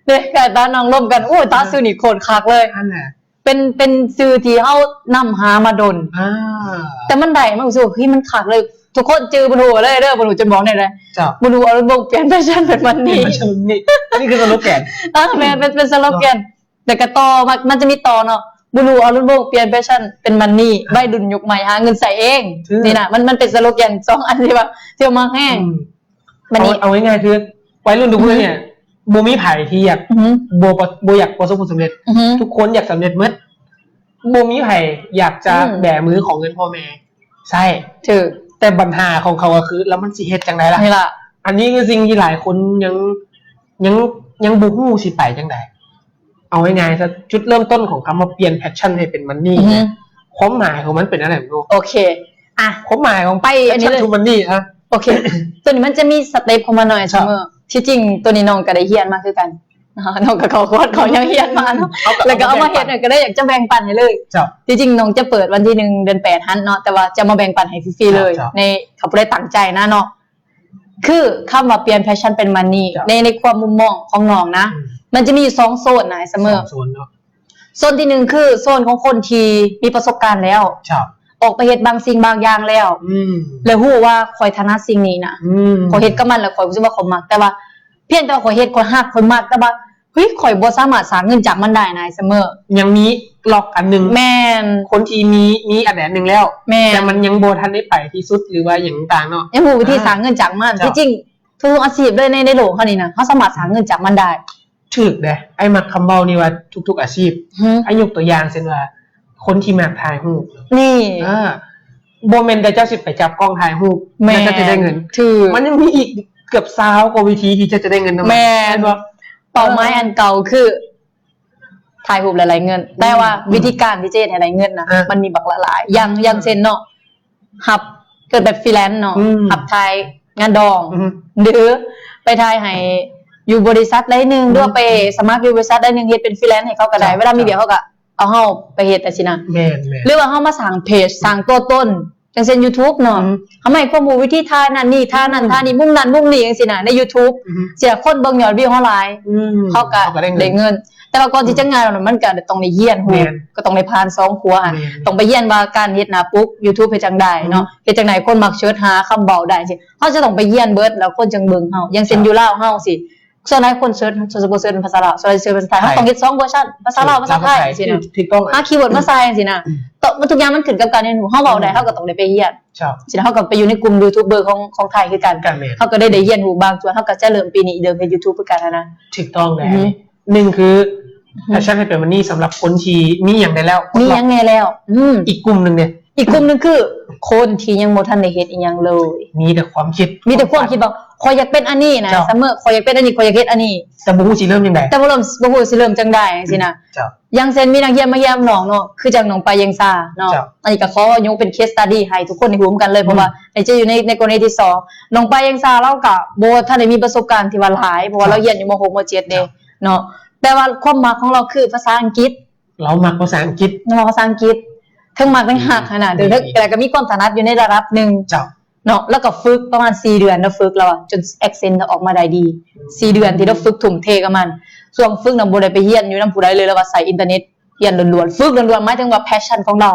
เด็กกับตาน้องร่วมกันโอ้ตาซื้อนี่โคตรคักเลยเป็นซื้อที่เขานำหามาดนแต่มันได้มันรู้สึกที่มันคักเลยทุกคนจื้อบรูเลยเด้อบรูจะบอกได้เลยบรูเอาบงเปลี่ยนแพชชั่นเป็นวันนี้นี่คือสโลแกนแม่เป็นสโลแกนแต่กระต่อมันจะมีต่อเนาะบุรุษเอารุ่นโบกเปลี่ยนแฟชั่นเป็นมันนี่ใบดุลยุคใหม่หาเงินใส่เองนี่นะมันเป็นสโลแกน2อันที่ว่าเที่ยวมาแห้งมันนี่เอาง่ายๆคือวัยรุ่นทุกคนเนี่ยโบมีไผ่ที่อยากโบอยากประสบผลสำเร็จทุกคนอยากสำเร็จเมื่อโบมีไผ่อยากจะแบมือของเงินพ่อแม่ใช่ถือแต่ปัญหาของเขาก็คือแล้วมันสิเฮ็ดจังไดล่ะนี่ล่ะอันนี้คือสิ่งที่หลายคนยังบ่ฮู้สิไปจังไดเอาง่ายๆซะจุดเริ่มต้นของคำว่าเปลี่ยนแพชชั่นให้เป็นมันนี่ความหมายของมันเป็นอะไรไม่รู้โอเคความหมายของไปอันนี้เลยมันนี่โอเคตัวนี้มันจะมีสเต็ปของมันหน่อยเสมอที่จริงตัวนี้น้องก็ได้เฮียนมาคือกันน้องกับเขายังเฮียนมาเนาะแล้วก็เอามาเฮ็ดก็ได้อยากจะแบ่งปันให้เลยที่จริงน้องจะเปิดวันที่1เดือน8ฮั่นเนาะแต่ว่าจะมาแบ่งปันให้ฟรีๆเลยในเขาบ่ได้ตั้งใจนะเนาะคือคำว่าเปลี่ยนแพชชั่นเป็นมันนี่ในความมุมมองของน้องนะมันจะมีอยู่2โซนนะเสมอโซนที่1คือโซนของคนที่มีประสบการณ์แล้วออกไปเฮ็ดบางสิ่งบางอย่างแล้วแล้วฮู้ว่าคอยถนัดสิ่งนี้นะคอยเฮ็ดกับมันแล้วคอยรู้สึกว่าคอยมักแต่ว่าเพียงแต่คอยเฮ็ดคอยฮักคอยมักแต่ว่าเฮ้ยคอยบ่สามารถสร้างเงินจากมันได้นะเสมอยังมีล็อกอันนึงแม่นคนที่มีอันนึงแล้วแต่มันยังบ่ทันได้ไปที่สุดหรือว่าอย่างต่างเนาะยังบ่วิธีสร้างเงินจากมันที่จริงทุกอาชีพเลยในโลกเฮานี่นะเฮาสามารถสร้างเงินจากมันได้ถูกเลยไอ้มักคำเบานี่ว่าทุกอาชีพไอ้ยกตัวอย่างเช่นว่าคนที่มักถ่ายรูปนี่โบเมนแต่เจ้าสิไปจับกล้องถ่ายรูปแล้วจะได้เงินมันยังมีอีกเกือบ20กว่าวิธีที่จะได้เงินแม่นว่าเป้าหมายอันเก่าคือถ่ายรูปหลายๆเงินแต่ว่าวิธีการที่จะให้ได้เงินนะมันมีบักหลายอย่างเช่นเนาะหับเกิดแบบฟรีแลนซ์เนาะหับถ่ายงานดองหรือไปถ่ายให้อยู่บริษัทได้นึงด้วยไปสมัครอยู่บริษัทได้นึงเฮ็ดเป็นฟรีแลนซ์ให้เขาก็ได้เวลามีเดี๋ยวเขาก็เอาเฮาไปเฮ็ดแต่สินะหรือว่าเฮามาสร้างเพจสร้างตัวตนจังเช่น YouTube เนาะเฮาให้ข้อมูลวิธีท่านั่นนี่ท่านั้นท่านี้มุมนั้นมุมนี้จังซี่นะใน YouTube เสียคนเบิ่งยอดวิวเฮาหลายเขาก็ได้เงินแต่ว่าก่อนที่จะงานมันก็ต้องได้เรียนฮู้ก็ต้องได้ผ่าน2ครัวต้องไปเรียนว่าการเฮ็ดหน้าปก YouTube เฮ็ดจังได๋เนาะเฮ็ดจังได๋คนมักเสิร์ชหาคำเบาได้สิเฮาจะต้องไปเรียนเบิดแล้วคนจังเบิ่งเฮาอย่างเช่นอยู่ลาวเฮาสิส่วนหลายคนเสิร์ชเป็นภาษาลาวส่วนใหญ่เสิร์ชเป็นภาษาไทยต้องเฮ็ด2เวอร์ชันภาษาลาวภาษาไทยจังซี่นะถูกต้องคีย์เวิร์ดมาใส่จังซี่นะมันทุกอย่างมันขึ้นกับการเรียนรู้เฮาเว้าได้เฮาก็ต้องได้ไปเรียนสิเฮาก็ไปอยู่ในกลุ่มยูทูบเบอร์ของไทยคือกันเฮาก็ได้เรียนรู้บางส่วนเฮาก็จะเริ่มปีนี้เดิมเป็น YouTube คือกันนะถูกต้องแล้ว1คือแพชชั่นให้เป็นมันนี่สำหรับคนที่มีอย่างได้แล้วมีอย่างแน่แล้วอีกกลุ่มนึงเนี่ยอีกกลุ่มนึงคือคนที่ยังบ่ทันได้เฮ็ดอีหยังเลยมีแต่ความคิดว่าขอยอยากเป็นอันนี้นะเสมอขอยอยากเป็นอันนี้ขอยอยากเฮ็ดอันนี้แต่บ่ฮู้สิเริ่มจังได๋แต่บ่ฮู้สิเริ่มจังได๋จังซี่นะอย่างเช่นมีนักเรียนมาเยี่ยมน้องเนาะคือจังน้องไปยังซาเนาะอันนี้ก็ขอยกเป็นเคสสตัดดี้ให้ทุกคนได้รู้กันเลยเพราะว่าจะอยู่ในกรณีที่2น้องไปยังซาเราก็บ่ทันได้มีประสบการณ์ที่ว่าหลายเพราะว่าเราเรียนอยู่ม.6 ม.7 เด้เนาะแต่ว่าความมักของเราคือภาษาอังกฤษเรามักภาษาอังกฤษทั้งมักทั้งหักขนาดแต่ก็มีความถนัดอยู่ในระดับนึงเนาะแล้วก็ฝึกประมาณ4เดือนแล้วฝึกแล้วจน accent ออกมาได้ดี4เดือนที่เราฝึกทุ่มเทกับมันส่วนฝึกนำบ่ได้ไปเรียนอยู่นำผู้ใดเลยแล้วว่าใส่อินเทอร์เน็ต เรียนล้วนๆฝึกล้วนๆหมายถึงว่า passion ของเรา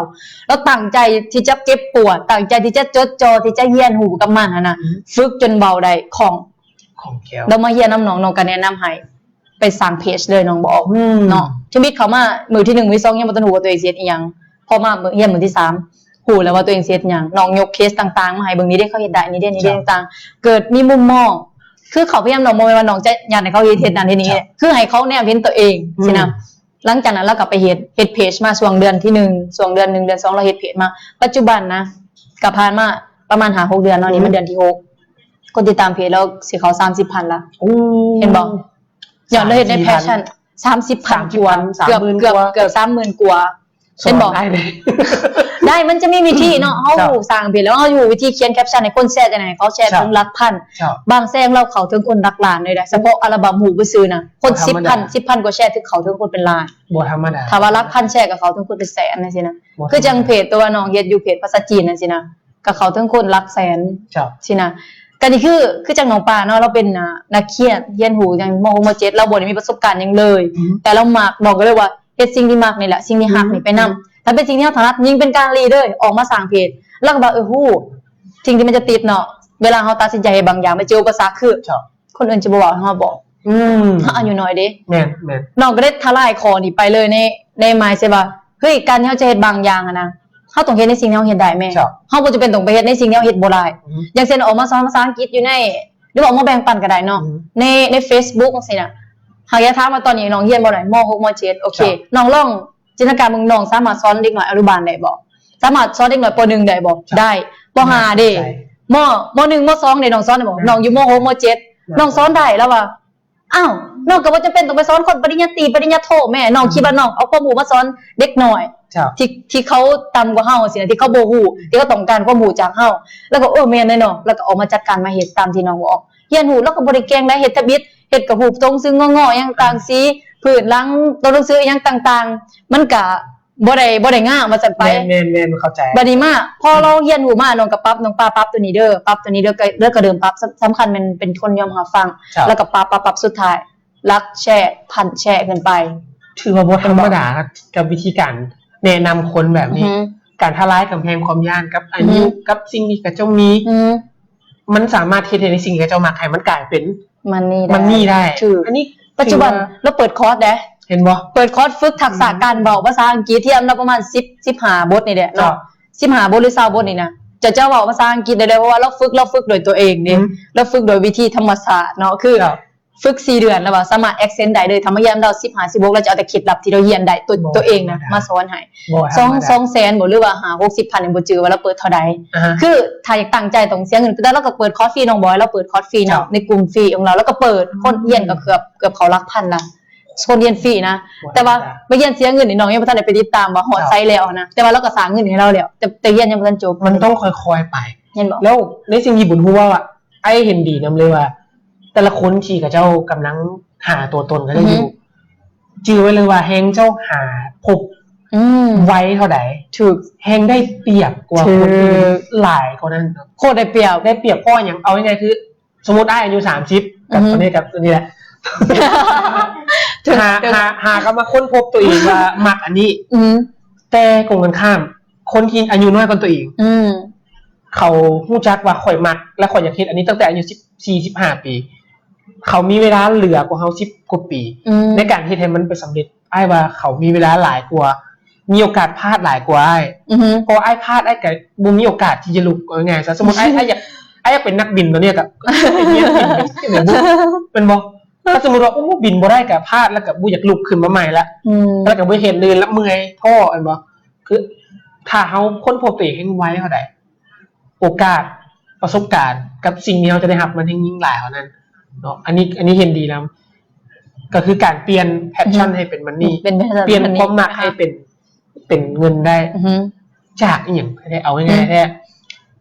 ตั้งใจที่จะเจ็บปวดตั้งใจที่จะจดจ่อที่จะเรียนรู้กับมันนะฝึกจนเบาได้ของแก้วเรามาเรียนน้องก็แนะนำให้ไปสร้างเพจเลยน้องบอกเนาะชีวิตเขามามือที่1มือ2ยังบ่ทันรู้ว่าตัวเองเสียอีหยังพอมาเรียนมือที่3ฮู้แล้วว่าตัวเองเสียอีหยังน้องยกเคสต่างๆมาให้เบิ่งนี้ได้เขาเฮ็ดได้นี่ได้ต่างๆเกิดมีมุมมองคือเขาพยายามน้องบ่แม่นว่าน้องจะอยากให้เขาเฮ็ดนั่นเฮ็ดนี้คือให้เขาแนวเห็นตัวเองสินะหลังจากนั้นเราก็ไปเฮ็ดเพจมาช่วงเดือนที่1ช่วงเดือน1เดือน2เราเฮ็ดเพจมาปัจจุบันนะก็ผ่านมาประมาณ5-6เดือนเนาะนี่มันเดือนที่6คนติดตามเพจแล้วสิเขา 30,000 ละเห็นบ่ย้อนเลยเฮ็ดใน passion 30,000 กว่าเกือบ 30,000 กว่าเห็นบ่ได้มันจะมีวิธีเนาะเฮาสร้างเพจแล้วเฮาอยู่วิธีเขียนแคปชั่นให้คนแชร์จังได๋เขาแชร์ถึงหลักพันบางแซงเราเข้าถึงคนหลักล้านเลยได้เฉพาะอัลบั้มหูบ่ซื้อนะคน 10,000 กว่าแชร์ถึงเขาถึงคนเป็นล้านบ่ธรรมดาถ้าว่าหลักพันแชร์กับเขาถึงคนเป็นแสนจังซี่นะคือจังเพจตัวน้องเฮ็ดอยู่เพจภาษาจีนจังซี่นะก็เขาถึงคนหลักแสนสินะก็นี่คือจังน้องปาเนาะเราเป็นนักเขียนเรียนหูอย่างม.7เราบ่ได้มีประสบการณ์หยังเลยแต่เรามักบอกก็เลยว่าเฮ็ดสิ่งที่มักนี่แหละสิ่งที่ฮักนี่ไปนำถ้าเป็นสิ่งที่เราถนัดยิ่งเป็นการรีเด้อออกมาสร้างเพจแล้วก็ว่าฮู้สิ่งที่มันจะติดเนาะเวลาเราตัดสินใจให้บางอย่างมันเจออุปสรรคคือคนอื่นจะบ่เว้าให้เราบอกถ้าอายุน้อยเด้แม่นน้องก็ได้ทลายคอนี่ไปเลยในหมายใช่ป่ะเฮ้ยการที่เราจะเฮ็ดบางอย่างนะเฮาต้องเฮ็ดในสิ่งที่เฮาเฮ็ดได้แม่เฮาบ่จำเป็นต้องไปเฮ็ดในสิ่งที่เฮาเฮ็ดบ่ได้อย่างเช่นออกมาสอนภาษาอังกฤษอยู่ในหรือว่าออกมาแบ่งปันก็ได้เนาะใน Facebook จังซี่น่ะหากอยากถามว่าตอนนี้น้องเรียนบ่ได้ม.6 ม.7 โอเคน้องลองจินตนาการมึงน้องสามารถสอนเด็กน้อยอนุบาลได้บ่สามารถสอนเด็กน้อยป .1 ได้บ่ได้ป .5 เด้ม.1 ม.2 เด้น้องสอนได้บ่น้องอยู่ม.6 ม.7 น้องสอนได้แล้วว่าอ้าวน้องก็บ่จำเป็นต้องไปสอนคนปริญญาตรีปริญญาโทแม่น้องคิดว่าน้องเอาความรู้มาสอนเด็กน้อยที่เขาต่ำกว่าเฮาสินะที่เขาบ่ฮู้ที่เขาต้องการความรู้จากเฮาแล้วก็แม่นเนาะแล้วก็ออกมาจัดการมาเฮ็ดตามที่น้องบอกเรียนรู้แล้วก็บ่ได้เก่งได้เฮ็ดทะบิดเฮ็ดกับรูปทรงซึ่งงอๆอย่างต่างสีพื้นหลังตัวหนังสืออย่างต่างๆมันก็บ่ได้งามว่าซั่นไปแม่นเข้าใจบัดนี้มาพอเราเรียนรู้มาน้องก็ปรับน้องปาปรับตัวนี้เด้อปรับตัวนี้เด้อก็เดิมปรับสำคัญมันเป็นคนยอมรับฟังแล้วก็ปรับสุดท้ายรักแชร์พันแชร์กันไปถือว่าบ่ธรรมดากับวิธีการแนะนำคนแบบนี้การทลายกำแพงความย่านกับอายุกับสิ่งที่กระเจ้ามีมันสามารถเฮ็ดให้ในสิ่งที่กระเจ้ามักให้มันกลายเป็นมันนี่ได้อันนี้ปัจจุบันเราเปิดคอร์สเด้เห็นบ่เปิดคอร์สฝึกทักษะการเว้าภาษาอังกฤษที่อันประมาณ15บทนี่แหละเนาะ15บทหรือ20บทนี่นะจะเว้าภาษาอังกฤษได้เลยเพราะว่าเราฝึกโดยตัวเองนี่เราฝึกโดยวิธีธรรมศาสตร์เนาะคือฝึก4เดือนแล้วว่าสามารถ accent ได้เลยทำให้ยามเรา15 16เราจะเอาแต่เคล็ดลับที่เราเรียนได้ตัวเองนะมาสอนให้2แสนบ่หรือว่า50,000นี่บ่จือว่าเราเปิดเท่าใดคือถ้าอยากตั้งใจต้องเสียเงินแต่เราก็เปิดคอร์สฟรีน้องบอยเราเปิดคอร์สฟรีเนาะในกลุ่มฟรีของเราแล้วก็เปิดคนเรียนก็เกือบเขาหลักพันละคนเรียนฟรีนะแต่ว่าบ่เรียนเสียเงินนี่น้องยังบ่ทันได้ไปติดตามว่าฮอดไซต์แล้วนะแต่ว่าเราก็สร้างเงินให้เราแล้วแต่เรียนยังบ่ทันจบมันต้องค่อยๆไปเห็นบ่แล้วในสิ่งที่บุญฮู้ว่าไอ้เห็นดีนำเลยว่าแต่ละคนที่กับเจ้ากำลังหาตัวตนก็ได้อยู่จื้อไว้เลยว่าแฮงเจ้าหาพบไว้เท่าใดถูกแฮงได้เปรียบกว่าคนอื่นหลายคนนั้นโคตรได้เปรียบเพราะอย่างเอาง่ายๆคือสมมุติอายุ30กับคนนี้กับตัวนี้แหละหาก็มาค้นพบตัวเองว่ามักอันนี้แต่ตรงกันข้ามคนที่อายุน้อยกว่าตัวเองเขาฮู้จักว่าข่อยมักและข่อยอยากเฮ็ดอันนี้ตั้งแต่อายุ14-15 ปีเขามีเวลาเหลือกว่าเฮา10 กว่าปีในการเฮ็ดให้มันไปสำเร็จอ้ายว่าเขามีเวลาหลายกว่ามีโอกาสพลาดหลายกว่าอ้ายพออ้ายพลาดอ้ายก็บ่มีโอกาสที่จะลุกง่ายๆสมมุติอ้ายอยากเป็นนักบินตัวเนี้ยก็เรียนบินเป็นบ่ถ้าสมมุติว่าโอ้บินบ่ได้ก็พลาดแล้วก็บ่อยากลุกขึ้นมาใหม่ละแล้วก็บ่เห็นเลยแล้วเมื่อยท้ออันบ่คือถ้าเฮาค้นพบตัวเองให้ไวเท่าใดโอกาสประสบการณ์กับสิ่งที่เราจะได้รับมันยิ่งหลายเท่านั้นเนาะอันนี้เห็นดีแล้วก็คือการเปลี่ยนแพชชั่นให้เป็นมันนี่เปลี่ยนความมักให้เป็นเงินได้จากอีหยังได้เอาง่ายๆแท้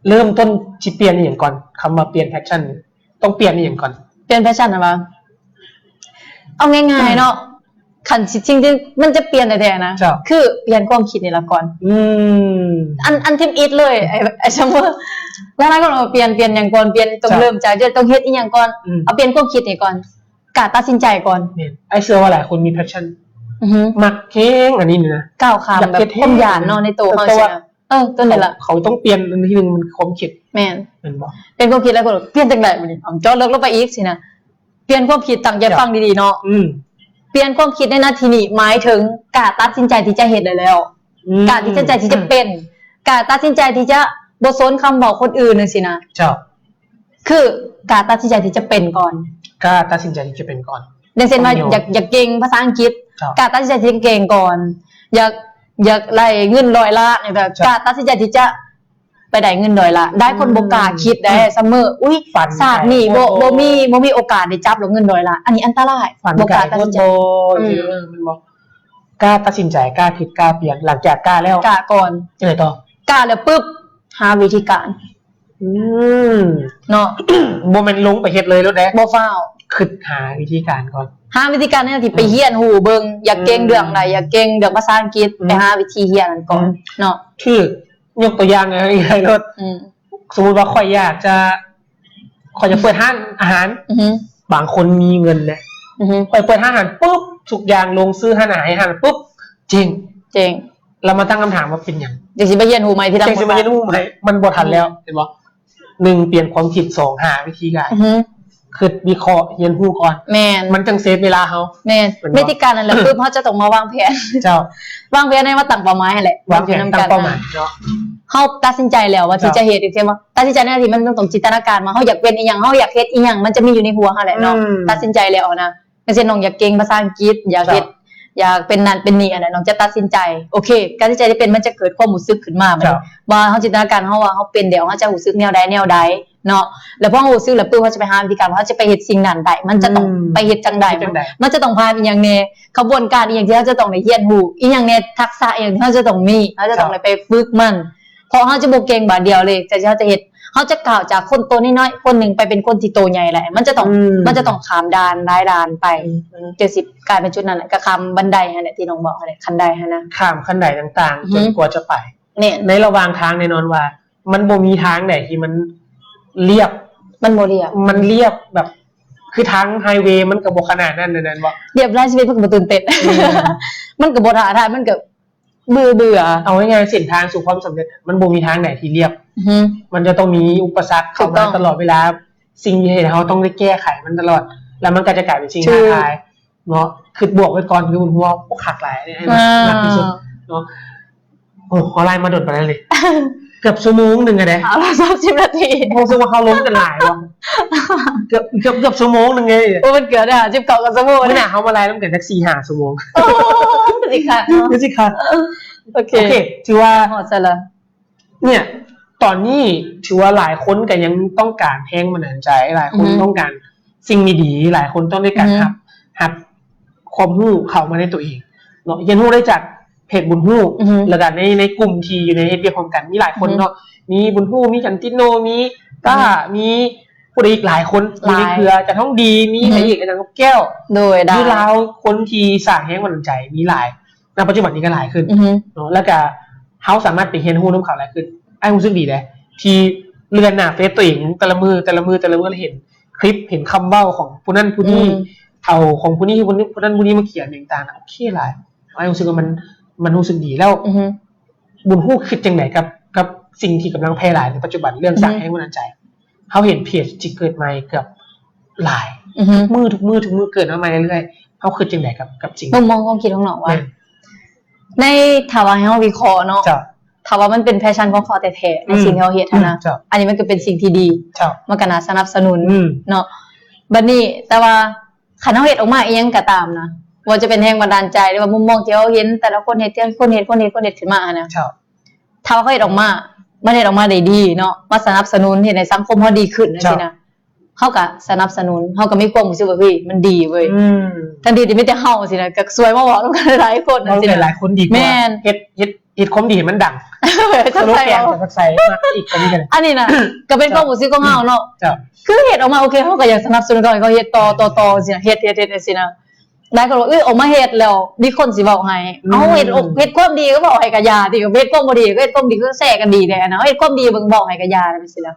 เริ่มต้นสิเปลี่ยนอีหยังก่อนคำว่าเปลี่ยนแพชชั่นต้องเปลี่ยนอีหยังก่อนเปลี่ยนแพชชั่นนะว่าเอาง่ายๆเนาะคันจริงๆมันจะเปลี่ยนแท้ๆนะคือเปลี่ยนความคิดนี่ละก่อนอันทิมอิทเลยไอ้ซัมเมอร์แล้วก็เปลี่ยนอย่างก่อนเปลี่ยนต้องเริ่มจากจะต้องเฮ็ดอีหยังก่อนเอาเปลี่ยนความคิดนี่ก่อนกล้าตัดสินใจก่อนไอ้เชื่อว่าหลายคนมีแพชชั่น มักเค้งอันนี้นี่นะ ก้าวข้ามแบบความหยาดเนาะในตัวเฮาใช่ไหมตัวนี้ล่ะ เขาต้องเปลี่ยนอันที่นึงมันความคิด แม่น เป็นบ่ เป็นความคิดแล้วก็เปลี่ยนจังได๋บัดนี้จอเลิกลงไปอีกสินะเปลี่ยนความคิดตั้งใจฟังดีๆเนาะเปลี่ยนความคิดในนาทีนี้หมายถึงกล้าตัดสินใจที่จะเฮ็ดได้แล้วกล้าที่จะที่จะเป็นกล้าตัดสินใจที่จะบ่สนคำบอกคนอื่นจังซี่นะเจ้าคือกล้าตัดสินใจที่จะเป็นก่อนกล้าตัดสินใจที่จะเป็นก่อนอย่างเช่นว่าอยากเก่งภาษาอังกฤษกล้าตัดสินใจที่จะเก่งก่อนอยากไล่เงิน100 ล้านนี่ก็กล้าตัดสินใจที่จะไปได้เงิน100 ล้านได้คนบ่กล้าคิดได้เสมออุ้ยศาสตร์นี่บ่มีโอกาสได้จับแล้วเงิน100 ล้านอันนี้อันตรายบ่กล้าตัดสินใจมันบ่กล้าตัดสินใจกล้าคิดกล้าเปลี่ยนหลังจากกล้าแล้วกล้าก่อนจังได๋ต่อกล้าแล้วปึ๊บหาวิธีการเนาะ บ่แม่นลงไปเฮ็ดเลยแล้วเด้บ่ฟ้าวคิดหาวิธีการก่อนหาวิธีการในที่ไปเรียนหูเบิ่งอยากเก่งเรื่องใดอยากเก่งเรื่องภาษาอังกฤษไปหาวิธีเรียนก่อนเนาะคือยกตัวอย่างง่ายๆรถสมมุติว่าข่อยอยากจะเปิดร้านอาหารบางคนมีเงินนะข่อยเปิดร้านอาหารปุ๊บทุกอย่างลงซื้อร้านอาหารปุ๊บเจ๋งเรามาตั้งคำถามว่าเป็นหยังจังสิไปเรียนหูใหม่ที่จังสิไปเรียนหูใหม่มันบ่ทันแล้วเห็นบ่1เปลี่ยนความคิด2หาวิธีการคือวิเคราะห์เรียนรู้ก่อนแม่นมันจังเซฟเวลาเฮาแม่นวิธีการนั่นแหละปึ๊บเฮาจะต้องมาวางแผนเจ้าวางแผนให้มาตั้งเป้าหมายให้แหละวางแผนตั้งเป้าหมายเนาะเฮาตัดสินใจแล้วว่าที่จะเฮ็ดอีกเท่าว่าตัดสินใจในที่มันต้องจินตนาการมาเฮาอยากเป็นอีหยังเฮาอยากเฮ็ดอีหยังมันจะมีอยู่ในหัวเฮาแหละเนาะตัดสินใจแล้วนะจังซี่น้องอยากเก่งภาษาอังกฤษอยากเฮ็ดอยากเป็นนั่นเป็นนี่อันนั้นน้องจะตัดสินใจโอเคการตัดสินใจที่เป็นมันจะเกิดความรู้สึกขึ้นมาบัดนี้ว่าเฮาจินตนาการเฮาว่าเฮาเป็นเดี๋ยวเฮาจะรู้สึกแนวใดเนาะแล้วพอเฮารู้สึกแล้วปึ๊บเฮาจะไปหาวิธีการว่าเฮาจะไปเฮ็ดสิ่งนั้นได้มันจะต้องไปเฮ็ดจังใดมันจะต้องผ่านอีหยังแน่กระบวนการอีหยังที่เฮาจะต้องได้เรียนรู้อีหยังแน่ทักษะอีหยังที่เฮาจะต้องมีเฮาจะต้องได้ไปฝึกมันเพราะเฮาจะบ่เก่งบาดเดียวเลยแต่เฮาจะเฮ็ดเฮาจะก้าวจากคนตัวน้อยๆคนนึงไปเป็นคนที่โตใหญ่แหละมันจะต้องข้ามด่านหลายด่านไปจนสิกลายเป็นจุดนั้นก็ข้ามบันไดนั่นแหละที่น้องบอกนั่นแหละขั้นใดหั่นนะข้ามขั้นใดต่างๆจนกว่าจะไปเนี่ยในระหว่างทางแน่นอนว่ามันบ่มีทางไหนที่มันเรียบมันบ่เรียบมันเรียบแบบคือทางไฮเวย์มันก็บ่ขนาดนั้นนั่นบ่เรียบรายชีวิตเพิ่นก็บ่ตื่นเต้นมันก็บ่ท้าทายมันก็เบื่อเอาง่ายๆเส้นทางสู่ความสำเร็จมันบ่มีทางไหนที่เรียบมันจะต้องมีอุปสรรคเข้ามาตลอดเวลาสิ่งที่เฮาต้องได้แก้ไขมันตลอดแล้วมันก็จะกลายเป็นสิ่งท้าทายเนาะคือบวกไว้ก่อนคือมันว่าบ่คักหลายให้มันหนักที่สุดเนาะโอ้ขอไลน์มาโดดไปแล้วเลยเกือบชั่วโมงนึงอะเด้30 นาทีผมรู้สึกว่าเขาล้มกันหลายว่ะเกือบชั่วโมงนึงไงโอ้มันเกิดได้19กับชั่วโมงน่ะเฮามาไลน์นำกันจัก 4-5 ชั่วโมงสิค่ะโอเคถือว่าฮอดซะละเนี่ยตอนนี้ถือว่าหลายคนก็ยังต้องการแรงบันดาลใจหลายคนต้องการสิ่งดีๆหลายคนต้องได้การรับความรู้เข้ามาในตัวเองเนาะเรียนรู้ได้จากเพจบุญฮู้แล้วก็ในกลุ่มที่อยู่ในเฮ็ดเวียกพร้อมกันมีหลายคนเนาะมีบุญฮู้มีจันติโนมีก้ามีผู้ใดอีกหลายคนมีในเครือจะท้องดีมีใครอีกอาจารย์นกแก้วโดยมีลาวคนที่สร้างแรงบันดาลใจมีหลายณปัจจุบันนี้ก็หลายขึ้นเนาะแล้วก็เฮาสามารถไปเรียนรู้นำเขาหลายขึ้นไอ้รู้สึกดีเด้ที่เลื่อนหน้าเฟซตัวเองแต่ละมือเราเห็นคลิปเห็นคำเว้าของผู้นั้นผู้นี้เอาของผู้นี้ผู้นั้นผู้นี้มาเขียนต่างๆโอเคหลายไอ้รู้สึกว่ามันรู้สึกดีแล้วบุญฮู้คิดจังได๋กับสิ่งที่กำลังแพร่หลายในปัจจุบันเรื่องสร้างแรงบันดาลใจเฮาเห็นเพจที่เกิดใหม่เกือบหลายทุกมือเกิดมาใหม่เรื่อยๆเฮาคิดจังได๋กับจริงมองความคิดของน้องว่าในถ้าว่าให้เฮาวิเคราะห์เนาะถ้าว่ามันเป็นแพชชั่นของเขาแท้ๆในสิ่งที่เฮาเฮ็ดนะอันนี้มันก็เป็นสิ่งที่ดีมันก็น่าสนับสนุนเนาะบัดนี้แต่ว่าคันเฮาเฮ็ดออกมาอีหยังก็ตามนะว่าจะเป็นแรงบันดาลใจหรือว่ามุมมองที่เฮาเห็นแต่ละคนเฮ็ดคนเฮ็ดขึ้นมานะถ้าเขาเฮ็ดออกมามันเฮ็ดออกมาได้ดีเนาะมาสนับสนุนเฮ็ดให้สังคมเฮาดีขึ้นจังซี่นะเฮาก็สนับสนุนเฮาก็มีความรู้สึกว่าเฮ้ยมันดีเว้ยทันทีที่มีแต่เฮาสินะก็สวยมาบอกกันหลายคนจังซี่หลายคนดีกว่าเฮ็ดความดีให้มันดังสโลแกนสักใส่อีกอันนี้กันอันนี้น่ะก็เป็นความรู้สึกของเฮาเนาะคือเฮ็ดออกมาโอเคเฮาก็อยากสนับสนุนเขาเฮ็ดต่อสินะเฮ็ดจังซี่นะได้ก็บอกออกมาเฮ็ดแล้วมีคนสิเว้าให้เอาเฮ็ดความดีก็บอกให้กะยาติก็เฮ็ดความบ่ดีก็เฮ็ดความดีก็แซ่กันดีแท้นะเฮ็ดความดีเบิ่งบอกให้กะยาจังซี่นะ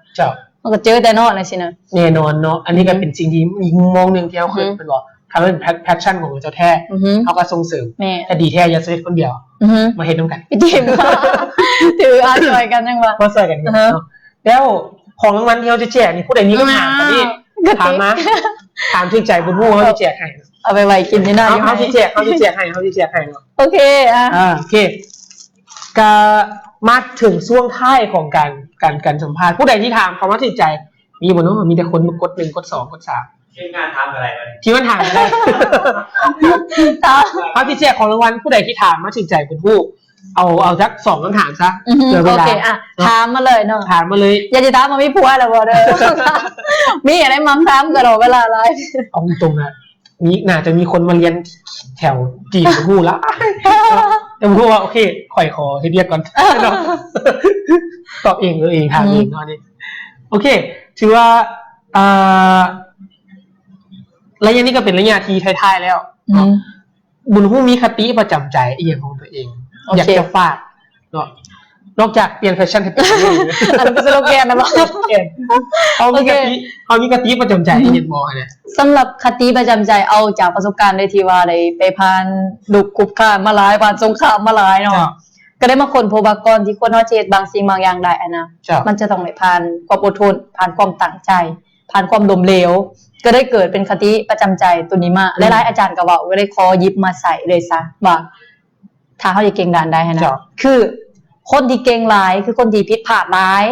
มันก็เจอแต่เนาะจังซี่นะแน่นอนเนาะอันนี้ก็เป็นสิ่งที่อีกมุมมองนึงที่เฮาเคยเป็นว่า ถ้าเป็นแพชชั่นของเจ้าแท้ เขาก็ส่งเสริม แม่ แต่ดีแท้อย่าเสด็จคนเดียว มาเฮ็ดนำกัน พี่ทีมถืออาช่วยกันจังว่า มาใส่กันเนาะแล้วของรางวัลที่เราจะแจกนี่ผู้ใดมีคำถามตอนนี้ถามมาถามที่ใจบุญฮู้เขาจะแจกให้ เอาไปไว้กินนี่น่าอยู่ เขาที่แจกให้เนาะ โอเคอ่ะ โอเคก็มาถึงช่วงท้ายของการสัมภาษณ์ผู้ใดที่ถามคำว่าที่ใจมีบ่เนาะมีแต่คนมากด1กด2กด3ทีมงานทำอะไรวะ ที่มันถามได้เขาที่แจกของรางวัลผู้ใดที่ถามมาถึงใจบุญฮู้เอาสัก2คำถามซะ โอเคอ่ะถามมาเลยเนาะ ถามมาเลย อย่าจะถามมามีผัวแล้วบ่เด้อ มีอะไรมั่งถามกันเวลาไลฟ์ เอาตรงๆนะมีน่าจะมีคนมาเรียนแถวจีนบุญฮู้แล้วแต่บุญฮู้ว่าโอเคข่อยขอให้เรียกก่อนเนาะตอบเองถามเองเนาะนี่โอเคถือว่าระยะนี้ก็เป็นระยะที่ท้ายๆแล้วบุญฮู้มีคติประจำใจอีกของตัวเองอยากจะฝากเนาะนอกจากเปลี่ยนแฟชั่นให้เป็นอันนั้นเป็นสโลแกนนะบ่เขามีคติประจำใจที่เห็นบ่เนี่ยสำหรับคติประจำใจเอาจากประสบการณ์ได้ที่ว่าได้ไปผ่านดุคุกคามมาหลายผ่านสงครามมาหลายเนาะก็ได้มาค้นพบว่าก่อนที่คนเฮาจะเฮ็ดบางสิ่งบางอย่างได้นะมันจะต้องได้ผ่านความอดทนผ่านความตั้งใจผ่านความล้มเหลวก็ได้เกิดเป็นคติประจำใจตัวนี้มาหลายๆอาจารย์ก็เว้าก็ได้ขอหยิบมาใส่เลยซะว่าถ้าเฮาจะเก่งด้านใดนะคือคนที่เก่งหลายคือคนที่ผิดพลาดหลาย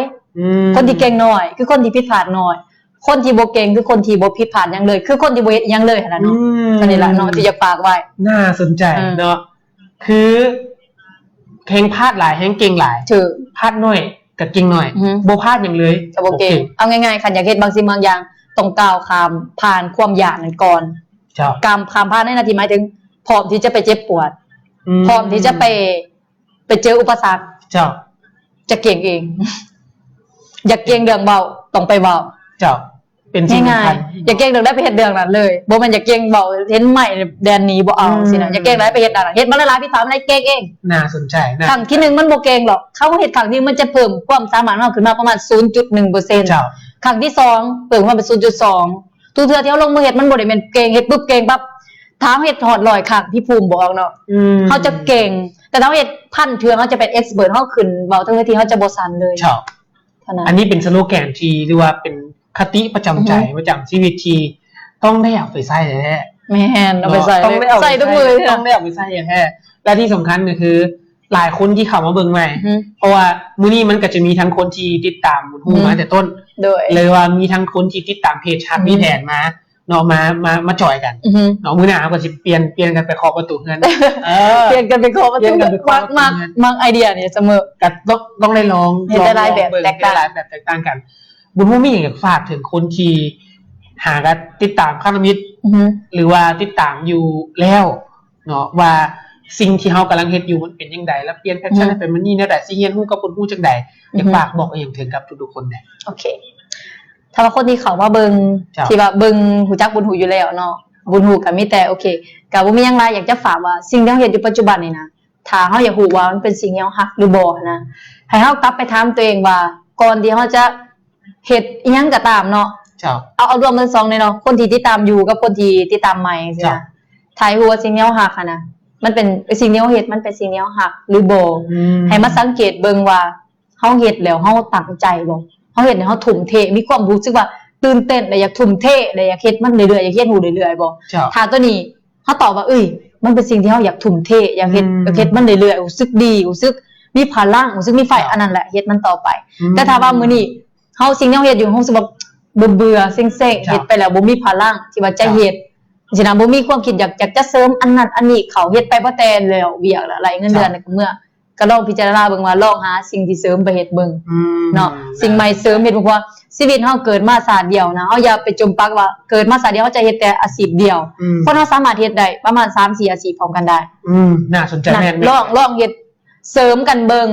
คนที่เก่งน้อยคือคนที่ผิดพลาดน้อยคนที่บ่เก่งคือคนที่บ่ผิดพลาดหยังเลยคือคนที่บ่เฮ็ดหยังเลยหั่นน่ะเนาะอันนี้ล่ะเนาะที่อยากฝากไว้น่าสนใจเนาะคือแข่งพลาดหลายแข่งเก่งหลายถูกพลาดน้อยก็เก่งน้อยบ่พลาดหยังเลยก็บ่เก่งเอาง่ายๆคันอยากเฮ็ดบางสิ่งบางอย่างต้องก้าวข้ามผ่านความยากนั้นก่อนข้ามผ่านในนาทีหมายถึงพร้อมที่จะไปเจ็บปวดพร้อมที่จะไปเจออุปสรรคจะเก่งเอง อยากเก่งเรื่องเบาต้องไปเบาเป็นสิ่งสำคัญอยากเก่งเรื่องได้ไปเฮ็ดเรื่องนั้นเลยบ่แม่นอยากเก่งเบาเห็นใหม่แดนนี้บ่เอาสินะอยากเก่งได้ไปเฮ็ดด้านนั้นเฮ็ดมาหลายๆพี่ถามได้เก่งเองน่าสนใจนะครั้งที่1มันบ่เก่งหรอกเขาเฮ็ดครั้งนี้มันจะเพิ่มความสามารถเราขึ้นมาประมาณ 0.1% ครั้งที่2เพิ่มมาเป็น 0.2 ทุกเทื่อที่เฮาลงมือเฮ็ดมันบ่ได้แม่นเก่งเฮ็ดปุ๊บเก่งปั๊บถามเฮ็ดถอดลอยครั้งพี่ภูมิบอกเนาะเขาจะเก่งแต่ถ้าเฮ็ดพันเทื่อเขาจะเป็นเอ็กซ์เพิร์ทเฮาขึ้นเว้าทั้งทีเขาจะบ่สั่นเลยอันนี้เป็นสโลแกนที่หรือว่าเป็นคติประจำใจประจำชีวิตที่ต้องได้เอาไปใช้แท้แม่นเอาไปใส่ใส่ทุกมือต้องได้เอาไปใช้แท้และที่สำคัญก็คือหลายคนที่เข้ามาเบิ่งใหม่เพราะว่ามื้อนี้มันก็จะมีทั้งคนที่ติดตามบุญฮู้มาแต่ต้นเลยว่ามีทั้งคนที่ติดตามเพจฮักมีแผนมาเนาะมาจอยกันเนาะมื้อหน้าก็สิเปลี่ยนกันไปเคาะประตูเฮือนเปลี่ยนกันไปเคาะประตูมักไอเดียนี่เสมอก็ต้องได้ลองได้หลายแบบแตกต่างกันบุญฮู้มีอยากฝากถึงคนที่หากันติดตามคณะมิตรหรือว่าติดตามอยู่แล้วเนาะว่าสิ่งที่เฮากำลังเฮ็ดอยู่มันเป็นจังไดแล้วเปลี่ยนแพชชั่นเป็นมันนี่แนวใดสิเรียนฮู้กับบุญฮู้จังไดอยากฝากบอกอย่างถึงกับทุกๆคนได้โอเคถ้าว่าคนที่เขาว่าเบิ่งที่ว่าเบิ่งฮู้จักบุญฮู้อยู่แล้วเนาะบุญฮู้ก็มีแต่โอเคก็บ่มีหยังหลายอยากจะฝากว่าสิ่งที่เฮาเฮ็ดอยู่ปัจจุบันนี่นะถ้าเฮาอยากฮู้ว่ามันเป็นสิ่งที่เฮาฮักหรือบ่นะให้เฮากลับไปถามตัวเองว่าก่อนที่เฮาจะเฮ็ดอีหยังก็ตามเนาะเอารวมเป็น2เลยเนาะคนที่ติดตามอยู่กับคนที่ติดตามใหม่จังซี่นะถ้าฮู้ว่าสิ่งที่เฮาฮักนะมันเป็นสิ่งที่เฮาเฮ็ดมันเป็นสิ่งที่เฮาฮักหรือบ่ให้มาสังเกตเบิ่งว่าเฮาเฮ็ดแล้วเฮาตั้งใจบ่เฮาเฮ็ดให้เฮาทุ่มเทมีความรู้สึกว่าตื่นเต้นและอยากทุ่มเทและอยากเฮ็ดมันเรื่อยๆอยากเฮ็ดฮู้เรื่อยๆบ่ถ้าตัวนี้เฮาตอบว่ามันเป็นสิ่งที่เฮาอยากทุ่มเทอยากเฮ็ดมันเรื่อยๆรู้สึกดีรู้สึกมีพลังรู้สึกมีไฟอันนั้นแหละเฮ็ดมันต่อไปแต่ถ้าว่ามื้อนี้เฮาสิ่งที่เฮาเฮ็ดอยู่เฮารู้สึกว่าเบื่อๆเซ็งๆเฮ็ดไปแล้วบ่มีพลังที่ว่าจะเฮ็ดสินะบ่มีความคิดอยากจะเสริมอันนั้นอันนี้เขาเฮ็ดไปบ่แต่แล้วเวียกแล้วไหลเงินเดือนก็เมื่อก็ลองพิจารณาเบิ่งว่าลองหาสิ่งที่เสริมไปเฮ็ดเบิ่งเนาะสิ่งใหม่เสริมเฮ็ดเพราะว่าชีวิตเฮาเกิดมาชาติเดียวนะเฮาอย่าไปจมปักว่าเกิดมาชาติเดียวเฮาจะเฮ็ดแต่อาชีพเดียวเพราะเฮาสามารถเฮ็ดได้ประมาณ 3-4 อาชีพพร้อมกันได้น่าสนใจแม่นลองเฮ็ดเสริมกันเบิ่ง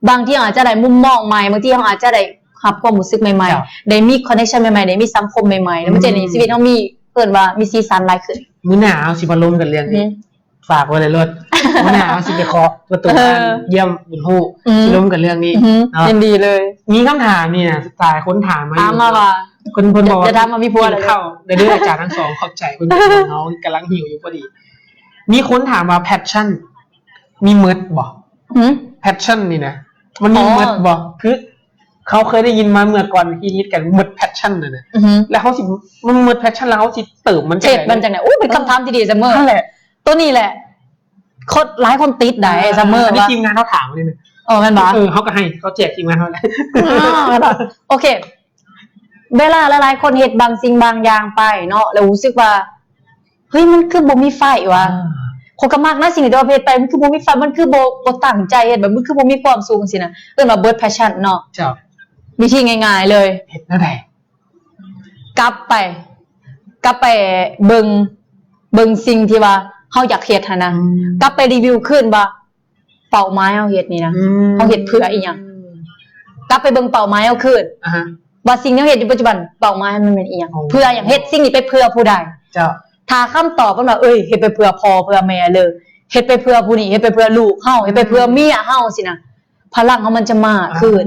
บางทีอาจจะได้มุมมองใหม่บางทีเฮาอาจจะได้รับความรู้สึกใหม่ๆได้มีคอนเนคชั่นใหม่ๆได้มีสังคมใหม่ๆแล้วมันจะในชีวิตเฮามีเอิ้นว่ามีสีสันหลายขึ้นมื้อหน้าเอาสิมาล้มกันเรื่องนี้ ฝากไว้เลยรถวันหน้าเอาสิไปขอประตูบ้านเยี่ยมบุญฮู้สิล้มกันเรื่องนี้เนาะ ยินดีเลย มีคำถามนี่นะหลายคนถามมาอ ถาม ยู่ มาว่า คนบอก จะถามมามีผัวเหรอ เข้าได้ด้วยอาจารย์ทั้งสองขอบใจคุณน้องกำลังหิวอยู่พอดี มีคนถามว่า passion มีเมิดบ่ passion นี่นะมันมีเมิดบ่คือเขาเคยได้ยินมาเมื่อก่อนที่ฮิตกันเมิด passion น่ะนะแล้วเขาสิมันเมิด passion แล้วเขาสิเติมมัน เจ็ดมันจากไหนอู้เป็นคำถามที่ดีเสมอ นั่นแหละ ตัวนี้แหละคนหลายคนติดได้เสมอ อันนี้ ว่า ทีมงานเขาถามเลยนะ แม่นบ่ เขาก็ให้เขาแจกทีมงานเขาเลย โอเค เวลาหลายๆคนเฮ็ดบางสิ่งบางอย่างไปเนาะแล้วรู้สึกว่าเฮ้ยมันคือบ่มีไฟว่ะคนก็มักนะสิ่งที่เราเฮ็ดไปมันคือบ่มีไฟมันคือบ่ตั้งใจเฮ็ดแบบมันคือบ่มีความสุขจังซี่นะเอิ้นว่า bird passion เนาะ เจ้า วิธีง่ายๆเลย เฮ็ดแนวใด กลับไปเบิ่งสิ่งที่ว่าเฮาอยากเฮ็ดหั่นนะกลับไปรีวิวขึ้นว่าเป้าหมายเฮาเฮ็ดนี่นะเฮาเฮ็ดเพื่ออีหยังกลับไปเบิ่งเป้าหมายเฮาขึ้นว่าสิ่งที่เฮาเฮ็ดอยู่ปัจจุบันเป้าหมายมันเป็นอีหยังเพื่อหยังเฮ็ดสิ่งนี้ไปเพื่อผู้ใด เจ้า ถ้าคำตอบมันว่าเฮ็ดไปเพื่อพ่อเพื่อแม่เลยเฮ็ดไปเพื่อผู้นี้เฮ็ดไปเพื่อลูกเฮาเฮ็ดไปเพื่อเมียเฮาสินะพลังเฮามันจะมากขึ้น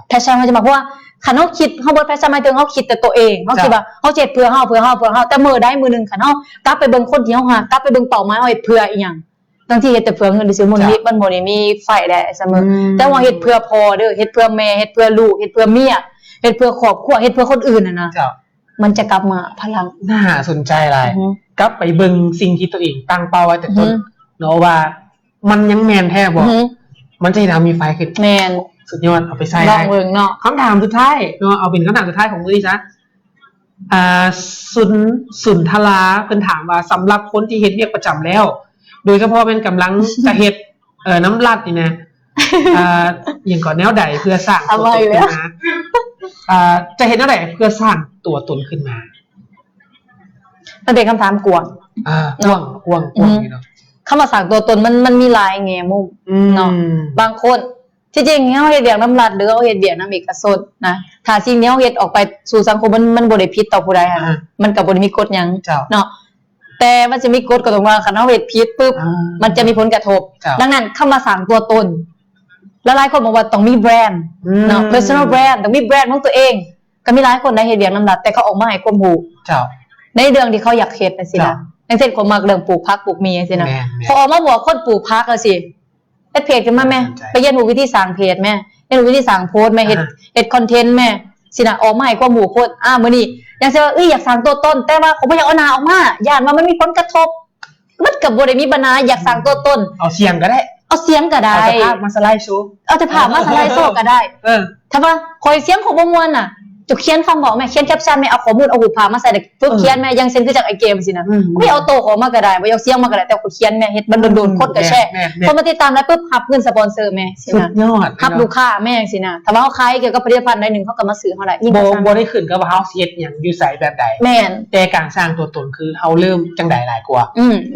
แพชชั่นมันจะมาเพราะว่าคันเฮาคิดเฮาบ่แพชชั่นหมายถึงเฮาคิดแต่ตัวเองเฮาคิดว่าเฮาเฮ็ดเพื่อเฮาแต่มื้อใดมื้อนึงคันเฮากลับไปเบิ่งคนที่เฮาหากลับไปเบิ่งเป้าหมายเฮาเฮ็ดเพื่ออีหยังบางทีเฮ็ดแต่เพื่อเงินซื่อๆมันบ่ได้มีไฟได้เสมอแต่ว่าเฮ็ดเพื่อพ่อเด้อเฮ็ดเพื่อแม่เฮ็ดเพื่อลูกเฮ็ดเพื่อเมียเฮ็ดเพื่อครอบครัวเฮ็ดเพื่อคนอื่นน่ะนะมันจะกลับมาพลัง น่าสนใจหลายกลับไปเบิ่งสิ่งที่ตัวเองตั้งเป้าไว้แต่ต้นเนาะว่ามันยังแม่นแท้บ่มันจะทำมีไฟขึ้น แม่น สุดยอดเอาไปใส่ ล ได้ องเบิ่งเนาะ คำถามสุดท้ายเนาะเอาเป็นคำถามสุดท้ายของมื้อนี้ซะสุนทราเพิ่นถามว่าสำหรับคนที่เฮ็ดเวียกประจำแล้ว โดยเฉพาะเป็นกำลังจะเฮ็ดน้ำลัดนี่นะอย่างก่อนแนวใดเพื่อสร้างตัวตนขึ้นมาจะเฮ็ดแนวใดเพื่อสร้างตัวตนขึ้นมา มันเป็นคำถามกวาง กว้างนี่เนาะ คำว่าสร้างตัวตนมันมีหลายแง่มุมเนาะบางคนที่จริงเฮาเฮ็ดเวียกน้ำลัดหรือเฮาเฮ็ดเวียกน้ำเอกชนนะถ้าสิ่งนี้เฮาเฮ็ดออกไปสู่สังคมมันบ่ได้ผิดต่อผู้ใดหั่นมันก็บ่ได้มีกฎหยังเนาะแต่มันจะมีกฎก็ตรงว่าคันเฮาเฮ็ดผิดปุ๊บมันจะมีผลกระทบดังนั้นคำว่าสร้างตัวตนหลายๆคนบอกว่าต้องมีแบรนด์เนาะ personal brand ต้องมีแบรนด์ของตัวเองก็มีหลายคนได้เฮ็ดเวียกน้ำลัดแต่เขาออกมาให้ความรู้ในเรื่องที่เขาอยากเฮ็ดจังซี่นะอย่างเช่นคนมักเรื่องปลูกผักปลูกมีจังซี่นะพอออกมาบอกคนปลูกผักจังซี่เฮ็ดเพจขึ้นมาแม่ไปเรียนรู้วิธีสร้างเพจแม่เรียนรู้วิธีสร้างโพสต์แม่เฮ็ดคอนเทนต์แม่สินะออกมาให้ความรู้คนมื้อนี้อย่างเช่นว่าอยากสร้างตัวตนแต่ว่าผมบ่อยากเอาหน้าออกมาย่านว่ามันมีผลกระทบมันก็บ่ได้มีปัญหาอยากสร้างตัวตน เอาเสียงก็ได้ เอาเสียงก็ได้ เอาภาพมาสไลด์โชว์ เอาแต่ภาพมาสไลด์โชว์ก็ได้ถ้าว่าคอยเสียงของบ่ม่วนน่ะจุเขียนคำบอกแม่เขียนแคปชั่นแม่เอาข้อมูลเอารูปภาพมาใส่ปึ๊บเขียนแม่ยังเซ็นคือจากไอ้เกมสินะไม่เอาโตของมาก็ได้บ่เอาเสียงมาก็ได้แต่เขียนแม่เฮ็ดมันโดนๆคนก็แชร์พอมาติดตามแล้วปึ๊บรับเงินสปอนเซอร์แม่สินะ ยอด รับลูกค้าแม่สินะถ้าว่าเฮาขายเกี่ยวกับผลิตภัณฑ์ใดหนึ่งเขาก็มาซื้อเฮาได้ยิ่ง บ่ได้ขึ้นกับว่าเฮาสิเฮ็ดหยังอยู่ไสแบบใด แม่น แต่การสร้างตัวตนคือเฮาเริ่มจังใดหลายกว่า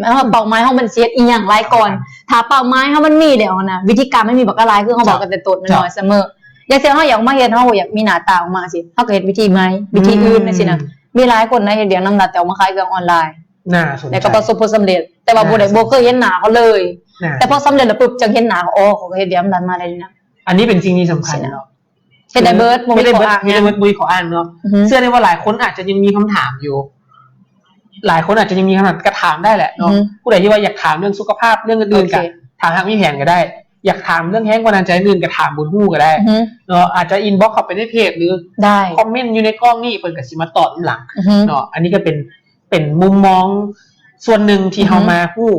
แล้วเป้าหมายเฮามันสิเฮ็ดอีหยังหลายก่อนถ้าเป้าหมายเฮามันมีแล้วนะวิธีการไม่มีบักอะไรคือเฮาบอกกันแต่ต้นน้อยเสมออย่างเช่นเฮาอยากมาเฮ็ดเฮาอยากมีหน้าตาออกมาสิเฮาก็เฮ็ดวิธีใหม่วิธีอื่นจังซี่นะมีหลายคนนะเฮ็ดเวียกนำรัดแต่เอามาขายเครื่องออนไลน์ น่าสนใจ แล้วก็ประสบผลสำเร็จแต่ว่าบ่เคยเห็นหน้าเขาเลยแต่พอสำเร็จแล้วปุ๊บจังเห็นหน้าเขาก็เฮ็ดเวียกนำรัดมาได้นะ อันนี้เป็นสิ่งที่สำคัญเนาะ เฮ็ดได้เบิดบ่มีขออ้าง ไม่ได้เบิดขออ้างเนาะเชื่อได้ว่าหลายคนอาจจะยังมีคำถามอยู่ หลายคนอาจจะยังมีคำถามกระถามได้แหละเนาะผู้ใดที่ว่าอยากถามเรื่องสุขภาพเรื่องอื่นๆก็ถามทางมีแผนก็ได้อยากถามเรื่องแห้งบันดาลใจอื่นก็ถามบุญฮู้ก็ได้เนาะอาจจะอินบ็อกซ์เข้าไปในเพจหรือได้คอมเมนต์อยู่ในกล้องนี่เพิ่นก็สิมาตอบหลังเนาะอันนี้ก็เป็นมุมมองส่วนหนึ่งที่เฮามาฮู้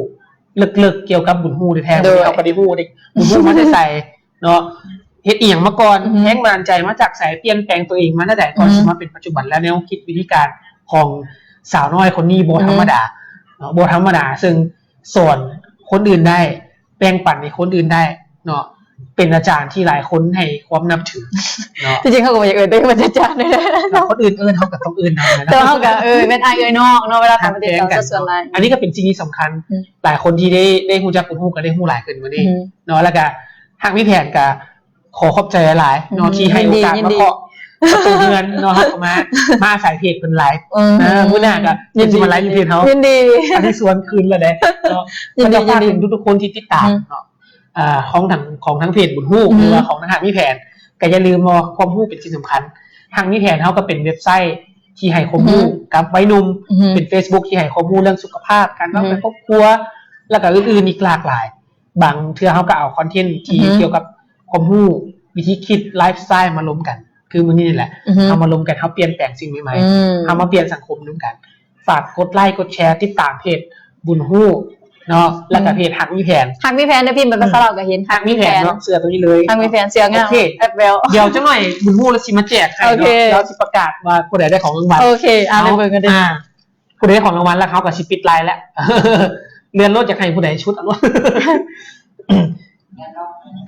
ลึกๆเกี่ยวกับบุญฮู้แท้ๆที่เฮาบ่ได้ฮู้ได้บุญฮู้มาได้ใส่เนาะเฮ็ดอีหยังมาก่อนแห้งบันดาลใจมาจากสายเปลี่ยนแปลงตัวเองมาตั้งแต่ก่อนสิมาเป็นปัจจุบันแล้วแนวคิดวิธีการของสาวน้อยคนนี้บ่ธรรมดาเนาะบ่ธรรมดาซึ่งสอนคนอื่นได้แบ่งปันให้คนอื่นได้เนาะเป็นอาจารย์ที่หลายคนให้ความนับถือเนาะ จริงๆเขาก็บ่อยากเป็นอาจารย์ด้วยนะ คนอื่นเฮาก็ต้องนำนะ แต่เฮาก็เป็นอ้ายนอกเนาะเวลาทำติดต่อส่วนหลายอันนี้ก็เป็นสิ่งที่สำคัญหลายคนที่ได้ฮู้จักคุณฮู้ก็ได้ฮู้หลายขึ้นมื้อนี้เนาะแล้วก็ทางพี่แผนก็ขอขอบใจหลายๆเนาะที่ให้โอกาสมาเคาะ ประตูเงินเนาะครับมาอาศัยเพจเป็นไลฟ์มื้อหน้าก็จะมาไลฟ์ในเพจเขา ยินดี อันนี้สวนคืนเลยเนาะมันจะฝากถึงทุกๆคนที่ติดตามเนาะของทั้งเพจบุญฮู้หรือว่าของทางมีแผนก็อย่าลืมว่าความฮู้เป็นสิ่งสำคัญทางมีแผนเขาก็เป็นเว็บไซต์ที่ให้ความรู้กับวัยหนุ่มเป็น Facebook ที่ให้ความรู้เรื่องสุขภาพการวางแผนครอบครัวแล้วก็อื่นๆอีกหลากหลายบางเทื่อเขาก็เอาคอนเทนต์ที่เกี่ยวกับความรู้วิธีคิดไลฟ์สไตล์มาล้มกันคือมื้อนี้นี่แหละเอามาล้มกันเขาเปลี่ยนแปลงสิ่งใหม่ๆเอามาเปลี่ยนสังคมร่วมกันฝากกดไลค์กดแชร์ติดตามเพจบุญฮู้เนาะแล้วก็เพจหักมีแผนได้พิมพ์เป็นภาษาลาวก็เห็นหักมีแผนเนาะเสื้อตัวนี้เลยหักมีแผนเสื้องามแอปเวลเดี๋ยวจังหน่อยบุญฮู้แล้วสิมาแจกให้เนาะแล้วสิประกาศว่าผู้ใดได้ของรางวัลโอเคได้เบิ่งกันดิผู้ใดได้ของรางวัลแล้วเขาก็สิปิดไลน์แล้วเลื่อนรถจากใครผู้ใดชุดเอา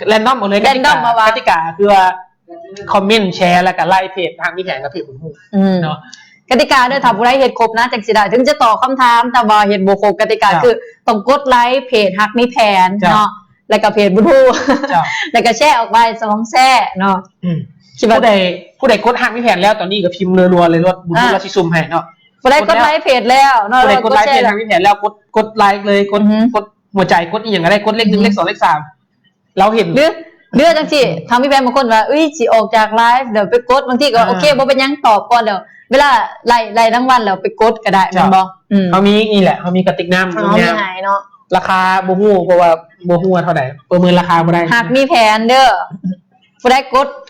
แรนดอมหมดเลยกติกาคือว่าคอมเมนต์แชร์แล้วก็ไลค์เพจทางมีแผนกับเพจบุญฮู้เนาะกติกาเด้อถ้าผู้ใดเฮ็ดครบนะจังสิได้ถึงจะตอบคำถามแต่ว่าเฮ็ดบ่ครบกติกาคือต้องกดไลค์เพจฮักมีแผนเนาะแล้วก็เพจบุญฮู้แล้วก็แชร์ออกไป2แชร์เนาะคิดว่าผู้ใดกดฮักมีแผนแล้วตอนนี้ก็พิมพ์รัวๆเลยรถบุญฮู้แล้วสิซุ่มให้เนาะผู้ใดกดไลค์เพจแล้วเนาะผู้ใดกดไลค์เพจฮักมีแผนแล้วกดไลค์เลยกดหัวใจกดอีหยังก็ได้กดเลข1เลข2เลข3เราเห็นเรื่องจังสิทำมีแฟนบางคนว่าสิออกจากไลฟ์เดี๋ยวไปกดบางทีก็โอเคบ่เป็นหยังตอบก่อนเดี๋ยวเวลาไล่ทั้งวันแล้วไปกดก็ได้แม่นบ่เขามีนี่แหละเขามีกระติกน้ำมีหายเนาะราคาบ่ฮู้เพราะว่าบ่ฮู้ว่าเท่าใดประเมินราคาบ่ได้หากมีแผนเด้อผู้ใด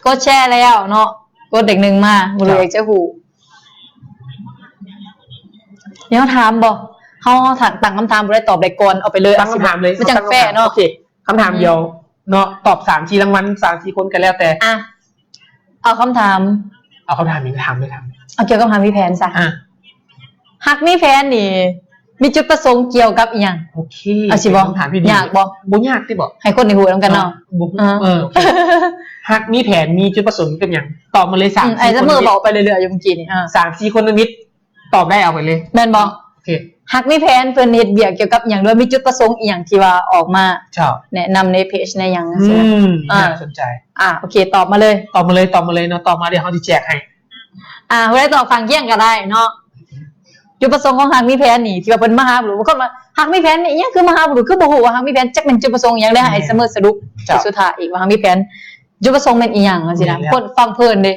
กดแชร์แล้วเนาะกดเด็ก1มาบ่รู้อยากจะฮู้เดี๋ยวถามบ่เฮาตั้งคำถามบ่ได้ตอบได้ก่อนเอาไปเลยตั้งคำถามเลยมันจังแฟร์เนาะโอเคคำถามเดียวเนาะตอบ3-4รางวัล 3-4 คนกันแล้วแต่เอาคำถามนี้ถามเลยเอาเกี่ยวกับหากมีแผนซะหากมีแผนนี่มีจุดประสงค์เกี่ยวกับอีหยังโอเคเอาสิบ่คำถามที่ดียากบ่ยากติบ่ให้คนได้ฮู้นำกันเนาะโอเคหากมีแผนมีจุดประสงค์เป็นหยังตอบมาเลย3-4คนไอ้จะมือบอกไปเรื่อยๆอยู่เมื่อกี้นี่3-4 คนนิดตอบได้เอาไปเลยแม่นบ่โอเคหากมีแผนเพิ่นเฮ็ดเวียกเกี่ยวกับหยังด้วยมีจุดประสงค์อีหยังที่ว่าออกมาแนะนำในเพจในหยังจังซี่น่าสนใจโอเคตอบมาเลยเนาะตอบมาเดี๋ยวเฮาสิแจกให้ผู้ใดตอบฟังเกี่ยงก็ได้เนาะจุดประสงค์ของหากมีแผนนี่ที่ว่าเพิ่นมาหาบุรุษบางคนว่าหากมีแผนนี่อีหยังคือมาหาบุรุษคือบ่ฮู้ว่าหากมีแผนจักเป็นจุดประสงค์อีหยังได้ให้เสมอสรุปสุดท้ายอีกว่าหากมีแผนจุดประสงค์แม่นอีหยังจังซี่นะคนฟังเพลินเด้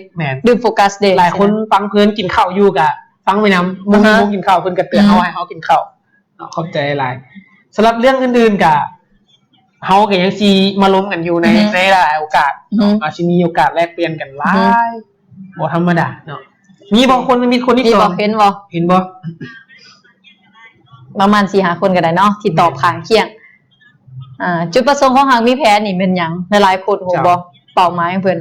ดื่มโฟกัสเด้หลายคนฟังเพลินกินข้าวอยู่ก็ฟังไปนำบ่มีกินข้าวเพิ่นก็เตือนเฮาให้เฮากินข้าวขอบใจหลายสำหรับเรื่องอื่นๆก็เฮาก็ยังสิมาล้มกันอยู่ในหลายโอกาสอาจสิมีโอกาสแลกเปลี่ยนกันหลายบ่ธรรมดาเนาะมีบางคนมีคนที่ตอบเห็นบ่ประมาณ 4-5 คนก็ได้เนาะที่ตอบข้างเคียงจุดประสงค์ของหากมีแผนนี่เป็นหยังหลายๆคนโหบ่เป้าหมายของเพิ่น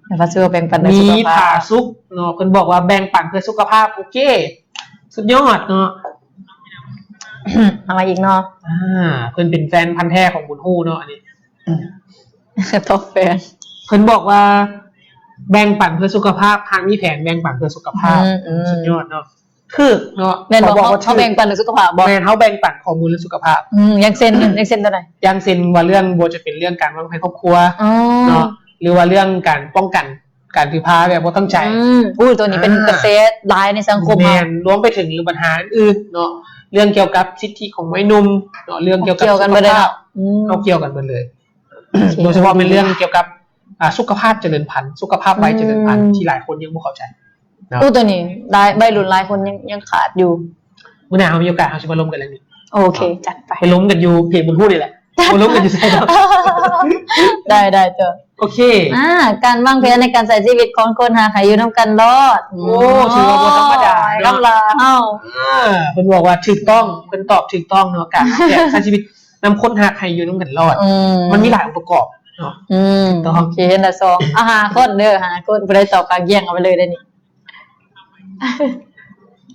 แต่ว่าแบ่งปันเพื่อสุขภาพมีผาสุกเนาะเพิ่นบอกว่าแบ่งปันเพื่อสุขภาพโอเคสุดยอดเนาะอะไรอีกเนาะเพิ่นเป็นแฟนพันธุ์แท้ของบุญฮู้เนาะอันนี้ท็อปแฟนเพิ่นบอกว่าแบ่งปันเพื่อสุขภาพทางมีแผนแบ่งปันเพื่อสุขภาพสุดยอดเนาะคือเนาะแม่นบอกว่าเขาแบ่งปันเรื่องสุขภาพบ่แม่นเฮาแบ่งปันข้อมูลเรื่องสุขภาพยังเซ็นตัวไหนยังเซ็นว่าเรื่องบ่จะเป็นเรื่องการวางแผนครอบครัวเนาะหรือว่าเรื่องการป้องกันการถือพาแบบบ่ต้องใจตัวนี้เป็นกระแสหลายในสังคมแม่นรวมไปถึงปัญหาอื่นเนาะเรื่องเกี่ยวกับสิทธิของวัยหนุ่มเนาะเรื่องเกี่ยวกับสุขภาพเอาเกี่ยวกันหมดเลยโดยเฉพาะเป็นเรื่องเกี่ยวกับสุขภาพเจริญพันธุ์สุขภาพวัยเจริญพันธุ์ที่หลายคนยังบ่เข้าใจตัวนี้ได้ใบรุ่นหลายคนยังขาดอยู่มื้อหน้าเฮามีโอกาสเฮาสิมาล้มกันเรื่องนี้โอเคจัดไปล้มกันอยู่เพจบุญฮู้นี่แหละมาล้มกันอยู่ไสเนาะได้เจ้าโอเคการวางแผนในการใช้ชีวิตของคนหาใครอยู่นำกันรอดถือว่าบ่ธรรมดาเนาะเพิ่นบอกว่าถูกต้องเพิ่นตอบถูกต้องเนาะการใช้ชีวิตนำคนหาใครอยู่นำกันรอดมันมีหลายองค์ประกอบเนาะโอเคเห็นแล้ว2หาคนเด้อหาคนบ่ได้ตอบกลางแย่งเอาไปเลยได้นี่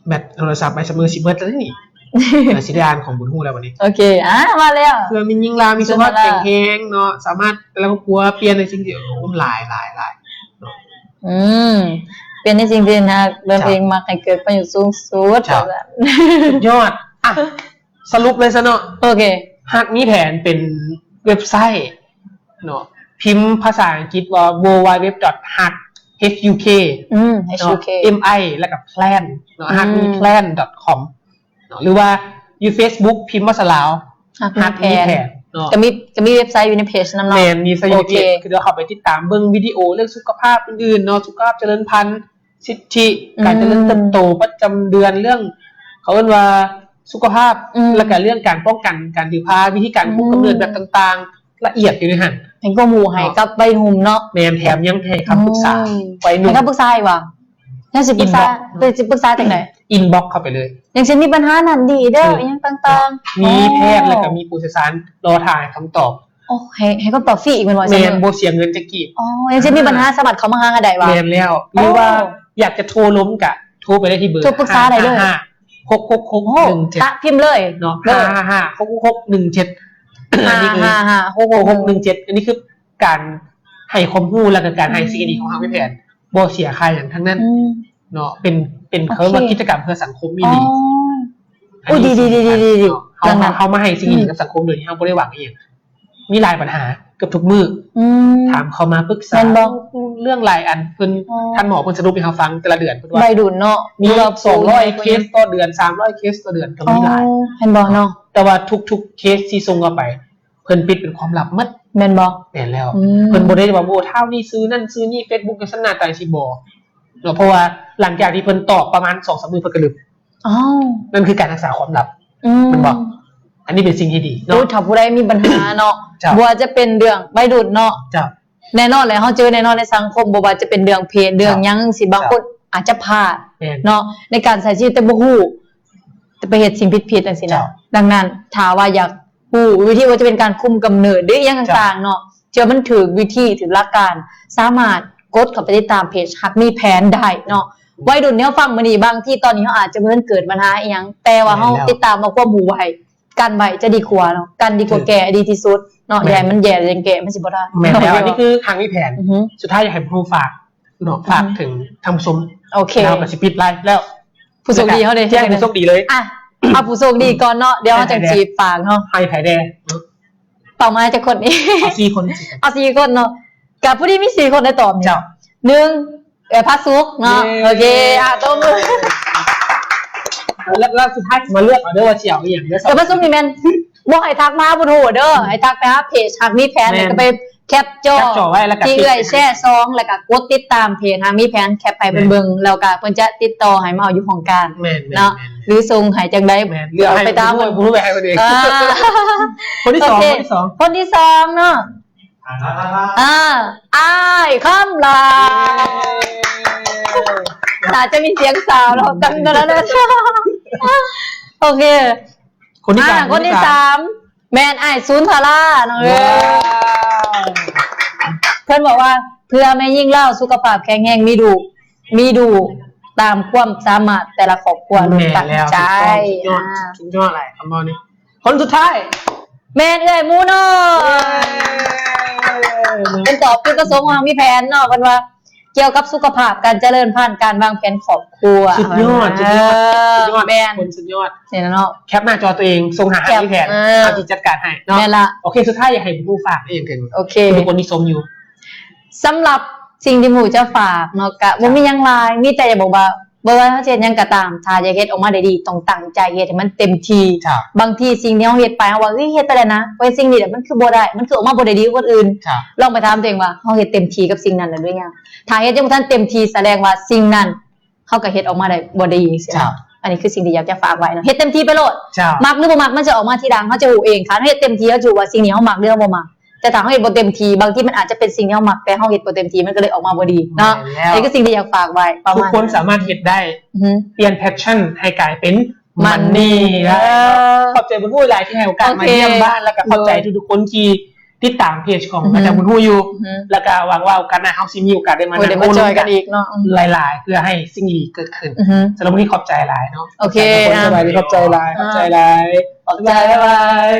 แบตโทรศัพท์ไปเสมอสิเบิดแล้วนี่สิได้อ่านของบุญฮู้แล้ววันนี้โอเคมาแล้วเพื่อมียิ่งลามีสมรรถแข็งแรงเนาะสามารถแล้วก็กลัวเปลี่ยนในสิ่งที่หลายเนาะเปลี่ยนในสิ่งที่นะเรื่องเองมักให้เกิดประโยชน์สูงสุดสุดยอดสรุปเลยซะเนาะโอเคฮักมีแผนเป็นเว็บไซต์เนาะพิมพ์ภาษาอังกฤษว่า www.hak HUK HUK MI แล้วก็ plan เนาะ hardmeplan.com เนาะหรือว่าอยู่ Facebook พิมพ์ว่าสลาว hardmeplan เนาะก็มีเว็บไซต์อยู่ในเพจนำเนาะ แมนมีส โอ ถิ เค ติคือเราเข้าไปติดตามเบิ่งวิดีโอเรื่องสุขภาพอื่นๆเนาะสุขภาพเจริญพันธุ์สิทธิการเจริญเติบโตประจำเดือนเรื่องเขาเรียกว่าสุขภาพแล้วก็เรื่องการป้องกันการถือพาวิธีการคุมกำเนิดแบบต่างๆละเอียดอยู่ในหัน เห็นก็หมู่ให้กับใบหุ่มเนาะ แมนแถมยังให้คำปรึกษาไปหนุ่ ให้ ม คำปรึกษาอีกว่ายังสิปรึกษาจังได๋ อินบ็อกเข้าไปเลย อย่างเช่นมีปัญหานั่นดีเด้ออย่างต่างๆ มีแพทย์แล้วก็มีผู้เชี่ยวชาญรอถ่ายคำตอบ โอ้ให้คำตอบฟรีอีกแม่นบ่ แม ซั่น นโบเสียเงินจะกีบ อ๋ออย่างเช่นมีปัญหาสมัครเข้ามาหาได้ว่า แมนแล้วหรือว่าอยากจะโทรล้มกะโทรไปได้ที่เบอร์ โทรปรึกษาได้เลย 66617 ตะพิมพ์เลย เนาะ5556617อันนี้คือ 6617อันนี้คือการให้ความรู้แล้วก็การให้สิ่งดีของทางแพทย์บ่เสียค่าอย่างทั้งนั้นเนาะเป็นเขาว่ากิจกรรมเพื่อสังคมอีหลี โอ้ดีเขามาให้สิ่งดีกับสังคมโดยที่เขาบ่ได้หวังอีกมีหลายปัญหาเกือบทุกมื้อถามเขามาปรึกษาเรื่องหลายอันเพิ่นท่านหมอเพิ่นสรุปให้เขาฟังแต่ละเดือนเพิ่นว่า ใบดุลเนาะ มี200เคสต่อเดือน300เคสต่อเดือนก็มีหลาย เห็นบ่เนาะ แต่ว่าทุกๆเคสที่ส่งเข้าไปเพิ่นปิดเป็นความลับหมด แม่นบ่ แม่นแล้วเพิ่นบ่ได้ว่าโอ้เท่านี้ซื้อนั่นซื้อนี่ Facebook จังซั่นหน้าตาสิบ่เนาะเพราะว่าหลังจากที่เพิ่นตอบประมาณ 2-3 มื้อเพิ่นก็ลืม อ้าว นั่นคือการรักษาความลับมันบอกอันนี้เป็นสิ่งที่ดี เนาะถ้าผู้ใดมีปัญหาเนาะบ่ว่าจะเป็นเรื่องใบดุลเนาะ จ้ะ แน่นอนเลยเฮาเจอแน่นอนในสังคมบ่ว่าจะเป็นเรื่องเพศเรื่องหยังสิบางคนอาจจะพลาดเนาะในการใช้ชีวิตแต่บ่ฮู้แต่ไปเฮ็ดสิ่งผิดๆจังซี่นะดังนั้นถ้าว่าอยากฮู้วิธีว่าจะเป็นการคุมกำเนิดหรืออหยังต่างๆเนาะเชื่อมันถูกวิธีถูกหลักการสามารถกดเข้าไปติดตามเพจฮักมีแผนได้เนาะวัยรุ่นเนี่ยฟังมื้อนี้บางที่ตอนนี้เฮาอาจจะเพิ่นเกิดปัญหาอีหยังแต่ว่าเฮาติดตามมาควบหูไว้กันไว้จะดีกว่าเนาะกันดีกว่าแก่ดีที่สุดเนาะใหญ่มันแย่ยังแก่มันสิบ่ได้ แม่นแล้วอันนี้คือทางมีแผนสุดท้ายอยากให้ผู้ฝากเนาะฝากถึงท่านผู้ชม โอเค เราก็สิปิดไลฟ์แล้ว ผู้โชคดีเฮาเด้ แจ้งผู้โชคดีเลย อ่ะเอาผู้โชคดีก่อนเนาะเดี๋ยวเฮาจะจีบฝากเนาะ ให้ไผแดง เป้าหมายจะคนนี้ เอา4คน เอา4คนเนาะกับผู้ที่มี4คนได้ตอบนี่ เจ้า 1พักสุกเนาะโอเคตบมือ แล้วสุดท้ายมาเลือกเอาเด้อว่าสิเอาอีหยังเด้อ แต่พักสุกนี่แม่นบ่ให้ทักมาบ่โหเด้อให้ทักไปหาเพจฮักมีแผนแล้วก็ไปแคปจอ ไว้แล้วก็ ที่แชร์ซองแล้วก็กดติดตามเพจฮักมีแผนแคปไปเบิ่งแล้วก็เพิ่นจะติดต่อให้มาเอาอยู่ของการ แม่น เนาะหรือส่งให้จังได๋ เลือกไปตามผู้รู้ไปให้คนเองคนที่2คนที่2เนาะอ้ายคำลาอาจจะมีเสียงสาวแล้วกันแล้วนะโอเคคนที่3แมนอ้ายศูนย์ทาราเนาะเพื่อนบอกว่าเพื่อไม่ยิ่งเล่าสุขภาพแข็งแรงมีดูตามความสามารถแต่ละครอบครัวรวมตั้งใจสุดยอดอะไรคำบอกนี้คนสุดท้ายแมนเอ้ยมูโนเป็นตอบจุดประสงค์ของมีแผนเนาะกันว่าเกี่ยวกับสุขภาพการเจริญพันธุ์การวางแผนครอบครัวสุดยอดแมนคนสุดยอดเนี่ยเนาะแคปหน้าจอตัวเองส่งหามีแผนเอาที่จัดการให้เนาะโอเคสุดท้ายอยากให้ผู้ฝากเองถึงโอเคทุกคนที่ชมอยู่สำหรับสิ่งที่หมู่จะฝากเนาะกะบ่มีหยังหลายมีแต่จะบอกว่าบ่ว่าเฮาเฮ็ดหยังก็ตามถ้าอยากเฮ็ดออกมาได้ดีต้องตั้งใจเฮ็ดให้มันเต็มที่บางทีสิ่งที่เฮาเฮ็ดไปเฮาว่าเฮ้ยเฮ็ดไปแล้วนะไว้สิ่งนี้มันคือบ่ได้มันคือออกมาบ่ได้ดีกว่าคนอื่นลองไปถามตัวเองว่าเฮาเฮ็ดเต็มที่กับสิ่งนั้นแล้วหรือยังถ้าเฮ็ดยังบ่ทันเต็มที่แสดงว่าสิ่งนั้นเฮาก็เฮ็ดออกมาได้บ่ดีจังซี่อันนี้คือสิ่งที่อยากจะฝากไว้เนาะเฮ็ดเต็มที่ไปโลดมักหรือบ่มักมันจะออกมาทีหลังเฮาจะรู้เองค่ะเฮ็ดเต็มที่แล้วจะรู้ว่าสิ่งนี้เฮามักหรือเฮาบ่มักแต่ถ้าเฮาเฮ็ดบ่เต็มที่บางทีมันอาจจะเป็นสิ่งที่เฮามักแต่เฮาเฮ็ดบ่เต็มที่มันก็เลยออกมาบ่ดีเนาะนี่ก็สิ่งที่อยากฝากไว้ทุกคนสามารถเฮ็ดได้เปลี่ยนแพชชั่นให้กลายเป็นมันนี่ขอบใจบุญฮู้หลายที่ให้โอกาสมาเยี่ยมบ้านแล้วก็ขอบใจทุกๆคนที่ติดตามเพจของอาจารย์บุญฮู้อยู่แล้วก็หวังว่าโอกาสหน้าเฮาสิมีโอกาสได้มานั่งจอยกันอีกเนาะหลายๆเพื่อให้สิ่งดีเกิดขึ้นสำหรับวันนี้ขอบใจหลายเนาะโอเคสบายดีขอบใจหลายบ๊ายบาย